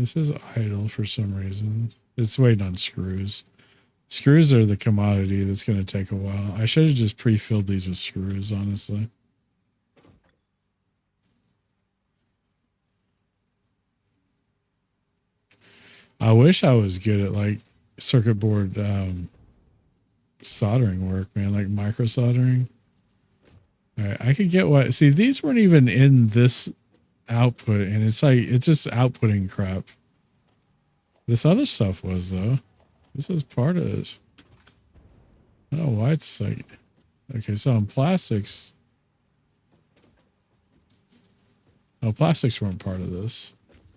This is idle for some reason. It's waiting on screws. Screws are the commodity that's going to take a while. I should have just pre-filled these with screws, honestly. I wish I was good at like circuit board soldering work, man, like micro soldering. All right, I could get what. See, these weren't even in this output, and it's like it's just outputting crap. This other stuff was though. This is part of it. I don't know why it's like okay. So on plastics, oh, plastics weren't part of this,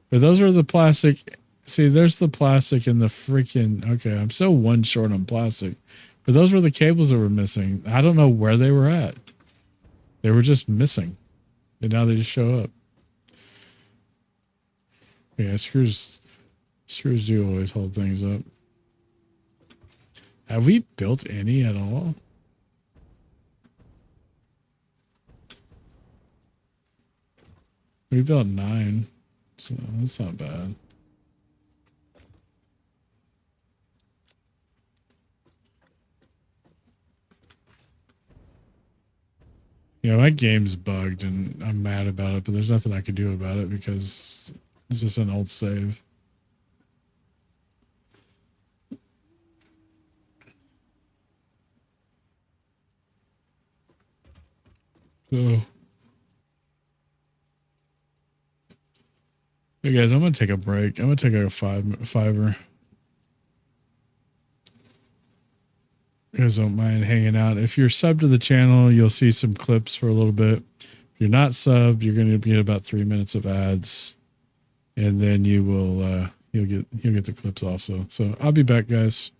but those are the plastic. See, there's the plastic and the freaking. Okay, I'm so one short on plastic, but those were the cables that were missing. I don't know where they were at. They were just missing, and now they just show up. Yeah, screws do always hold things up. Have we built any at all? We built 9, so that's not bad. Yeah, my game's bugged and I'm mad about it, but there's nothing I can do about it because it's just an old save. So, hey guys, I'm gonna take a break. I'm gonna take a fiver. You guys don't mind hanging out. If you're subbed to the channel, you'll see some clips for a little bit. If you're not subbed, you're gonna get about 3 minutes of ads, and then you will you'll get the clips also. So I'll be back, guys.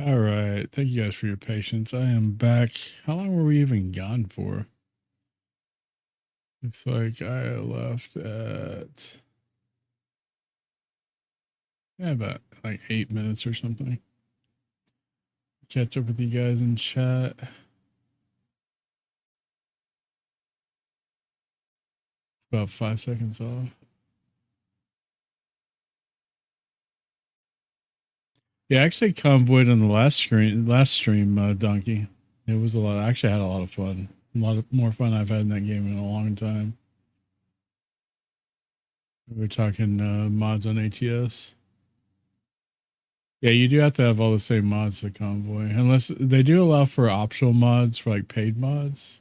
All right. Thank you guys for your patience. I am back. How long were we even gone for? Looks like I left at about like 8 minutes or something. Catch up with you guys in chat. About 5 seconds off. Yeah, I actually convoyed on the last stream, Donkey. It was a lot. I actually had a lot of fun. A lot of more fun I've had in that game in a long time. We were talking mods on ATS. Yeah, you do have to have all the same mods to convoy, unless they do allow for optional mods for like paid mods.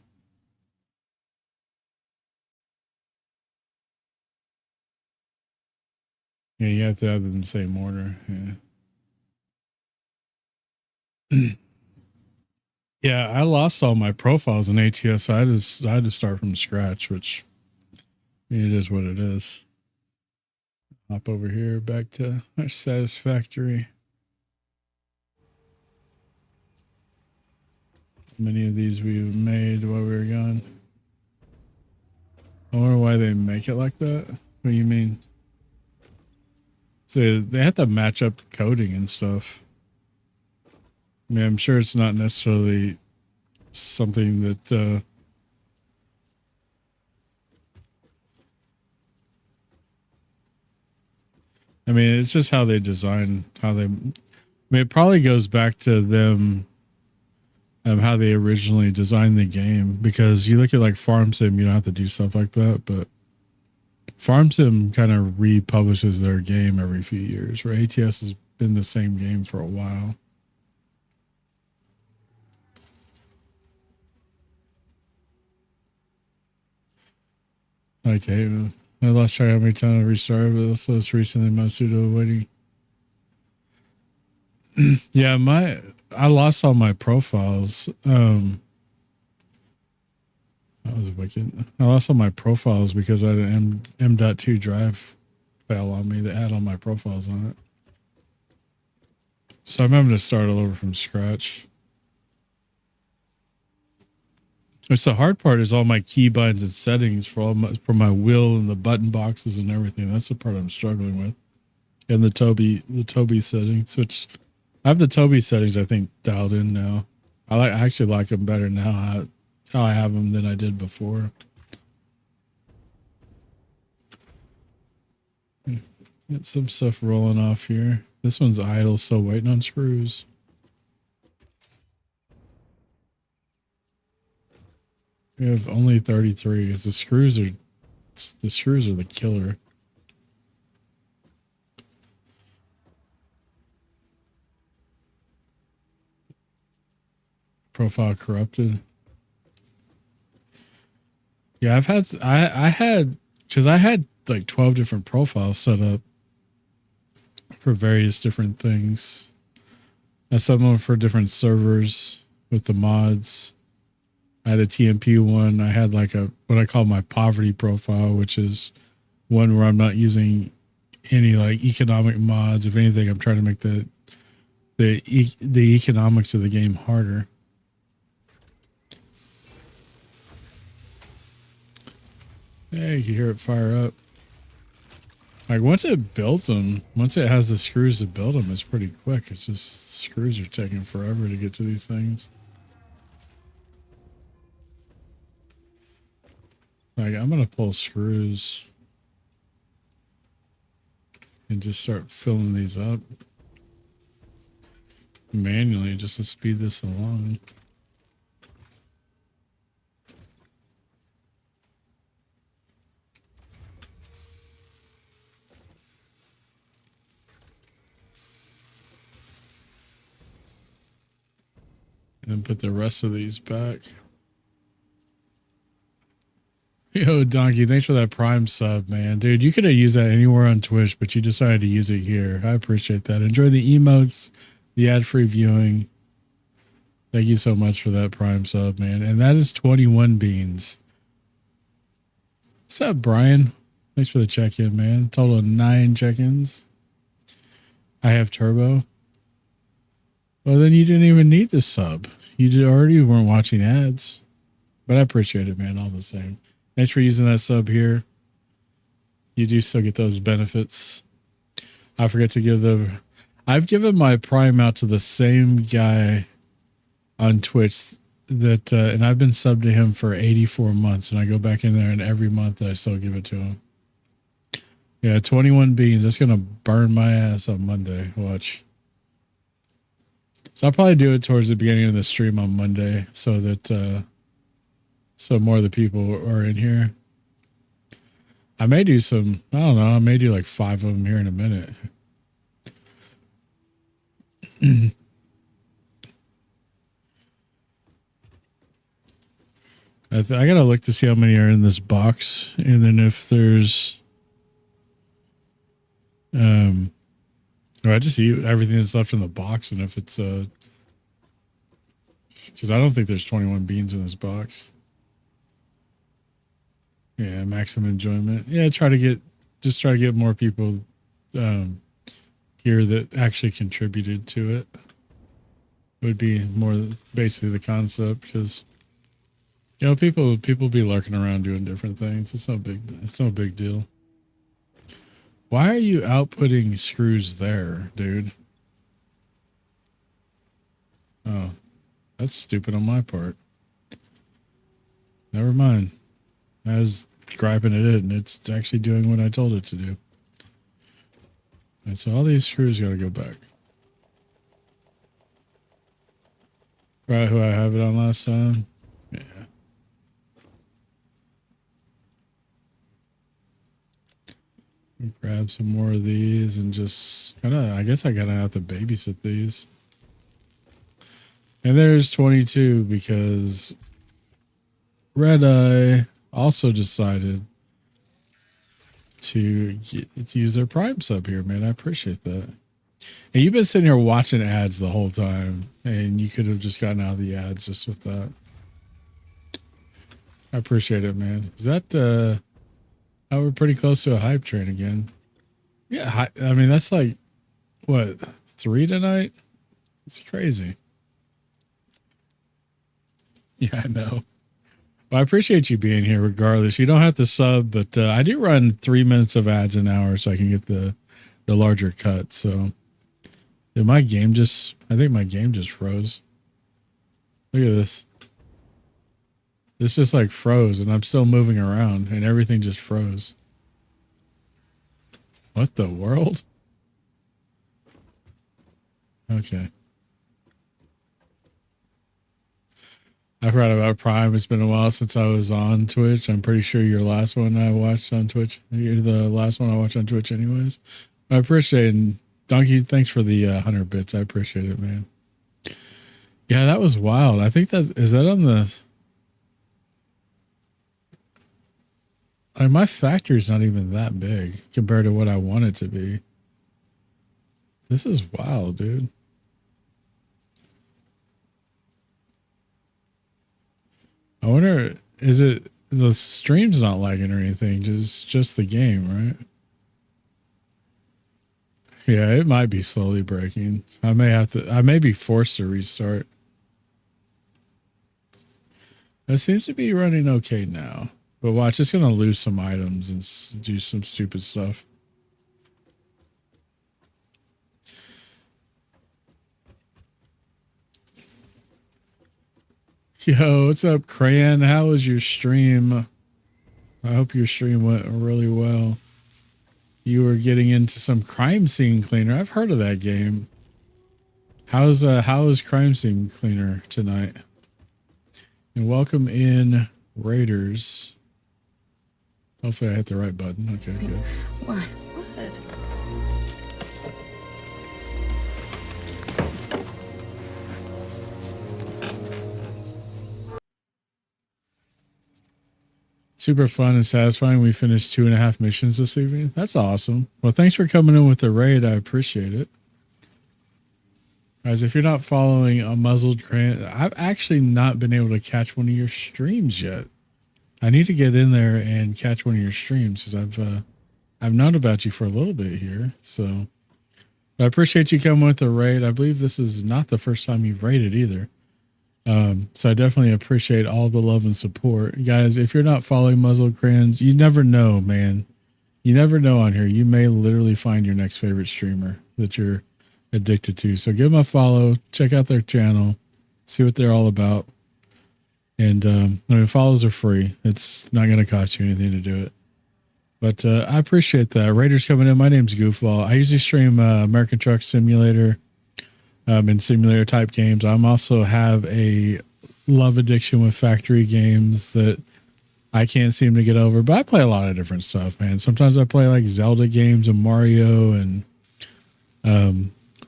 Yeah, you have to have them in the same order. Yeah. Yeah, I lost all my profiles in ATS. So I had to start from scratch, which it is what it is. Hop over here back to our Satisfactory. Many of these we made while we were gone. I wonder why they make it like that. What do you mean? So they have to match up coding and stuff. I mean, I'm sure it's not necessarily something that I mean, it's just how they design, I mean, it probably goes back to them, how they originally designed the game, because you look at like Farm Sim, you don't have to do stuff like that, but Farm Sim kind of republishes their game every few years, right? ATS has been the same game for a while. Like, hey, I lost track how many times I restarted, but also it's recently my pseudo waiting. Yeah, I lost all my profiles. That was wicked. I lost all my profiles because I had an M.2 drive fail on me that had all my profiles on it. So I'm having to start all over from scratch. Which the hard part is all my keybinds and settings for my wheel and the button boxes and everything. That's the part I'm struggling with. And the Tobii settings, which I have the Tobii settings I think dialed in now. I actually like them better now how I have them than I did before. Get some stuff rolling off here. This one's idle, so waiting on screws. We have only 33 because the screws are the killer. Profile corrupted. Yeah, I had like 12 different profiles set up for various different things. I set them up for different servers with the mods. I had a TMP one. I had like what I call my poverty profile, which is one where I'm not using any like economic mods. If anything, I'm trying to make the economics of the game harder. Yeah, you can hear it fire up. Like once it builds them, once it has the screws to build them, it's pretty quick. It's just screws are taking forever to get to these things. Like I'm gonna pull screws and just start filling these up manually just to speed this along. And then put the rest of these back. Yo, Donkey, thanks for that Prime sub, man. Dude, you could have used that anywhere on Twitch, but you decided to use it here. I appreciate that. Enjoy the emotes, the ad-free viewing. Thank you so much for that Prime sub, man. And that is 21 beans. What's up, Brian? Thanks for the check-in, man. Total of 9 check-ins. I have Turbo. Well, then you didn't even need to sub. Already weren't watching ads. But I appreciate it, man, all the same. Thanks for using that sub here. You do still get those benefits. I forget to give I've given my Prime out to the same guy on Twitch that, and I've been subbed to him for 84 months, and I go back in there, and every month I still give it to him. Yeah, 21 beans. That's going to burn my ass on Monday. Watch. So I'll probably do it towards the beginning of the stream on Monday so that, so more of the people are in here. I may do some, I don't know, I may do like 5 of them here in a minute. I gotta look to see how many are in this box, and then if there's, or I just eat everything that's left in the box, and if it's because I don't think there's 21 beans in this box. Yeah, maximum enjoyment. Yeah, try to get more people here that actually contributed to it. Would be more basically the concept, because you know people be lurking around doing different things. It's no big deal. Why are you outputting screws there, dude? Oh, that's stupid on my part. Never mind. I was griping at it, and it's actually doing what I told it to do. And so all these screws got to go back. Right, who I have it on last time? Yeah. Grab some more of these and just I guess I gotta have to babysit these. And there's 22 because Red Eye also decided to use their Prime sub here, man. I appreciate that. And you've been sitting here watching ads the whole time, and you could have just gotten out of the ads just with that. I appreciate it, man. Is that oh, we're pretty close to a hype train again. Yeah, I mean, that's like, what, 3 tonight? It's crazy. Yeah, I know. Well, I appreciate you being here regardless. You don't have to sub, but I do run 3 minutes of ads an hour so I can get the larger cut. So did my game I think my game just froze. Look at this. This just like froze, and I'm still moving around, and everything just froze. What the world? Okay. I forgot about Prime. It's been a while since I was on Twitch. I'm pretty sure your last one I watched on Twitch. You're the last one I watched on Twitch anyways. I appreciate it. Donkey, thanks for the 100 bits. I appreciate it, man. Yeah, that was wild. I think is that on the... Like, my factory's not even that big compared to what I want it to be. This is wild, dude. I wonder, is it the stream's not lagging or anything, just the game, right? Yeah, it might be slowly breaking. I may be forced to restart. It seems to be running okay now. But watch, it's going to lose some items and do some stupid stuff. Yo, what's up, Crayon? How was your stream? I hope your stream went really well. You were getting into some crime scene cleaner. I've heard of that game. How is crime scene cleaner tonight? And welcome in Raiders. Hopefully I hit the right button. Okay, good. Why? What? Super fun and satisfying. We finished 2.5 missions this evening. That's awesome. Well, thanks for coming in with the raid. I appreciate it. Guys, if you're not following a Muzzled Crayon, I've actually not been able to catch one of your streams yet. I need to get in there and catch one of your streams because I've known about you for a little bit here. So I appreciate you coming with the raid. I believe this is not the first time you've raided either. So I definitely appreciate all the love and support. Guys, if you're not following Muzzle Crayons, you never know, man. You never know on here. You may literally find your next favorite streamer that you're addicted to. So give them a follow, check out their channel, see what they're all about. And I mean, follows are free. It's not going to cost you anything to do it. But I appreciate that. Raiders coming in. My name's Goofball. I usually stream American Truck Simulator and simulator type games. I'm also have a love addiction with factory games that I can't seem to get over. But I play a lot of different stuff, man. Sometimes I play like Zelda games and Mario and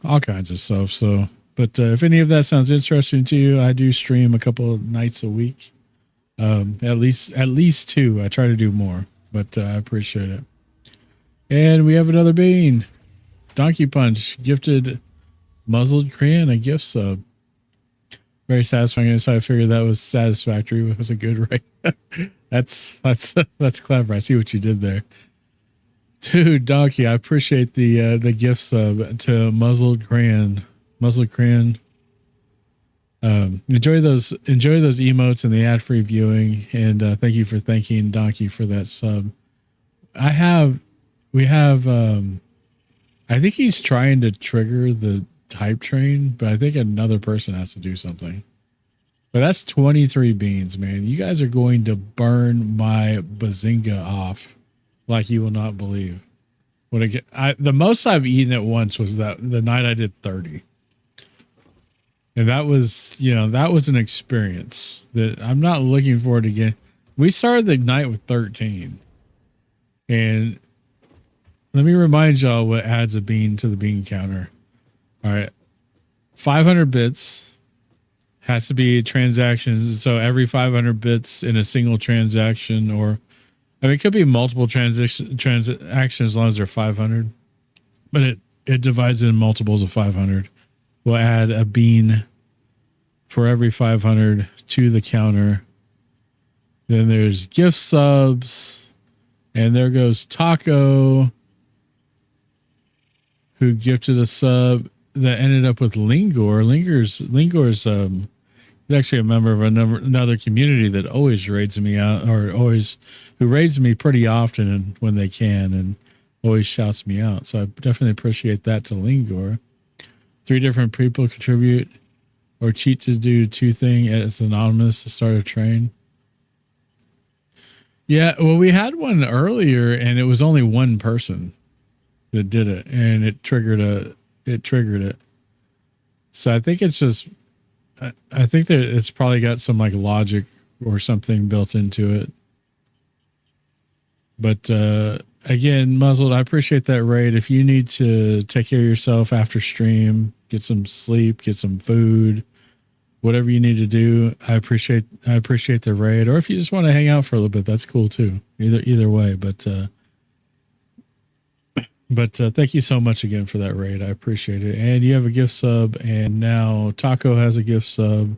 all kinds of stuff. So, but if any of that sounds interesting to you, I do stream a couple of nights a week. At least 2. I try to do more, but I appreciate it. And we have another bean. Donkey Punch gifted Muzzled Crayon a gift sub. Very satisfying. So I figured that was Satisfactory. It was a good rate. That's clever. I see what you did there. Dude, Donkey, I appreciate the gift sub to Muzzled Crayon. Muzzled Crayon. Enjoy those emotes and the ad-free viewing, and thank you for thanking Donkey for that sub. We have I think he's trying to trigger the type train, but I think another person has to do something. But that's 23 beans, man. You guys are going to burn my bazinga off like you will not believe. The most I've eaten at once was the night I did 30. And that was an experience that I'm not looking forward to again. We started the night with 13. And let me remind y'all what adds a bean to the bean counter. All right. 500 bits has to be transactions. So every 500 bits in a single transaction, or I mean, it could be multiple transactions as long as they're 500, but it divides in multiples of 500. We'll add a bean for every 500 to the counter. Then there's gift subs, and there goes Taco, who gifted a sub that ended up with Lingor. Lingor's he's actually a member of another community that always raids me out, who raids me pretty often when they can, and always shouts me out. So I definitely appreciate that to Lingor. 3 different people contribute or cheat to do 2 things as anonymous to start a train. Yeah, well, we had one earlier, and it was only one person that did it, and it triggered it. So I think it's just, I think that it's probably got some like logic or something built into it. But again, Muzzled, I appreciate that raid. If you need to take care of yourself after stream, get some sleep, get some food, whatever you need to do, I appreciate the raid. Or if you just want to hang out for a little bit, that's cool too. Either way, but thank you so much again for that raid. I appreciate it. And you have a gift sub, and now Taco has a gift sub.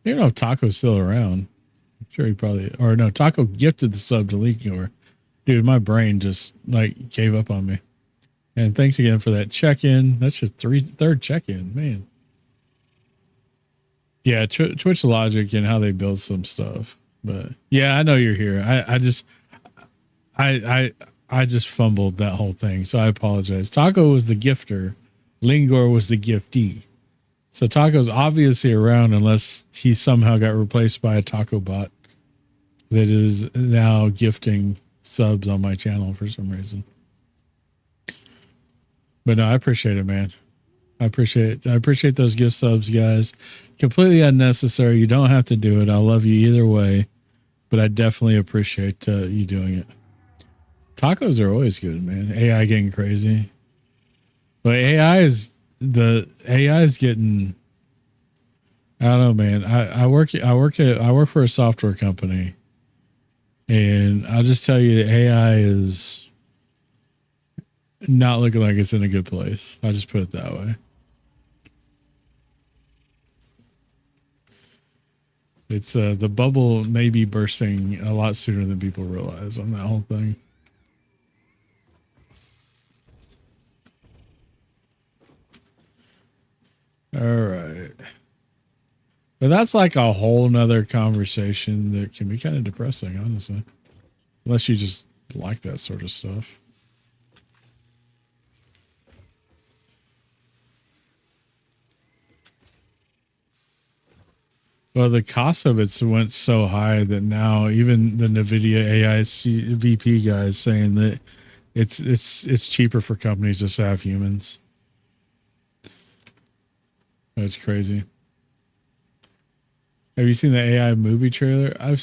I don't know if Taco's still around. I'm sure he probably, or no, Taco gifted the sub to Leakinor. Dude, my brain just like gave up on me. And thanks again for that check-in. That's your third check-in, man. Yeah, Twitch logic and how they build some stuff. But yeah, I know you're here. I just fumbled that whole thing, so I apologize. Taco was the gifter. Lingor was the giftee. So Taco's obviously around unless he somehow got replaced by a Taco bot that is now gifting subs on my channel for some reason. But no, I appreciate it, man. I appreciate those gift subs, guys. Completely unnecessary. You don't have to do it. I'll love you either way, but I definitely appreciate you doing it. Tacos are always good, man. AI getting crazy, but AI is getting. I don't know, man. I work for a software company, and I'll just tell you, the AI is not looking like it's in a good place. I'll just put it that way. It's the bubble may be bursting a lot sooner than people realize on that whole thing. But that's like a whole nother conversation that can be kind of depressing, honestly. Unless you just like that sort of stuff. Well, the cost of it went so high that now even the NVIDIA AI VP guy is saying that it's cheaper for companies just to have humans. That's crazy. Have you seen the AI movie trailer? AI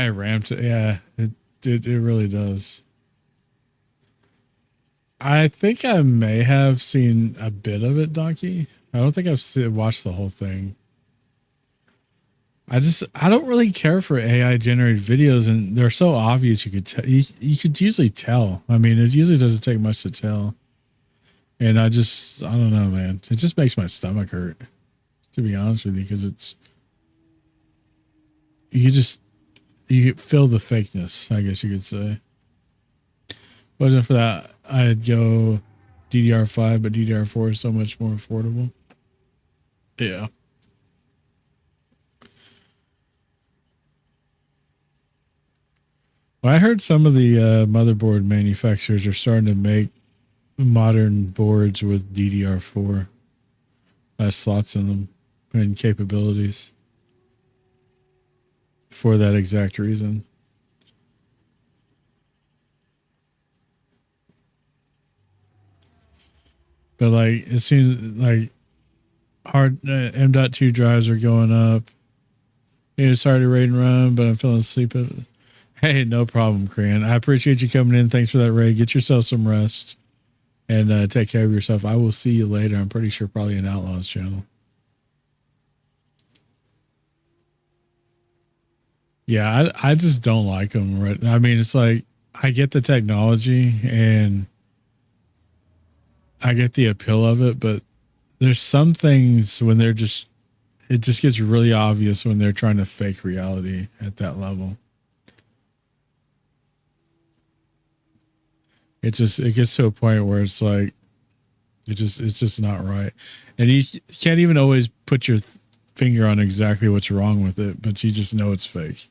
ramped it. Yeah, it really does. I think I may have seen a bit of it, Donkey. I don't think I've watched the whole thing. I don't really care for AI generated videos, and they're so obvious. You could usually tell. I mean, it usually doesn't take much to tell. And I don't know, man. It just makes my stomach hurt, to be honest with you, because you feel the fakeness, I guess you could say. Wasn't for that, I'd go DDR5, but DDR4 is so much more affordable. Yeah. Well, I heard some of the motherboard manufacturers are starting to make modern boards with DDR4 slots in them and capabilities for that exact reason. But like, it seems like hard M.2 drives are going up. Hey, sorry to raid and run, but I'm feeling sleepy. Hey, no problem, Cran. I appreciate you coming in. Thanks for that raid. Get yourself some rest and take care of yourself. I will see you later. I'm pretty sure probably an Outlaws channel. Yeah, I just don't like them. Right? I mean, it's like I get the technology and I get the appeal of it, but there's some things when it just gets really obvious when they're trying to fake reality at that level. It gets to a point where it's like it's just not right, and you can't even always put your finger on exactly what's wrong with it, but you just know it's fake.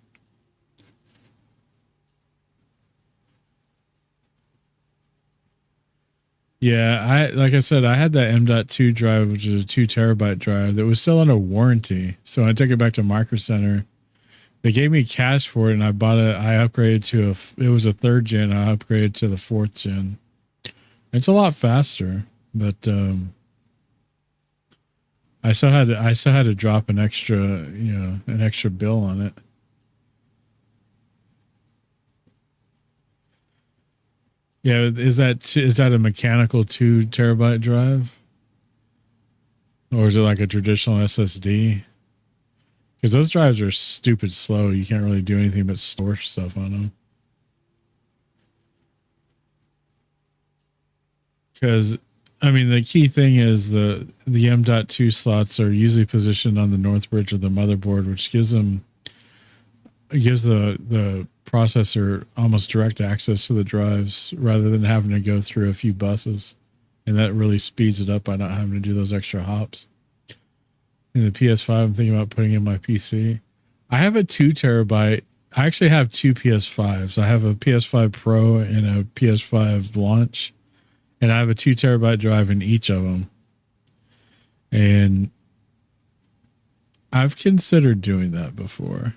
Yeah, like I said, I had that M.2 drive, which is a 2 terabyte drive that was still under warranty. So when I took it back to Micro Center, they gave me cash for it, and I bought it. I upgraded to it was a 3rd gen. I upgraded to the 4th gen. It's a lot faster, but I still had to drop an extra bill on it. Yeah, is that a mechanical 2 terabyte drive, or is it like a traditional SSD? Because those drives are stupid slow. You can't really do anything but store stuff on them. Because I mean, the key thing is the M.2 slots are usually positioned on the north bridge of the motherboard, which gives the processor almost direct access to the drives rather than having to go through a few buses, and that really speeds it up by not having to do those extra hops. In the PS5, I'm thinking about putting in my PC. I have a 2 terabyte. I actually have 2 PS5s. I have a PS5 Pro and a PS5 Launch, and I have a 2 terabyte drive in each of them. And I've considered doing that before.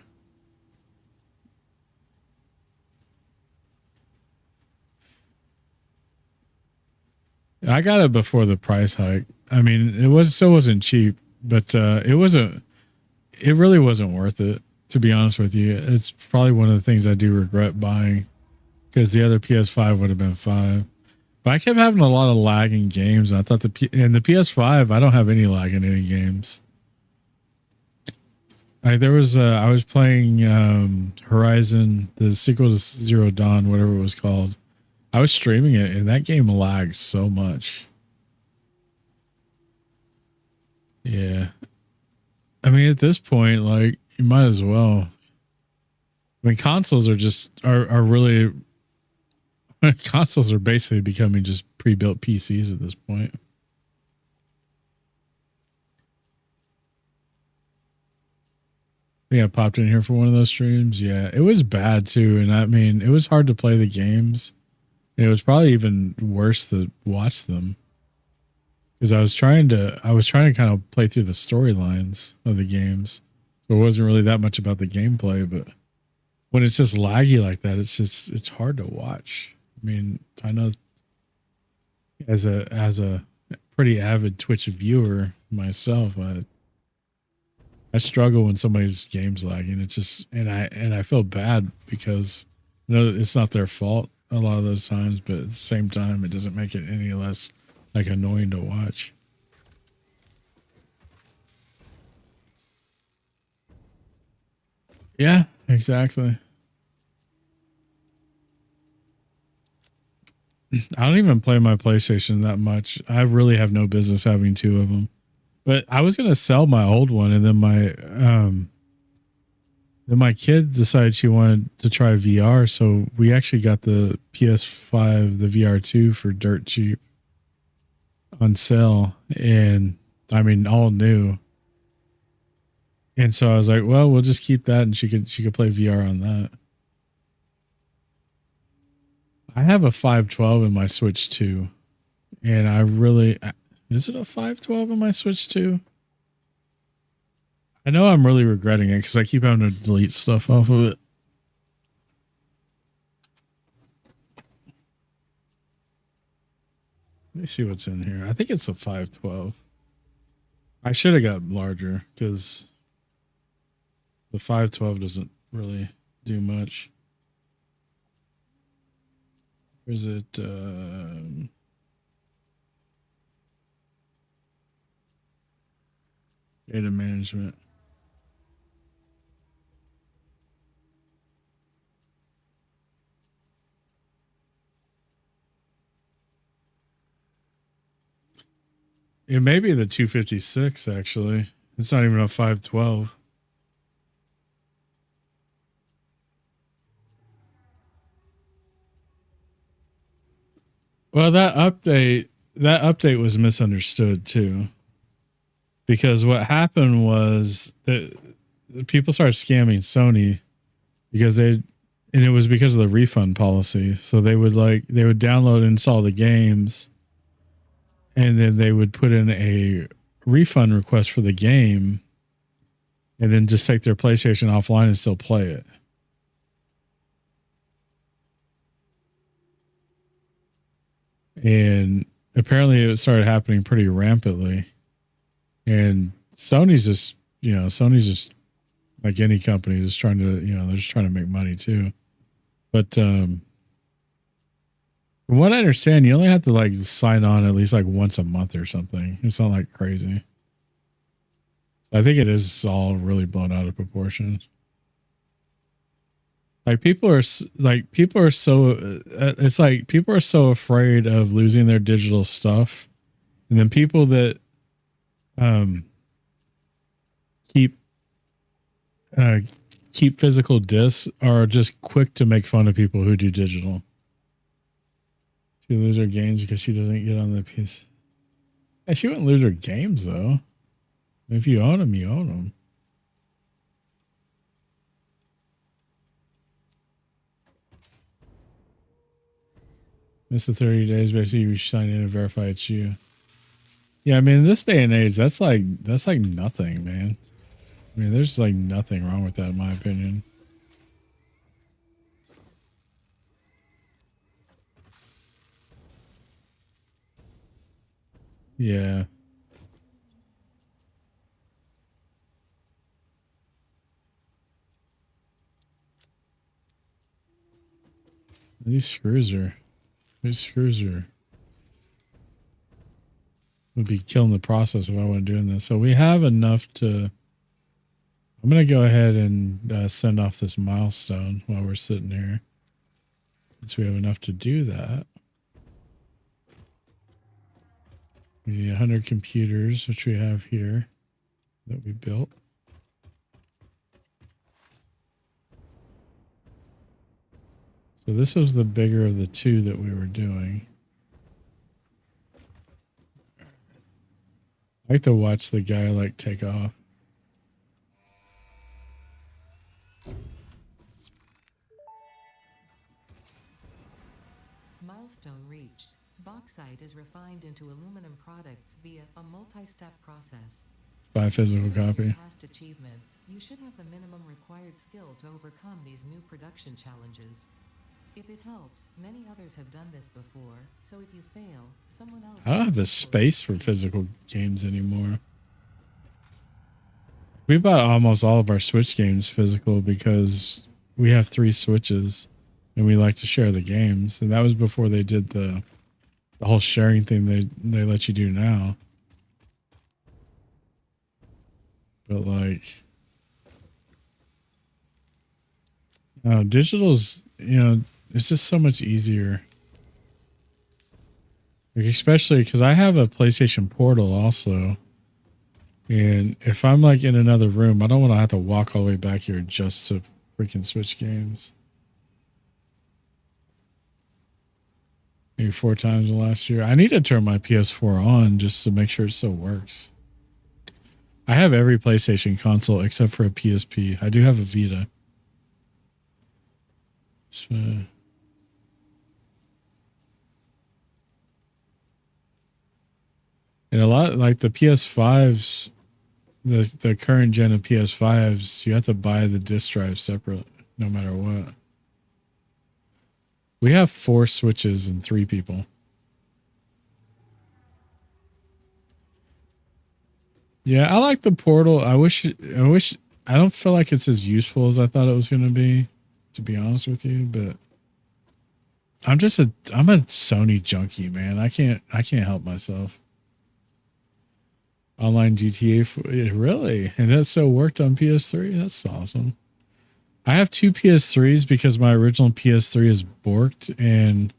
I got it before the price hike. I mean, it wasn't cheap, but it really wasn't worth it, to be honest with you. It's probably one of the things I do regret buying, because the other PS5 would have been 5. But I kept having a lot of lag in games. And I thought the PS5, I don't have any lag in any games. I was playing Horizon, the sequel to Zero Dawn, whatever it was called. I was streaming it, and that game lags so much. Yeah. I mean, at this point, like, you might as well. I mean, consoles are really consoles are basically becoming just pre-built PCs at this point. think I popped in here for one of those streams. Yeah, it was bad too. And I mean, it was hard to play the games. And it was probably even worse to watch them. Because I was trying to kind of play through the storylines of the games. So it wasn't really that much about the gameplay, but when it's just laggy like that, it's hard to watch. I mean, I know as a pretty avid Twitch viewer myself, I struggle when somebody's game's lagging. It's just and I feel bad because it's not their fault a lot of those times, but at the same time, it doesn't make it any less like annoying to watch. Yeah, exactly. I don't even play my PlayStation that much. I really have no business having two of them. But I was gonna sell my old one, and then my kid decided she wanted to try VR, so we actually got the PS5, the VR2 for dirt cheap on sale, and I mean all new. And so I was like, well, we'll just keep that, and she could play VR on that. I have a 512 in my Switch 2, and I really is it a 512 in my Switch 2? I know I'm really regretting it because I keep having to delete stuff off of it. Let me see what's in here. I think it's a 512. I should have got larger because the 512 doesn't really do much. Or is it data management? It may be the 256 actually. It's not even a 512. Well, that update was misunderstood too. Because what happened was that people started scamming Sony because and it was because of the refund policy. So they would download and install the games, and then they would put in a refund request for the game, and then just take their PlayStation offline and still play it. And apparently it started happening pretty rampantly. And Sony's just like any company, just trying to, they're just trying to make money too. But from what I understand, you only have to like sign on at least like once a month or something. It's not like crazy. I think it is all really blown out of proportion. Like people are so it's like people are so afraid of losing their digital stuff, and then people that keep physical discs are just quick to make fun of people who do digital. She lose her games because she doesn't get on the piece. Yeah, she wouldn't lose her games though. If you own them, you own them. Miss the 30 days, basically you sign in and verify it's you. Yeah, I mean, in this day and age, that's like nothing, man. I mean, there's like nothing wrong with that, in my opinion. Yeah. These screws would be killing the process if I wasn't doing this. So we have enough to, I'm going to go ahead and send off this milestone while we're sitting here. So we have enough to do that. We need 100 computers, which we have here that we built. So this was the bigger of the two that we were doing. I like to watch the guy like take off. bauxite is refined into aluminum products via a multi-step process. Buy a physical copy. Past achievements, you should have the minimum required skill to overcome these new production challenges. If it helps, many others have done this before, so if you fail, someone else... I don't have the space for physical games anymore. We bought almost all of our Switch games physical because we have 3 Switches and we like to share the games. And that was before they did the whole sharing thing they let you do now. But like, digital's, it's just so much easier. Like, especially because I have a PlayStation Portal also. And if I'm like in another room, I don't want to have to walk all the way back here just to freaking switch games. Maybe 4 times in the last year. I need to turn my PS4 on just to make sure it still works. I have every PlayStation console except for a PSP. I do have a Vita. So, and a lot like the PS5s, the current gen of PS5s, you have to buy the disc drive separate no matter what. We have 4 Switches and 3 people. Yeah, I like the Portal. I wish I don't feel like it's as useful as I thought it was going to be honest with you, but I'm a Sony junkie, man. I can't help myself. Online GTA, really? And that still worked on PS3? That's awesome. I have 2 PS3s because my original PS3 is borked, and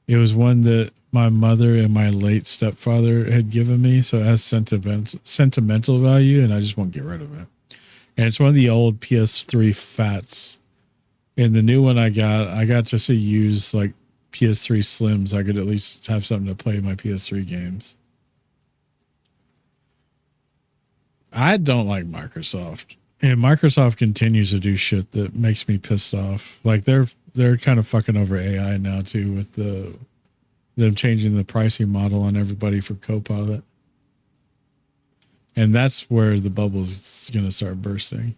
it was one that my mother and my late stepfather had given me, so it has sentimental value, and I just won't get rid of it. And it's one of the old PS3 Fats. And the new one I got just to use like PS3 Slims. I could at least have something to play my PS3 games. I don't like Microsoft. And Microsoft continues to do shit that makes me pissed off. Like they're kind of fucking over AI now too, with them changing the pricing model on everybody for Copilot. And that's where the bubble's going to start bursting.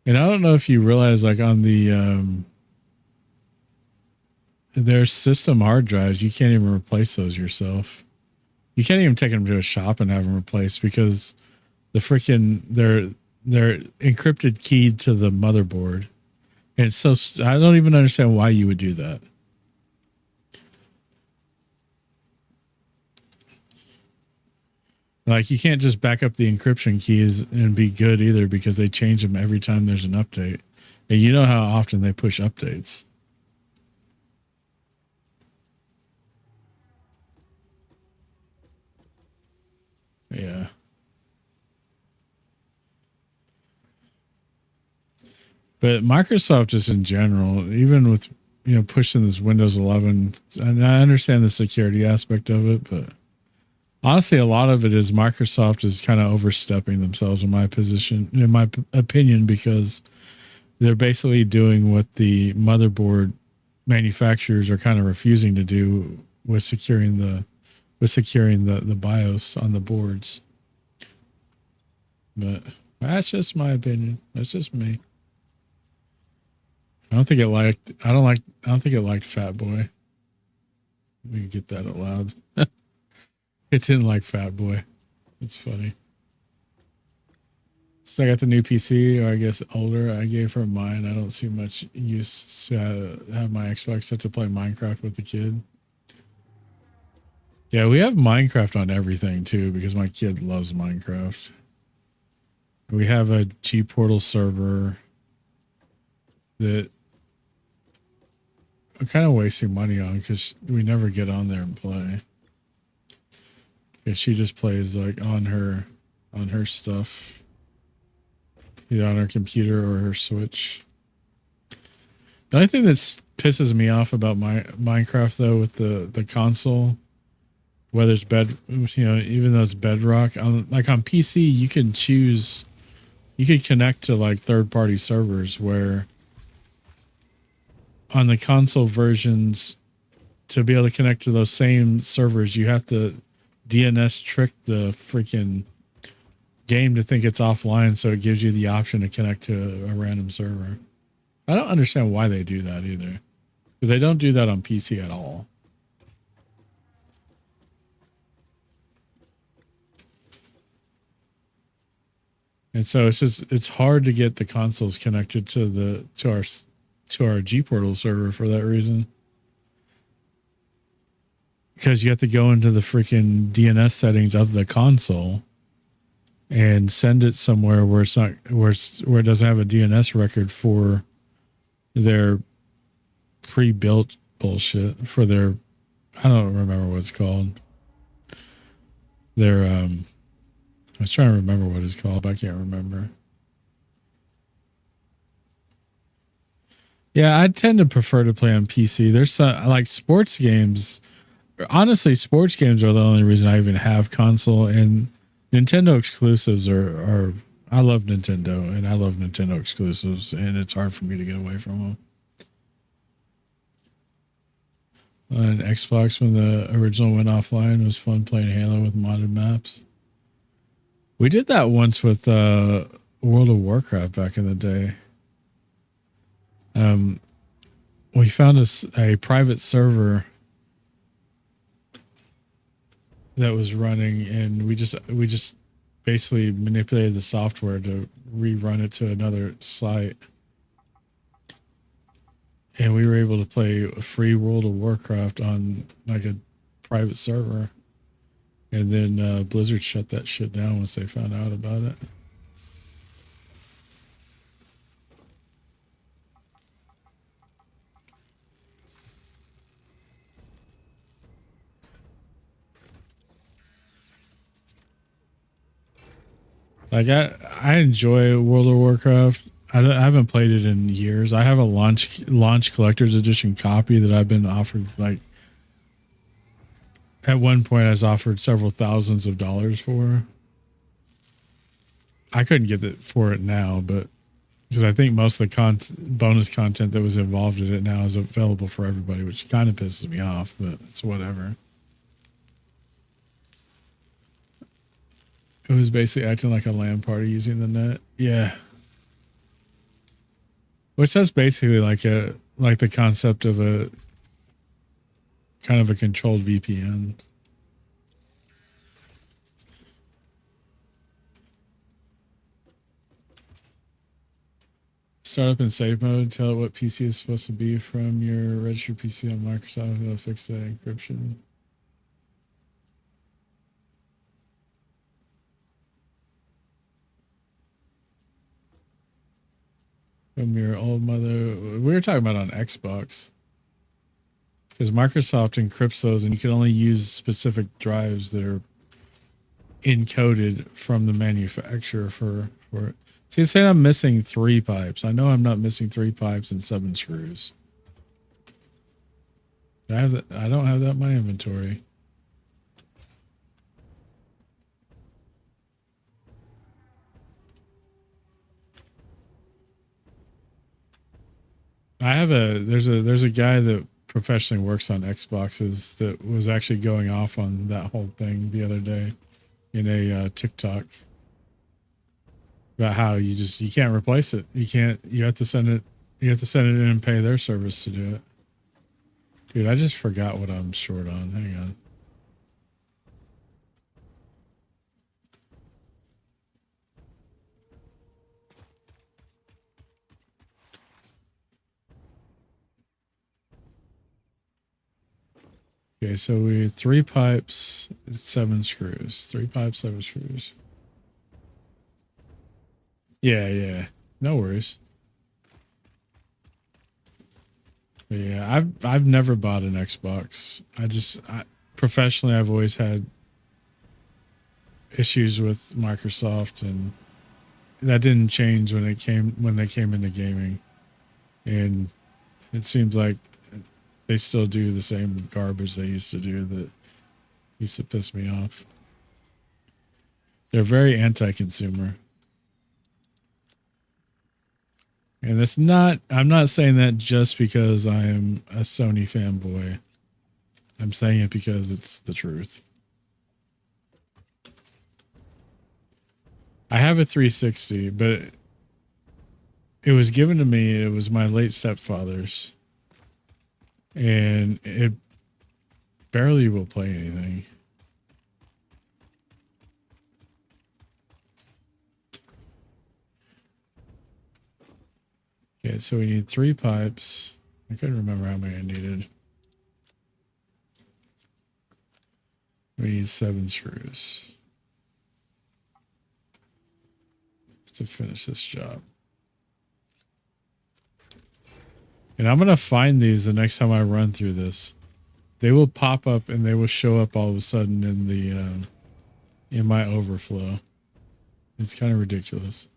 And I don't know if you realize, like on the their system hard drives, you can't even replace those yourself. You can't even take them to a shop and have them replaced because the freaking they're encrypted keyed to the motherboard. And it's so I don't even understand why you would do that. Like you can't just back up the encryption keys and be good either because they change them every time there's an update. And you know how often they push updates. Yeah. But Microsoft just in general, even with, pushing this Windows 11, and I understand the security aspect of it, but honestly, a lot of it is Microsoft is kind of overstepping themselves in my opinion, because they're basically doing what the motherboard manufacturers are kind of refusing to do with securing the BIOS on the boards. But that's just my opinion. That's just me. I don't think it liked Fat Boy. We can get that out loud. It didn't like Fat Boy. It's funny. So I got the new PC, or I guess older. I gave her mine. I don't see much use to have my Xbox set to play Minecraft with the kid. Yeah, we have Minecraft on everything too because my kid loves Minecraft. We have a G Portal server that I'm kind of wasting money on because we never get on there and play. Yeah, she just plays like on her stuff, either on her computer or her Switch. The only thing that pisses me off about my Minecraft though with the console, whether it's even though it's Bedrock, like on PC you can choose you could connect to like third-party servers where on the console versions, to be able to connect to those same servers, you have to DNS trick the freaking game to think it's offline, so it gives you the option to connect to a random server. I don't understand why they do that either, because they don't do that on PC at all. And so it's hard to get the consoles connected to our G Portal server for that reason. Because you have to go into the freaking DNS settings of the console and send it somewhere where it's not where it doesn't have a DNS record for their pre-built bullshit, for their, I don't remember what it's called. Their I was trying to remember what it's called, but I can't remember. Yeah, I tend to prefer to play on PC. There's some, like sports games. Honestly, sports games are the only reason I even have console, and Nintendo exclusives are I love Nintendo, and I love Nintendo exclusives, and it's hard for me to get away from them. On Xbox, when the original went offline, it was fun playing Halo with modded maps. We did that once with World of Warcraft back in the day. We found a private server that was running, and we just basically manipulated the software to rerun it to another site, and we were able to play a free World of Warcraft on like a private server. And then Blizzard shut that shit down once they found out about it. Like I enjoy World of Warcraft. I haven't played it in years. I have a launch collector's edition copy that I've been offered. Like at one point, I was offered several thousands of dollars for. I couldn't get it for it now, but because I think most of the bonus content that was involved in it now is available for everybody, which kind of pisses me off, but it's whatever. It was basically acting like a LAN party using the net. Yeah. Which that's basically like the concept of a kind of a controlled VPN. Start up in safe mode, tell it what PC is supposed to be from your registered PC on Microsoft. It'll fix the encryption. From your old mother. We were talking about on Xbox. Because Microsoft encrypts those, and you can only use specific drives that are encoded from the manufacturer for it. So you're saying I'm missing 3 pipes. I know I'm not missing 3 pipes and 7 screws. I have that. I don't have that in my inventory. I have there's a guy that professionally works on Xboxes that was actually going off on that whole thing the other day in a TikTok about how you can't replace it. You have to send it in and pay their service to do it. Dude, I just forgot what I'm short on. Hang on. Okay, so we 3 pipes, 7 screws. 3 pipes, 7 screws. Yeah. No worries. But yeah, I've never bought an Xbox. Professionally, I've always had issues with Microsoft, and that didn't change when they came into gaming. And it seems like they still do the same garbage they used to do that used to piss me off. They're very anti-consumer. And it's not, I'm not saying that just because I'm a Sony fanboy. I'm saying it because it's the truth. I have a 360, but it was given to me. It was my late stepfather's. And it barely will play anything. Okay, so we need 3 pipes. I couldn't remember how many I needed. We need 7 screws to finish this job. And I'm going to find these the next time I run through this. They will pop up and they will show up all of a sudden in the in my overflow. It's kind of ridiculous.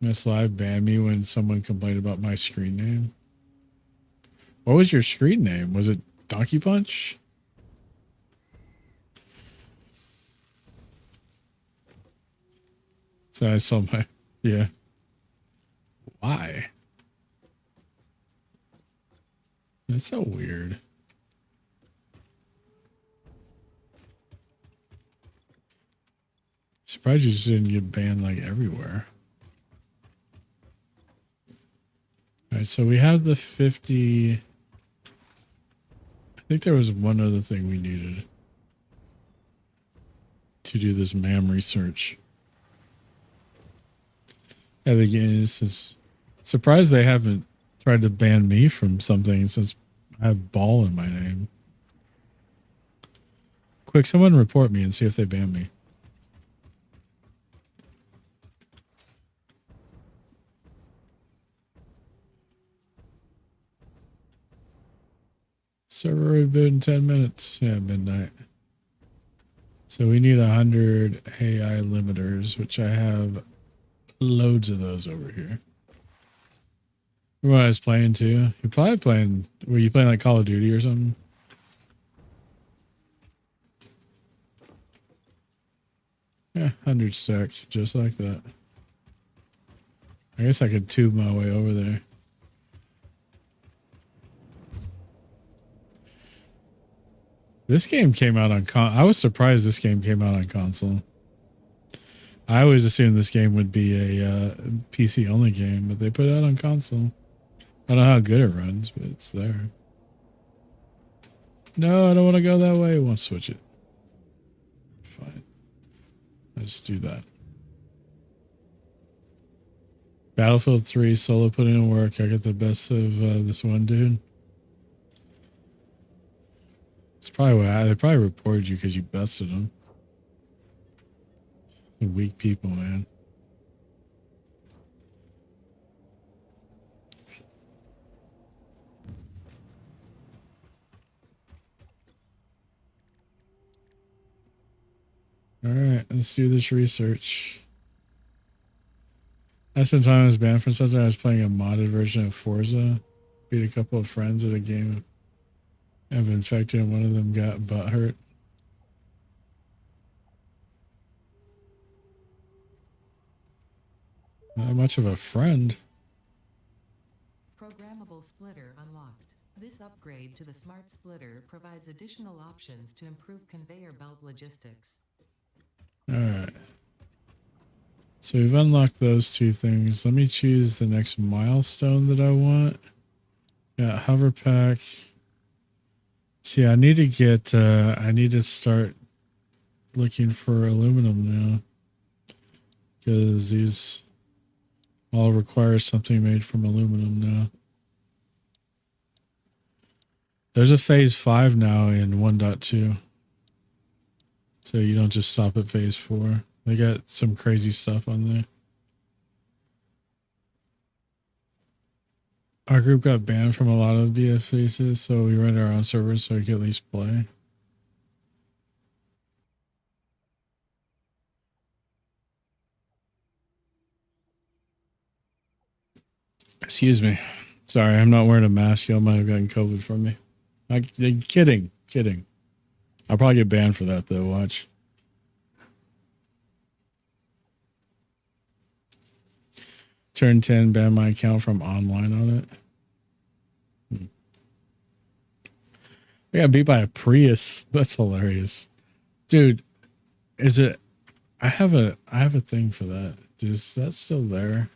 Miss Live banned me when someone complained about my screen name. What was your screen name? Was it Donkey Punch? So I saw my, yeah. Why? That's so weird. Surprised you just didn't get banned like everywhere. All right, so we have the 50. I think there was one other thing we needed to do this MAM research. Yeah, the game is surprised they haven't tried to ban me from something since I have ball in my name. Quick, someone report me and see if they ban me. Server reboot in 10 minutes. Yeah, midnight. So we need 100 AI limiters, which I have loads of those over here. Remember what I was playing too? You're probably playing, were you playing like Call of Duty or something? Yeah, 100 stacked, just like that. I guess I could tube my way over there. This game came out on I was surprised this game came out on console. I always assumed this game would be a PC only game, but they put it out on console. I don't know how good it runs, but it's there. No, I don't want to go that way. I won't switch it. Fine. Let's do that. Battlefield 3 solo put in work. I got the best of this one dude. It's probably why they probably reported you because you bested them. Weak people, man. All right, let's do this research. I sometimes was banned from something. I was playing a modded version of Forza. Beat a couple of friends at a game. I've infected and one of them got butt hurt. Not much of a friend. Programmable splitter unlocked. This upgrade to the smart splitter provides additional options to improve conveyor belt logistics. All right. So we've unlocked those 2 things. Let me choose the next milestone that I want. Got hover pack. See, I need to get, I need to start looking for aluminum now. Because these all require something made from aluminum now. There's a phase 5 now in 1.2. So you don't just stop at phase 4. They got some crazy stuff on there. Our group got banned from a lot of BFCs, so we run our own servers so we can at least play. Excuse me. Sorry, I'm not wearing a mask. Y'all might have gotten COVID from me. Kidding. I'll probably get banned for that though. Watch. Turn 10 ban my account from online on it. I got beat by a Prius. That's hilarious. Dude, is it I have a thing for that. Dude, is that still there?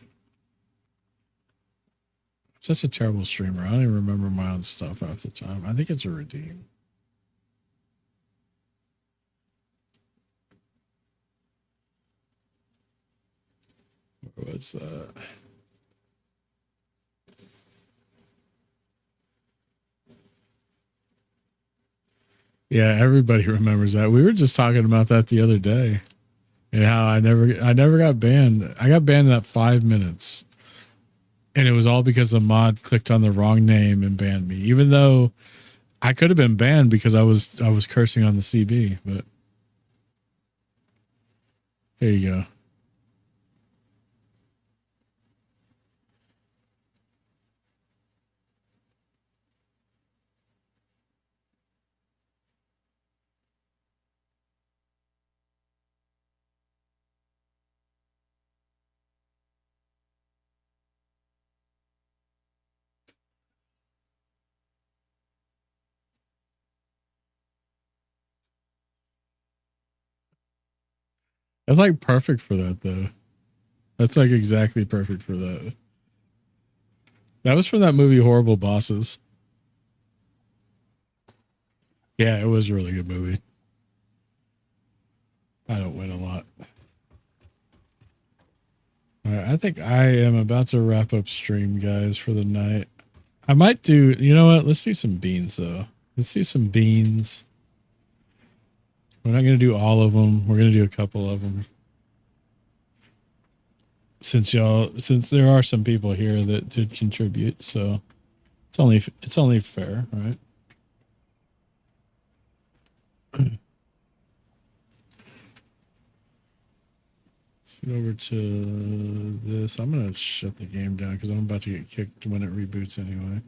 I'm such a terrible streamer. I don't even remember my own stuff half the time. I think it's a redeem. Where was that? Yeah, everybody remembers that. We were just talking about that the other day. And how I never got banned. I got banned in that 5 minutes. And it was all because the mod clicked on the wrong name and banned me. Even though I could have been banned because I was cursing on the CB, but here you go. That's like perfect for that though. That's like exactly perfect for that. That was from that movie Horrible Bosses. Yeah, it was a really good movie. I don't win a lot. All right, I think I am about to wrap up stream, guys, for the night. I might do, you know what? Let's do some beans, though. Let's do some beans. We're not going to do all of them. We're going to do a couple of them. Since there are some people here that did contribute, so it's only fair, right? Let's get over to this. I'm going to shut the game down because I'm about to get kicked when it reboots anyway.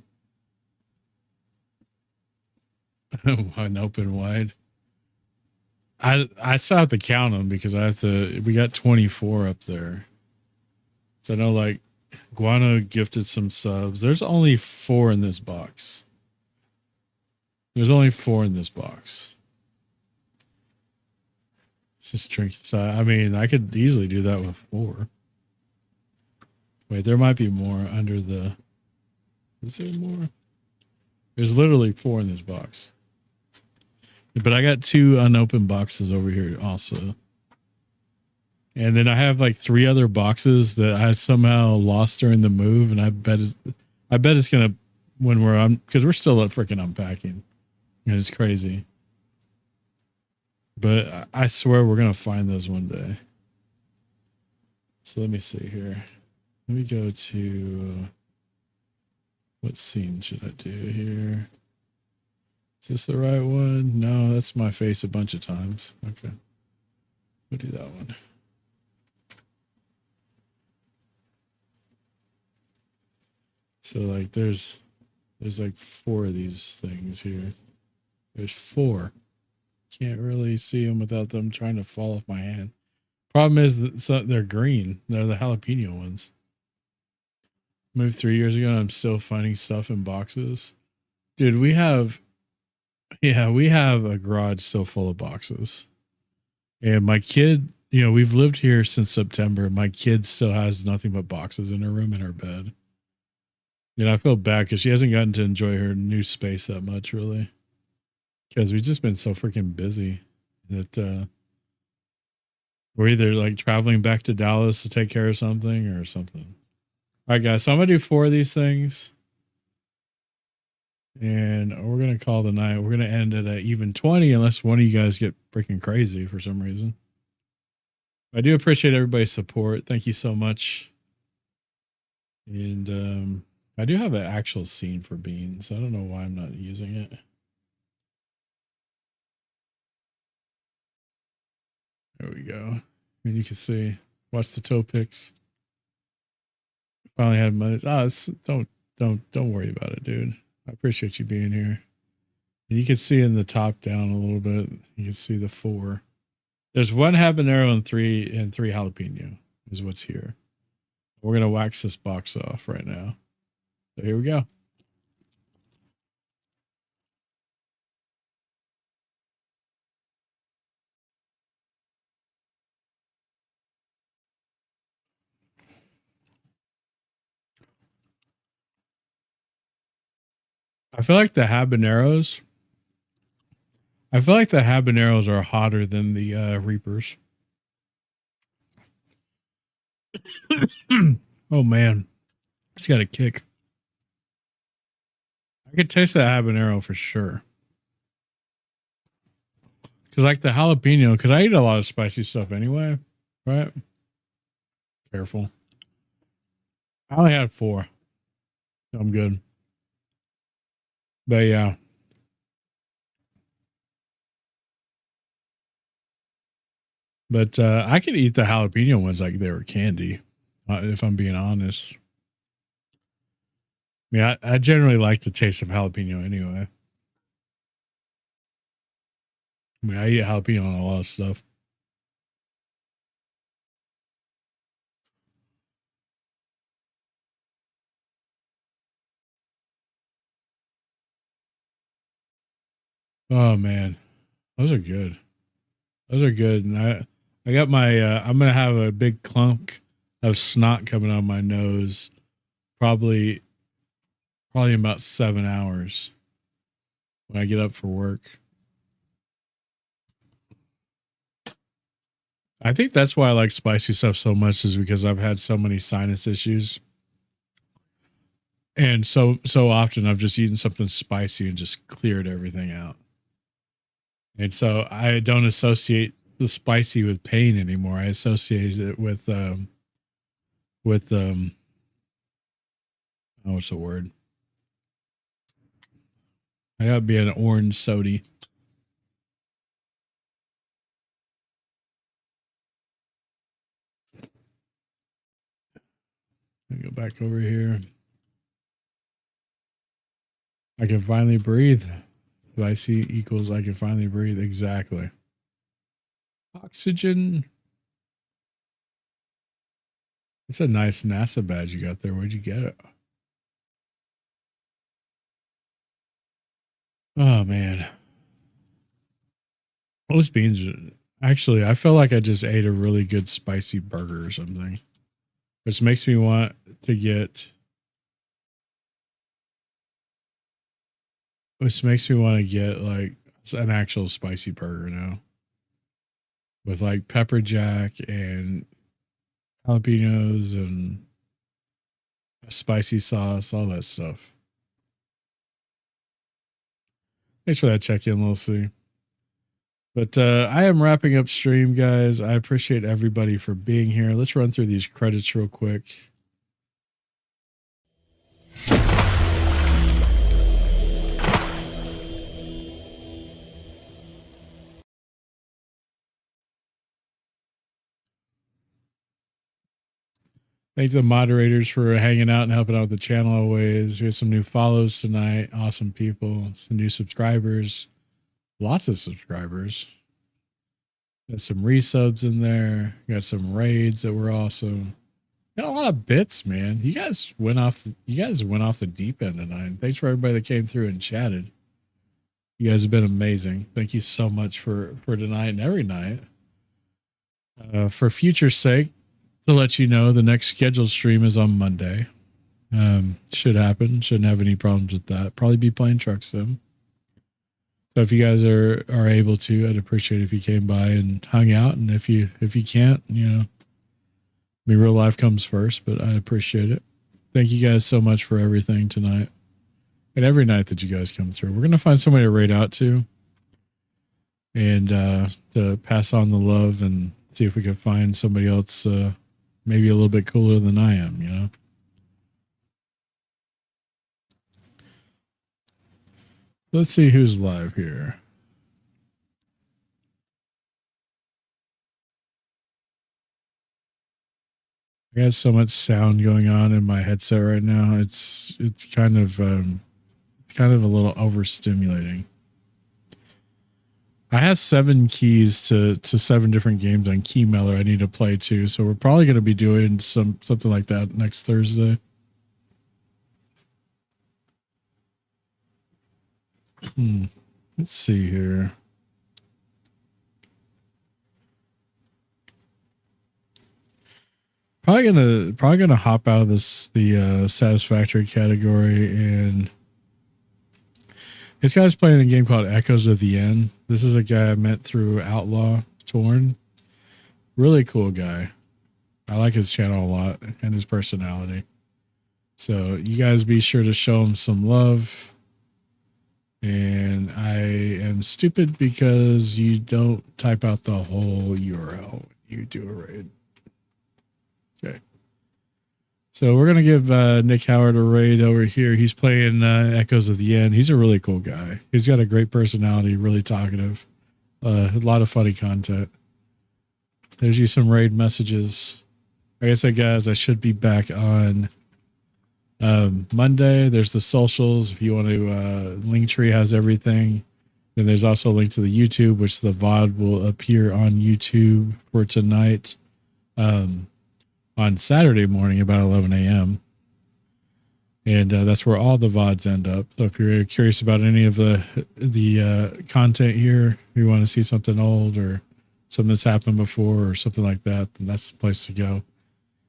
One open wide. I still have to count them because we got 24 up there. So I know like Guano gifted some subs. There's only 4 in this box. There's only 4 in this box. It's just tricky. So I mean, I could easily do that with 4. Wait, there might be more under the. Is there more? There's literally 4 in this box. But I got 2 unopened boxes over here also. And then I have like 3 other boxes that I somehow lost during the move, and I bet it's gonna when we're on because we're still at freaking unpacking. And it's crazy. But I swear we're gonna find those one day. So let me see here. Let me go to what scene should I do here? Is this the right one? No, that's my face a bunch of times. Okay. We'll do that one. So like there's like 4 of these things here. There's 4. Can't really see them without them trying to fall off my hand. Problem is that they're green. They're the jalapeno ones. Moved 3 years ago and I'm still finding stuff in boxes. Dude, we have a garage still full of boxes. And my kid, we've lived here since September. My kid still has nothing but boxes in her room and her bed. And I feel bad because she hasn't gotten to enjoy her new space that much, really. Because we've just been so freaking busy that we're either like traveling back to Dallas to take care of something or something. All right, guys. So I'm going to do 4 of these things. And we're going to call the night. We're going to end it at even 20 unless one of you guys get freaking crazy for some reason. I do appreciate everybody's support. Thank you so much. And I do have an actual scene for beans. I don't know why I'm not using it. There we go. And you can see, watch the toe picks. Finally had money. Don't worry about it, dude. I appreciate you being here. And you can see in the top down a little bit. You can see the 4. There's 1 habanero and 3 jalapeno is what's here. We're going to wax this box off right now. So here we go. I feel like the habaneros are hotter than the Reapers. Oh man, it's got a kick. I could taste that habanero for sure. Cause like the jalapeno, cause I eat a lot of spicy stuff anyway, right? Careful. I only had 4. I'm good. But yeah. But I could eat the jalapeno ones like they were candy, if I'm being honest. I mean, I generally like the taste of jalapeno anyway. I mean, I eat jalapeno on a lot of stuff. Oh man, those are good. Those are good. And I got my. I'm gonna have a big clunk of snot coming out of my nose, probably in about 7 hours when I get up for work. I think that's why I like spicy stuff so much, is because I've had so many sinus issues. And so often I've just eaten something spicy and just cleared everything out. And so I don't associate the spicy with pain anymore. I associate it with what's the word? I gotta be an orange sody. Let me go back over here. I can finally breathe. Spicy equals I can finally breathe. Exactly. Oxygen. It's a nice NASA badge you got there. Where'd you get it? Oh man. Those beans actually, I feel like I just ate a really good spicy burger or something. Which makes me want to get like an actual spicy burger now. With like pepper jack and jalapenos and a spicy sauce, all that stuff. Thanks for that check-in, Lil C. But I am wrapping up stream, guys. I appreciate everybody for being here. Let's run through these credits real quick. Thank the moderators for hanging out and helping out with the channel always. We have some new follows tonight. Awesome people. Some new subscribers. Lots of subscribers. Got some resubs in there. Got some raids that were awesome. Got a lot of bits, man. You guys went off the deep end tonight. Thanks for everybody that came through and chatted. You guys have been amazing. Thank you so much for tonight and every night. For future's sake, to let you know, the next scheduled stream is on Monday. Should happen. Shouldn't have any problems with that. Probably be playing Truck Sim. So if you guys are able to, I'd appreciate it if you came by and hung out. And if you can't, you know, I mean, real life comes first, but I appreciate it. Thank you guys so much for everything tonight and every night that you guys come through. We're going to find somebody to raid out to and to pass on the love and see if we can find somebody else maybe a little bit cooler than I am, you know? Let's see who's live here. I got so much sound going on in my headset right now. It's kind of a little overstimulating. I have 7 keys to 7 different games on Keymailer I need to play too. So we're probably going to be doing something like that next Thursday. Let's see here. Probably gonna hop out of the Satisfactory category, and this guy's playing a game called Echoes of the End. This is a guy I met through Outlaw Torn. Really cool guy. I like his channel a lot and his personality. So you guys be sure to show him some love. And I am stupid because you don't type out the whole URL. You do a raid. Okay. So we're going to give Nick Howard a raid over here. He's playing Echoes of the End. He's a really cool guy. He's got a great personality, really talkative. A lot of funny content. There's you some raid messages. Like I said, guys, I should be back on Monday. There's the socials. If you want to, Linktree has everything. Then there's also a link to the YouTube, which the VOD will appear on YouTube for tonight. On Saturday morning about 11 a.m. And that's where all the VODs end up. So if you're curious about any of the content here, if you want to see something old or something that's happened before or something like that, then that's the place to go.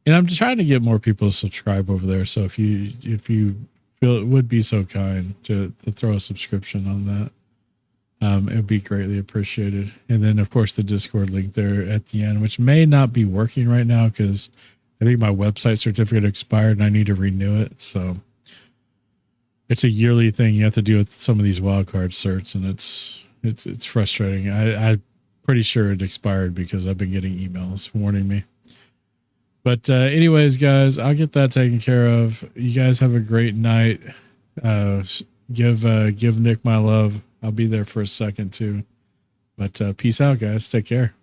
And I'm trying to get more people to subscribe over there. So if you feel it would be so kind to throw a subscription on that, it would be greatly appreciated. And then, of course, the Discord link there at the end, which may not be working right now because I think my website certificate expired and I need to renew it. So it's a yearly thing you have to do with some of these wildcard certs, and it's frustrating. I'm pretty sure it expired because I've been getting emails warning me. But anyways, guys, I'll get that taken care of. You guys have a great night. Give Nick my love. I'll be there for a second too. But peace out, guys. Take care.